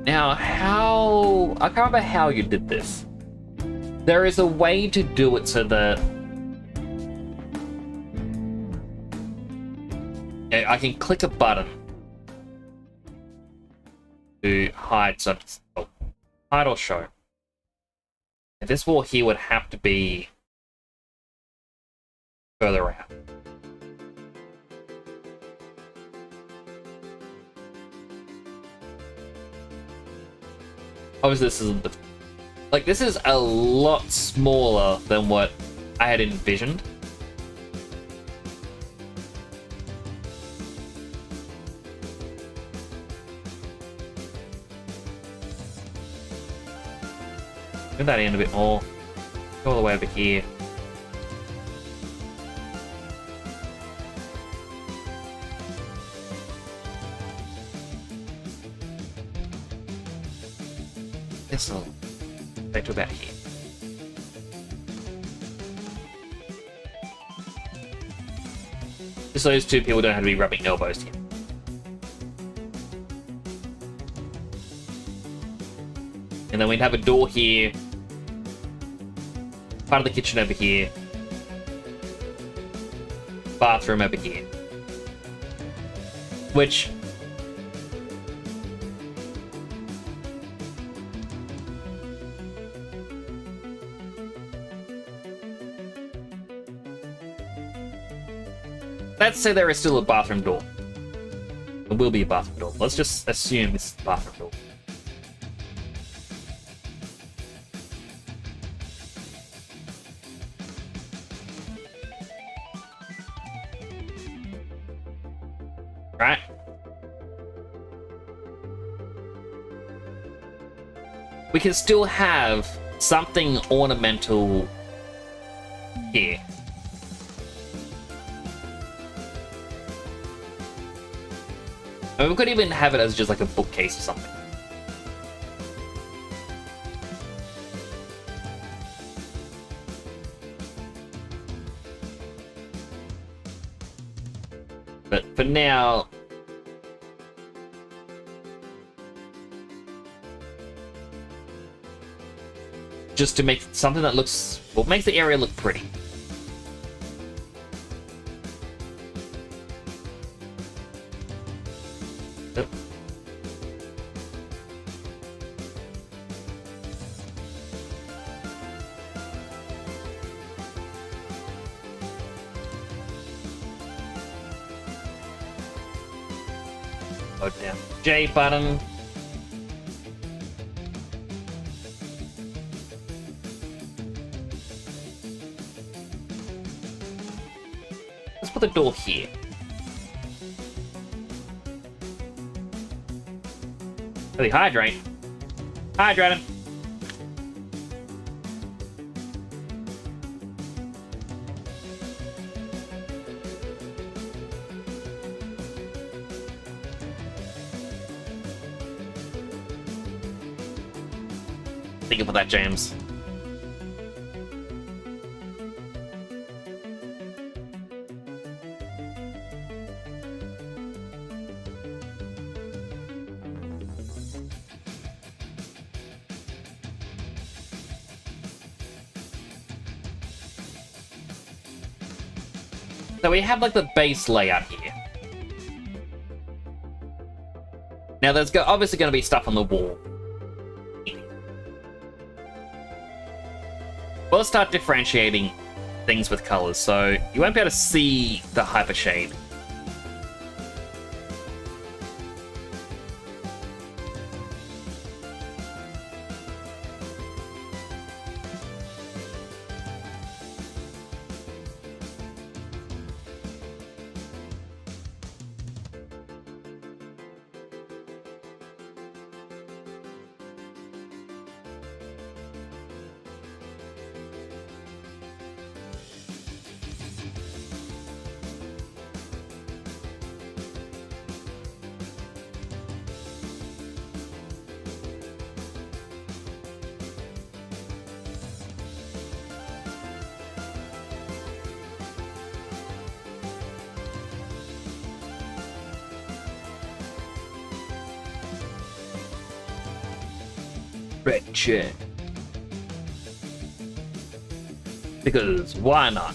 Now, how... I can't remember how you did this. There is a way to do it so that... Yeah, I can click a button to hide something. Oh, hide or show. And this wall here would have to be further out. Obviously, this isn't the... Like, this is a lot smaller than what I had envisioned. Move that in a bit more. Go all the way over here. This will back to about here. Just so those two people don't have to be rubbing elbows here. And then we'd have a door here, part of the kitchen over here, bathroom over here. Which... let's say there is still a bathroom door. There will be a bathroom door. Let's just assume this is the bathroom door. Right? We can still have something ornamental here. I mean, we could even have it as just like a bookcase or something. But for now... just to make something that looks... well, makes the area look pretty. Yep. Hold down J button. Let's put the door here. Really hydrate. Hydrating. Thank you for that, James. So we have like the base layout here. Now there's obviously going to be stuff on the wall. we'll start differentiating things with colors, so you won't be able to see the hyper shade. Red shirt. Because why not?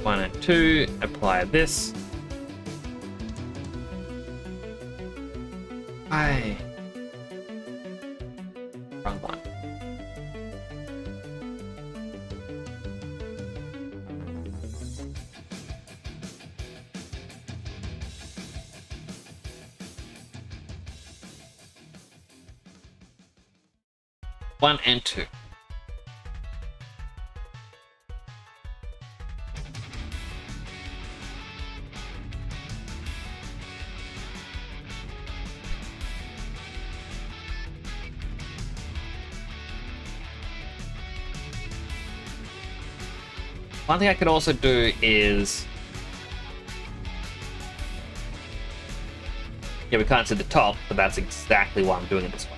One and two, apply this. Wrong one. One and two. One thing I could also do is... yeah, we can't see the top, but that's exactly why I'm doing it this way.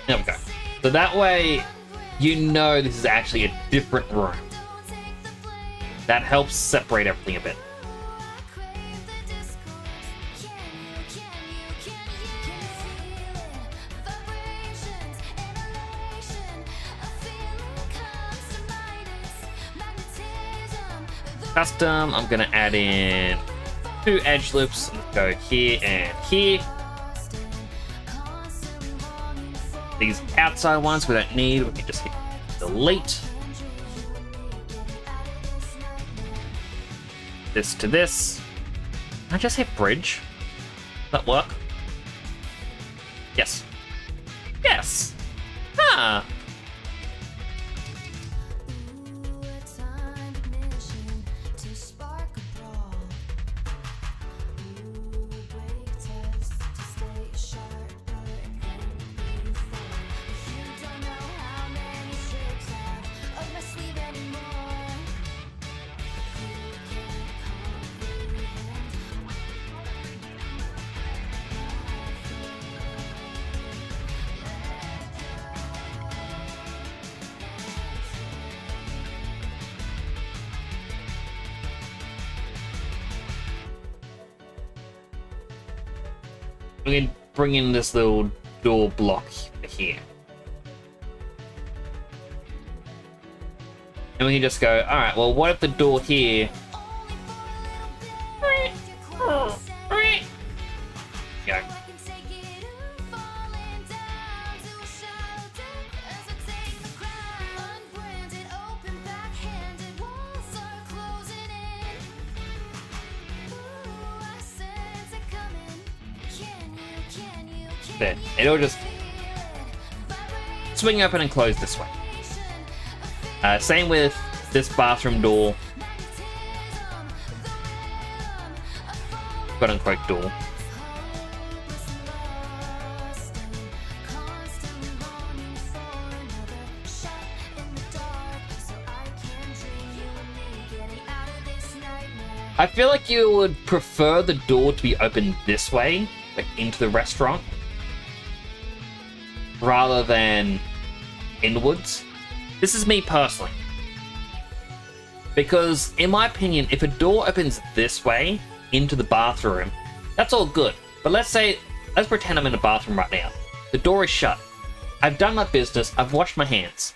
There we go. So that way, you know this is actually a different room. That helps separate everything a bit. Custom, I'm gonna add in 2 edge loops. Go here and here. These outside ones we don't need, we can just hit delete. This to this. Can I just hit bridge? Does that work? Yes. Yes! Ah! We can bring in this little door block here. And we can just go, alright, well, what if the door here... Go. There. It'll just swing open and close this way. Same with this bathroom door, quote unquote door. I feel like you would prefer the door to be open this way, like into the restaurant, rather than inwards. This is me personally. Because, in my opinion, if a door opens this way into the bathroom, that's all good. But let's pretend I'm in the bathroom right now. The door is shut. I've done my business, I've washed my hands.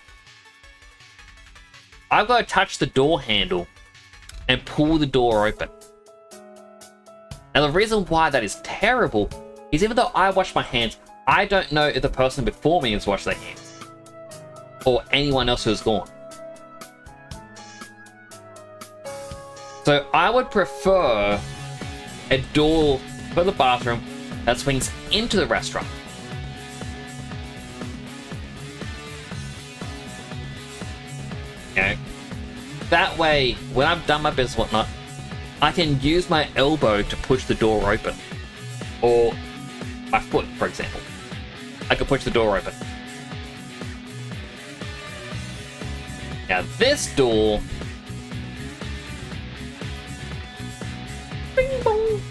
I've got to touch the door handle and pull the door open. Now the reason why that is terrible is even though I wash my hands, I don't know if the person before me has washed their hands. Or anyone else who's gone. So I would prefer a door for the bathroom that swings into the restaurant. Okay. That way, when I've done my business and whatnot, I can use my elbow to push the door open. Or my foot, for example. I can push the door open. Now this door... Bing bong!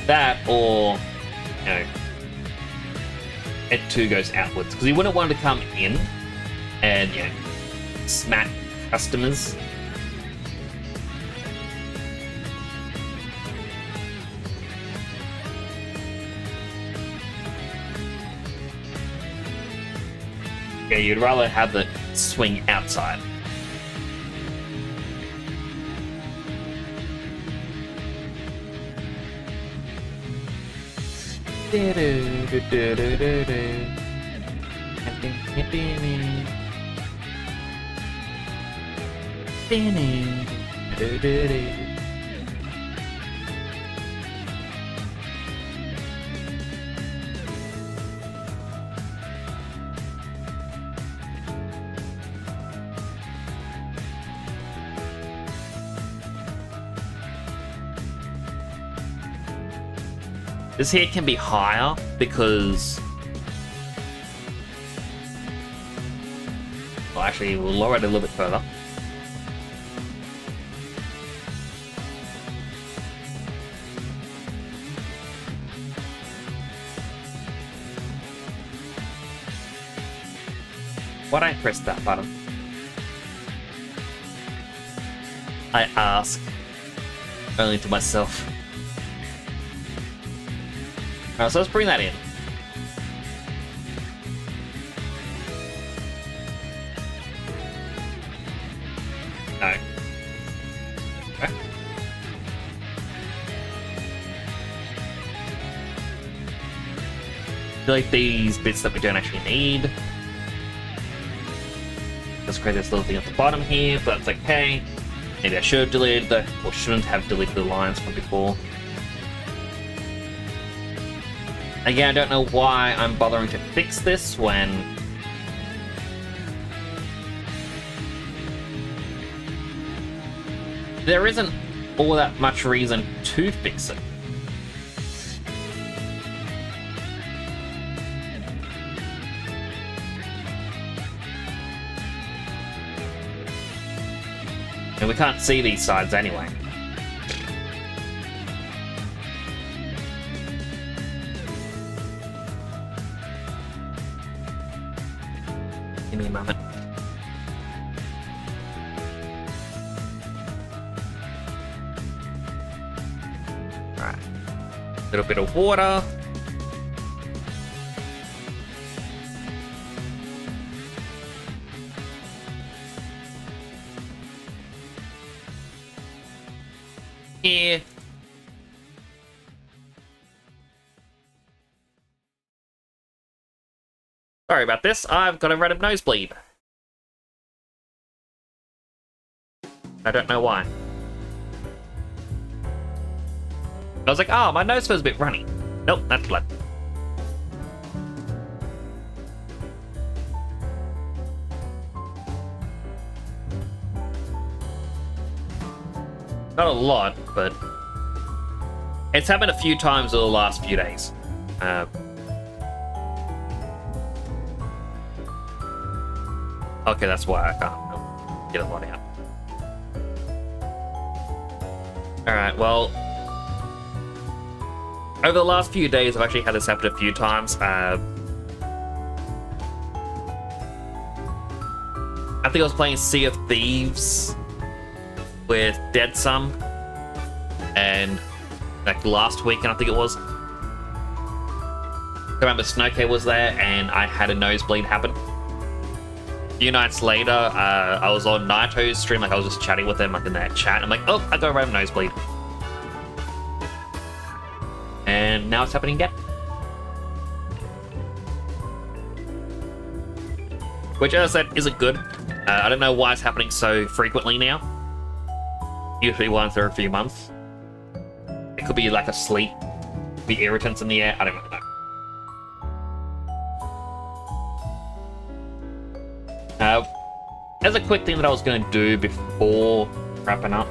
That, or, you know, it too goes outwards. Because you wouldn't want to come in and, you know, smack customers. Yeah, you'd rather have it swing outside. This here can be higher because... Well, actually, we'll lower it a little bit further. Why'd I press that button? I ask, only to myself. Alright, so let's bring that in. No. Okay. I feel like these bits that we don't actually need. Let's create this little thing at the bottom here, but that's okay. Maybe I should have deleted the, or shouldn't have deleted the lines from before. Again, I don't know why I'm bothering to fix this when... there isn't all that much reason to fix it. And we can't see these sides anyway. Give me a moment. Alright. A little bit of water. Here. Sorry about this, I've got a random nosebleed. I don't know why. I was like, oh, my nose feels a bit runny. Nope, that's blood. Not a lot, but it's happened a few times over the last few days. Okay, that's why I can't get a lot out. Alright, well, over the last few days, I've actually had this happen a few times. I think I was playing Sea of Thieves with Dead Sum, and like last weekend, I think it was. I remember Snowcare was there, and I had a nosebleed happen. A few nights later, I was on Naito's stream, like I was just chatting with him like in that chat. I'm like, oh, I got a random nosebleed. And now it's happening again. Which, as I said, isn't good. I don't know why it's happening so frequently now. Usually once every few months. It could be like a sleep, be irritants in the air, I don't really know. As a quick thing that I was going to do before wrapping up.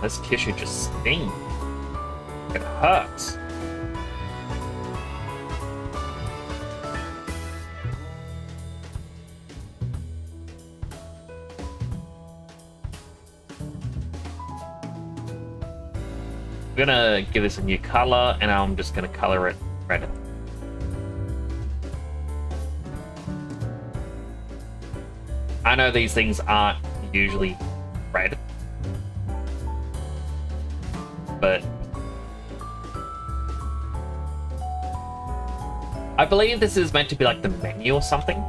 This tissue just stings. It hurts. I'm gonna give this a new color, and I'm just gonna color it red. I know these things aren't usually red, but I believe this is meant to be like the menu or something.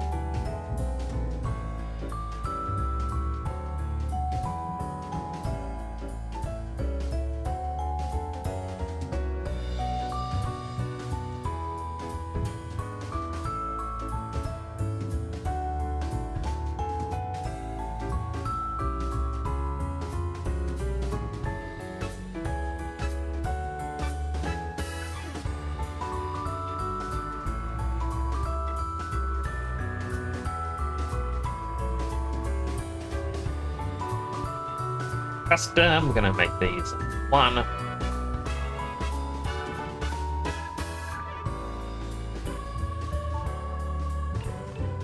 Custom, we're gonna make these one.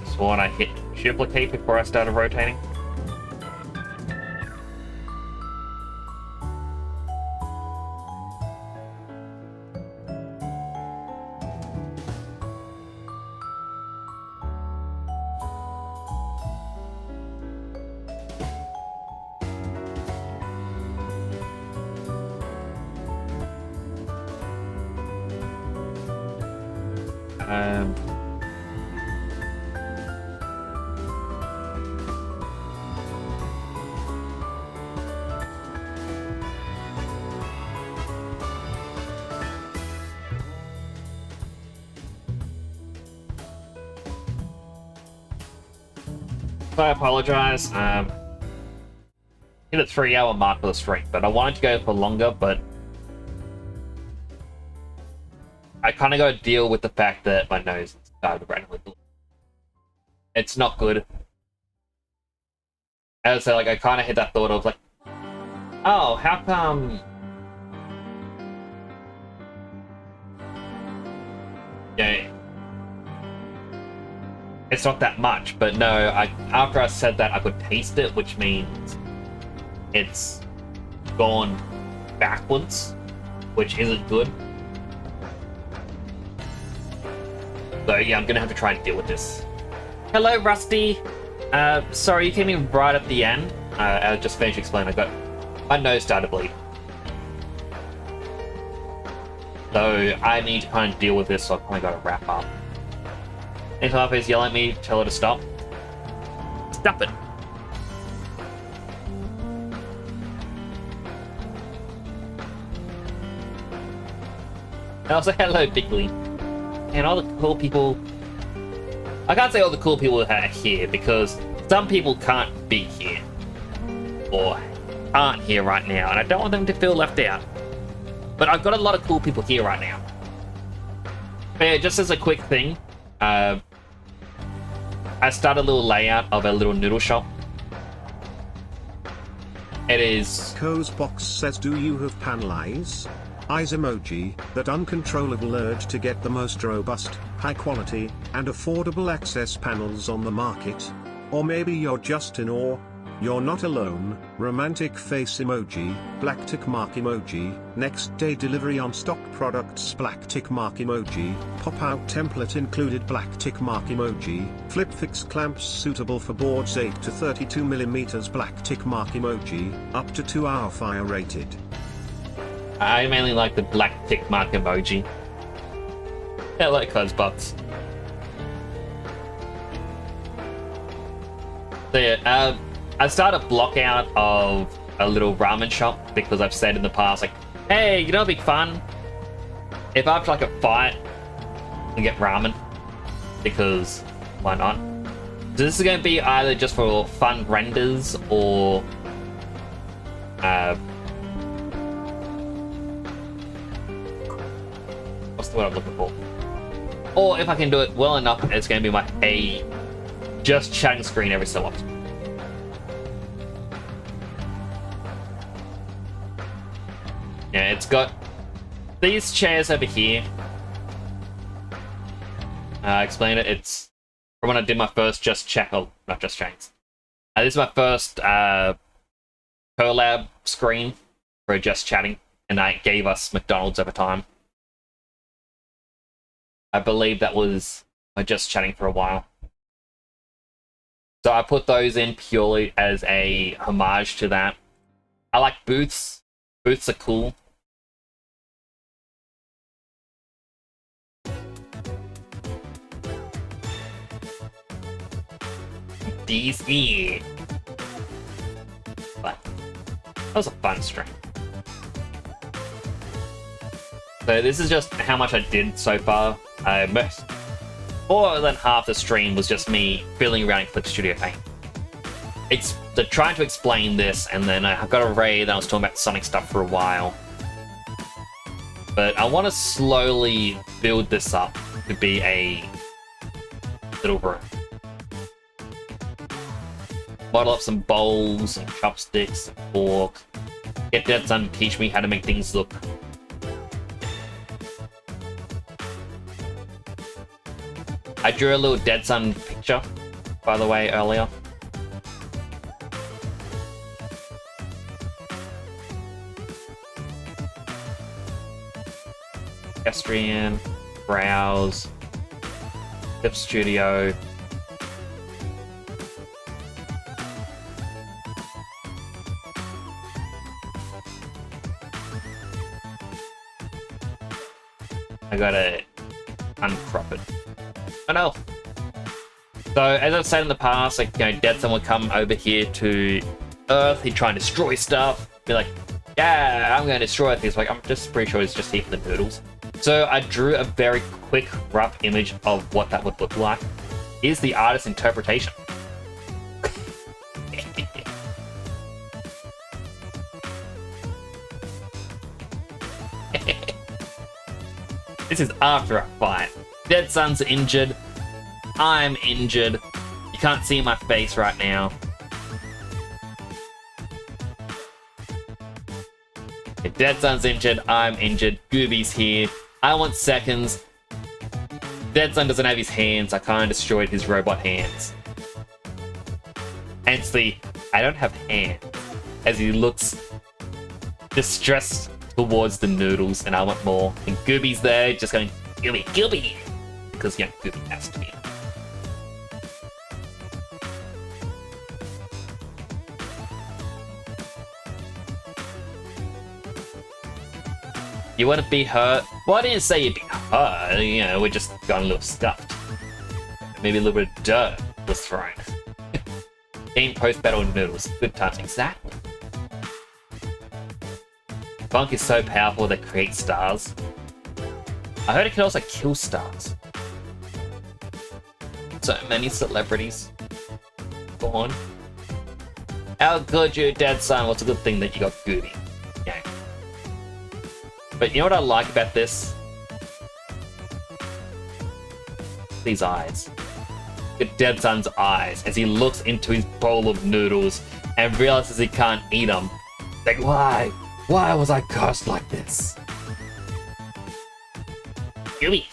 This one I hit duplicate before I started rotating. I apologize. Hit a 3-hour mark for the stream, but I wanted to go for longer, but I kind of got to deal with the fact that my nose started randomly bleeding. It's not good. As I say, like, I kind of hit that thought of like, oh, how come? Yeah. It's not that much, but no, after I said that, I could taste it, which means it's gone backwards, which isn't good. So yeah, I'm gonna have to try and deal with this. Hello, Rusty. Sorry, you came in right at the end. I just finished explaining. My nose started bleeding. So I need to kind of deal with this, so I've kind of got to wrap up. If Harvey's yelling at me, tell her to stop. Stop it! And also, hello, Bigly. And all the cool people... I can't say all the cool people are here, because some people can't be here. Or aren't here right now, and I don't want them to feel left out. But I've got a lot of cool people here right now. But yeah, just as a quick thing, I started a little layout of a little noodle shop. It is... Cozebox says, do you have panel eyes? Eyes emoji, that uncontrollable urge to get the most robust, high quality, and affordable access panels on the market? Or maybe you're just in awe? You're not alone. Romantic face emoji, black tick mark emoji, next day delivery on stock products black tick mark emoji, pop out template included black tick mark emoji, flip fix clamps suitable for boards 8 to 32mm black tick mark emoji, up to 2-hour fire rated. I mainly like the black tick mark emoji. I like Cozebox. So yeah, I started a block out of a little ramen shop because I've said in the past, like, hey, you know what'd be fun? If after like a fight, we get ramen. Because why not? So this is going to be either just for fun renders or what's the word I'm looking for? Or if I can do it well enough, it's going to be a just chatting screen every so often. Yeah, it's got these chairs over here. I explained it. It's from when I did my first Just Chat. Oh, not Just Chatting. This is my first collab screen for Just Chatting, and I gave us McDonald's over time. I believe that was my Just Chatting for a while. So I put those in purely as a homage to that. I like booths. Booths are cool. DC. But that was a fun stream. So this is just how much I did so far. More than half the stream was just me fiddling around in Clip Studio Paint. It's trying to explain this, and then I got a raid that I was talking about Sonic stuff for a while. But I want to slowly build this up to be a little room. Model up some bowls and chopsticks and forks. Get Dead Son to teach me how to make things look. I drew a little Dead Son picture, by the way, earlier. Pedestrian, browse, Clip Studio. I gotta uncrop it. Oh no! So, as I've said in the past, like, you know, Dead Son would come over here to Earth, he'd try and destroy stuff, be like, yeah, I'm gonna destroy Earth. He's like, I'm just pretty sure he's just here for the noodles. So, I drew a very quick, rough image of what that would look like. Here's the artist's interpretation. This is after a fight. Dead Son's injured. I'm injured. You can't see my face right now. If Dead Son's injured, I'm injured. Gooby's here. I want seconds. Dead Son doesn't have his hands. I kind of destroyed his robot hands. Hence the I don't have hands. As he looks distressed towards the noodles, and I want more. And Gooby's there, just going, Gooby, Gooby! Because, yeah, Gooby has to be. You wouldn't be hurt? Well, I didn't say you'd be hurt. You know, we just got a little stuffed. Maybe a little bit of dirt was thrown. Game post-battle noodles. Good times. Exactly. Funk is so powerful that it creates stars. I heard it can also kill stars. So many celebrities. spawn. How good you dead son. What's a good thing that you got Gooby? Yeah. But you know what I like about this? These eyes. The dead son's eyes as he looks into his bowl of noodles and realizes he can't eat them. Like, why? Why was I cursed like this? Gooby.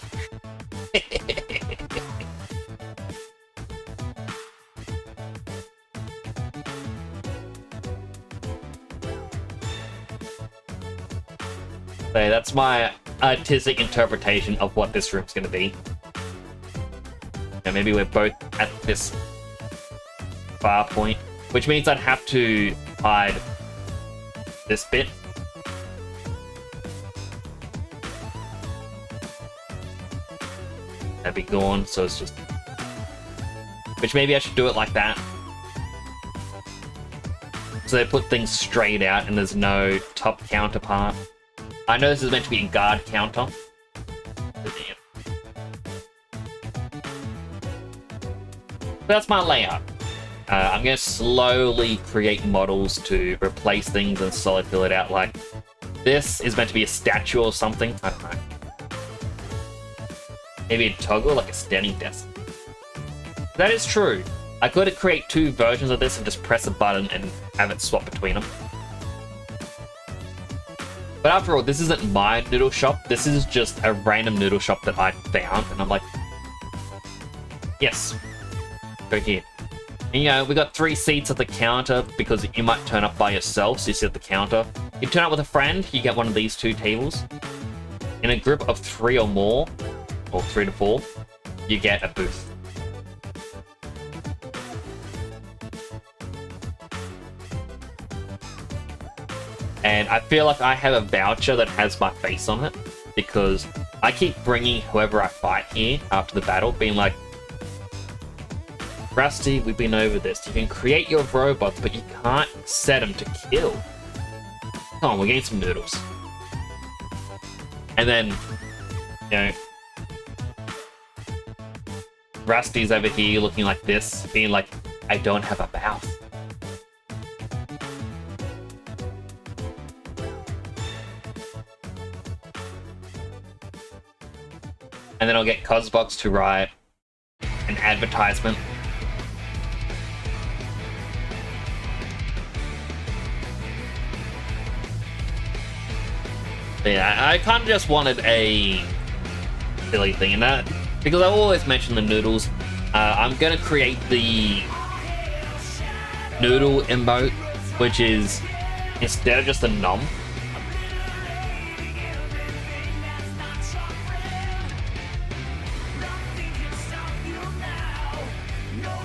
So that's my artistic interpretation of what this room's going to be. And maybe we're both at this far point, which means I'd have to hide this bit. That'd be gone, so it's just... Which maybe I should do it like that. So they put things straight out and there's no top counterpart. I know this is meant to be a guard counter. That's my layout. I'm going to slowly create models to replace things and slowly fill it out. Like, this is meant to be a statue or something. I don't know. Maybe a toggle, like a standing desk. That is true. I could create two versions of this and just press a button and have it swap between them. But after all, this isn't my noodle shop. This is just a random noodle shop that I found. And I'm like, yes, go here. And, you know, we got 3 seats at the counter because you might turn up by yourself, so you sit at the counter. You turn up with a friend, you get one of these 2 tables. In a group of 3 or more, or 3 to 4, you get a booth. And I feel like I have a voucher that has my face on it, because I keep bringing whoever I fight here after the battle, being like, Rusty, we've been over this. You can create your robots, but you can't set them to kill. Come on, we're getting some noodles. And then, you know, Rusty's over here looking like this, being like, I don't have a mouth. And then I'll get Cosbox to write an advertisement. But yeah, I kind of just wanted a silly thing in that, because I always mention the noodles. I'm gonna create the noodle emote, which is instead of just a nom.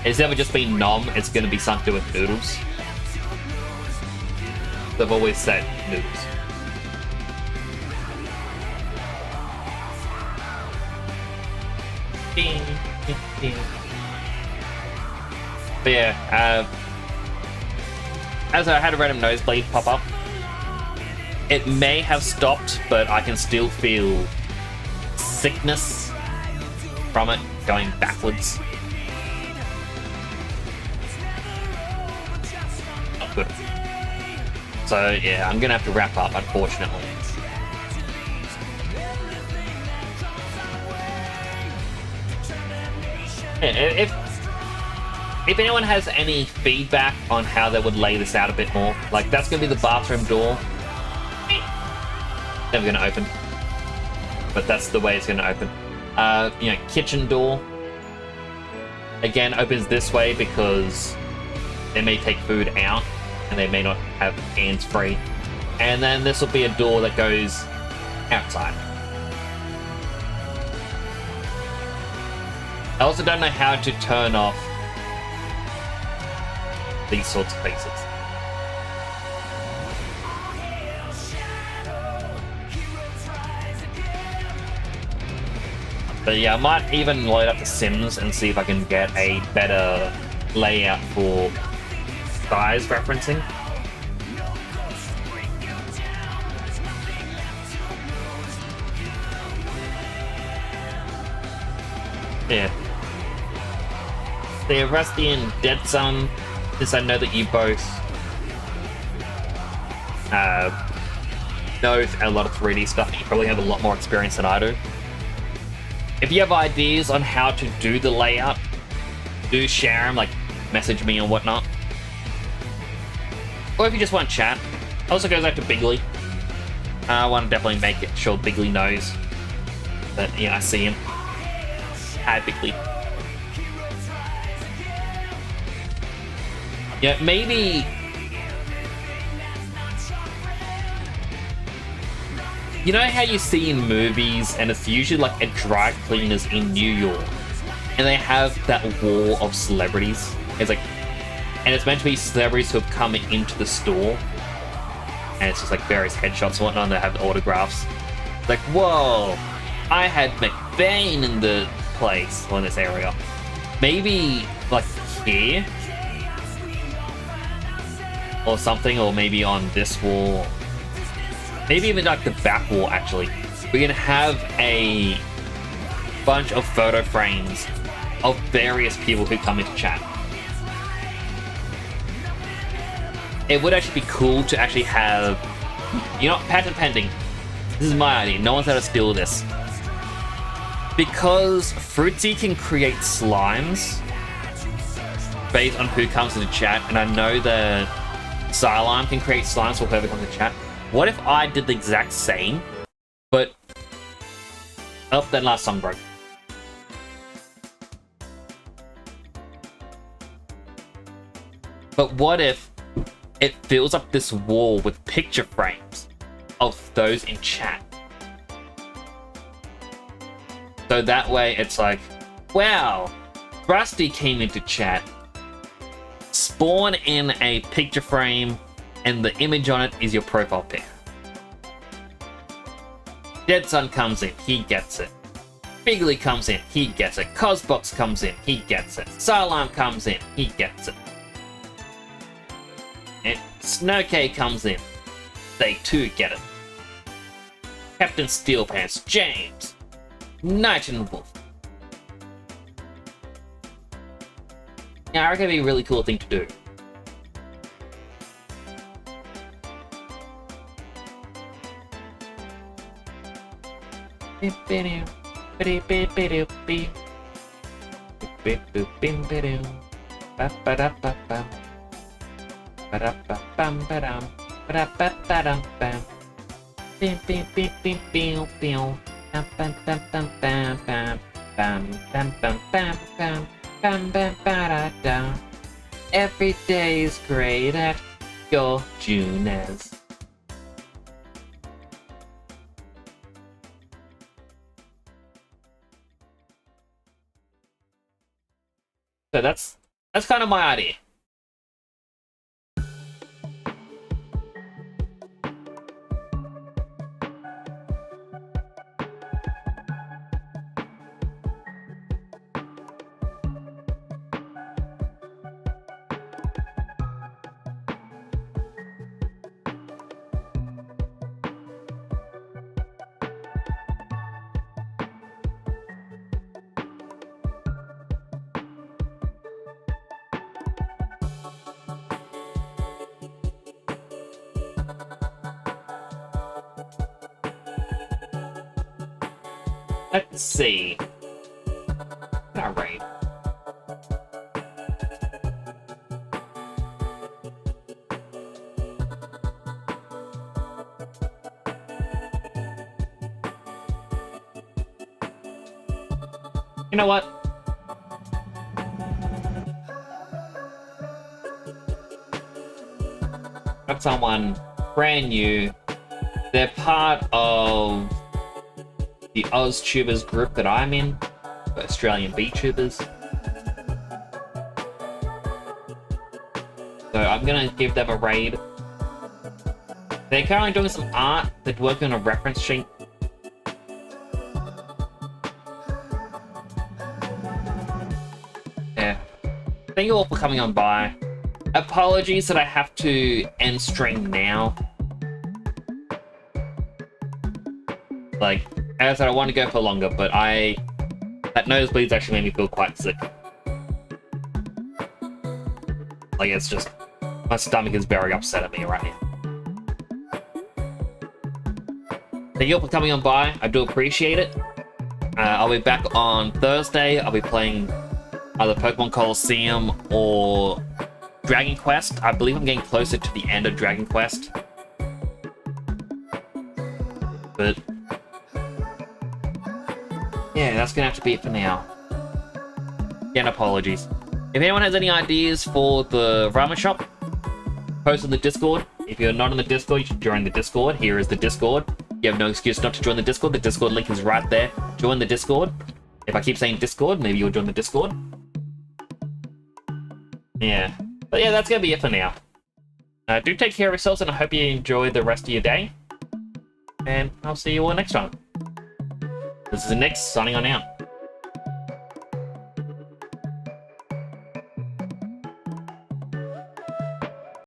Instead of just being nom, it's gonna be something to do with noodles. They've always said noodles. But yeah, as I had a random nosebleed pop up, it may have stopped, but I can still feel sickness from it going backwards. Not good. So yeah, I'm gonna have to wrap up, unfortunately. Yeah, if anyone has any feedback on how they would lay this out a bit more, like that's gonna be the bathroom door. Never gonna open, but that's the way it's gonna open. You know, kitchen door again opens this way because they may take food out and they may not have hands free. And then this will be a door that goes outside. I also don't know how to turn off these sorts of pieces. But yeah, I might even load up the Sims and see if I can get a better layout for size referencing. Yeah. the Rusty and Dead Sun, since I know that you both know a lot of 3D stuff, you probably have a lot more experience than I do. If you have ideas on how to do the layout, do share them, like message me and whatnot. Or if you just want chat. Also goes out to Bigley. I want to definitely make it sure Bigley knows that, yeah, I see him. Hi, Bigley. Yeah, maybe... You know how you see in movies, and it's usually like a dry cleaners in New York, and they have that wall of celebrities. It's like, and it's meant to be celebrities who have come into the store, and it's just like various headshots and whatnot, and they have autographs. It's like, whoa, I had McBain in the place, or in this area. Maybe like here, or something, or maybe on this wall. Maybe even like the back wall, actually. We're gonna have a bunch of photo frames of various people who come into chat. It would actually be cool to actually have, you know, patent pending. This is my idea. No one's able to steal this. Because Fruitsy can create slimes based on who comes into chat, and I know that Psylime can create slimes for whoever comes into chat. What if I did the exact same, but... Oh, that last song broke. But what if it fills up this wall with picture frames of those in chat? So that way it's like, wow, Rusty came into chat. Spawn in a picture frame, and the image on it is your profile pic. Dead Sun comes in, he gets it. Bigley comes in, he gets it. Cosbox comes in, he gets it. Psylime comes in, he gets it. And Snowcay comes in, they too get it. Captain Steelpants, James, Night and Wolf. Now, I reckon it'd be a really cool thing to do. Every day is great at your Junes. So that's kind of my idea. Let's see. Alright. You know what? Got someone brand new. They're part of the OzTubers group that I'm in, Australian VTubers. So I'm gonna give them a raid. They're currently doing some art. They're working on a reference sheet. Yeah. Thank you all for coming on by. Apologies that I have to end stream now. Like, as I said, I want to go for longer, but that nosebleeds actually made me feel quite sick. Like, it's just... My stomach is very upset at me right now. Thank you all for coming on by. I do appreciate it. I'll be back on Thursday. I'll be playing either Pokemon Coliseum or Dragon Quest. I believe I'm getting closer to the end of Dragon Quest. But yeah, that's gonna have to be it for now. Again, apologies. If anyone has any ideas for the ramen shop, post on the Discord. If you're not on the Discord, you should join the Discord. Here is the Discord. You have no excuse not to join the Discord. The Discord link is right there. Join the Discord. If I keep saying Discord, maybe you'll join the Discord. Yeah. But yeah, that's gonna be it for now. Do take care of yourselves, and I hope you enjoy the rest of your day. And I'll see you all next time. This is Nick, signing on out.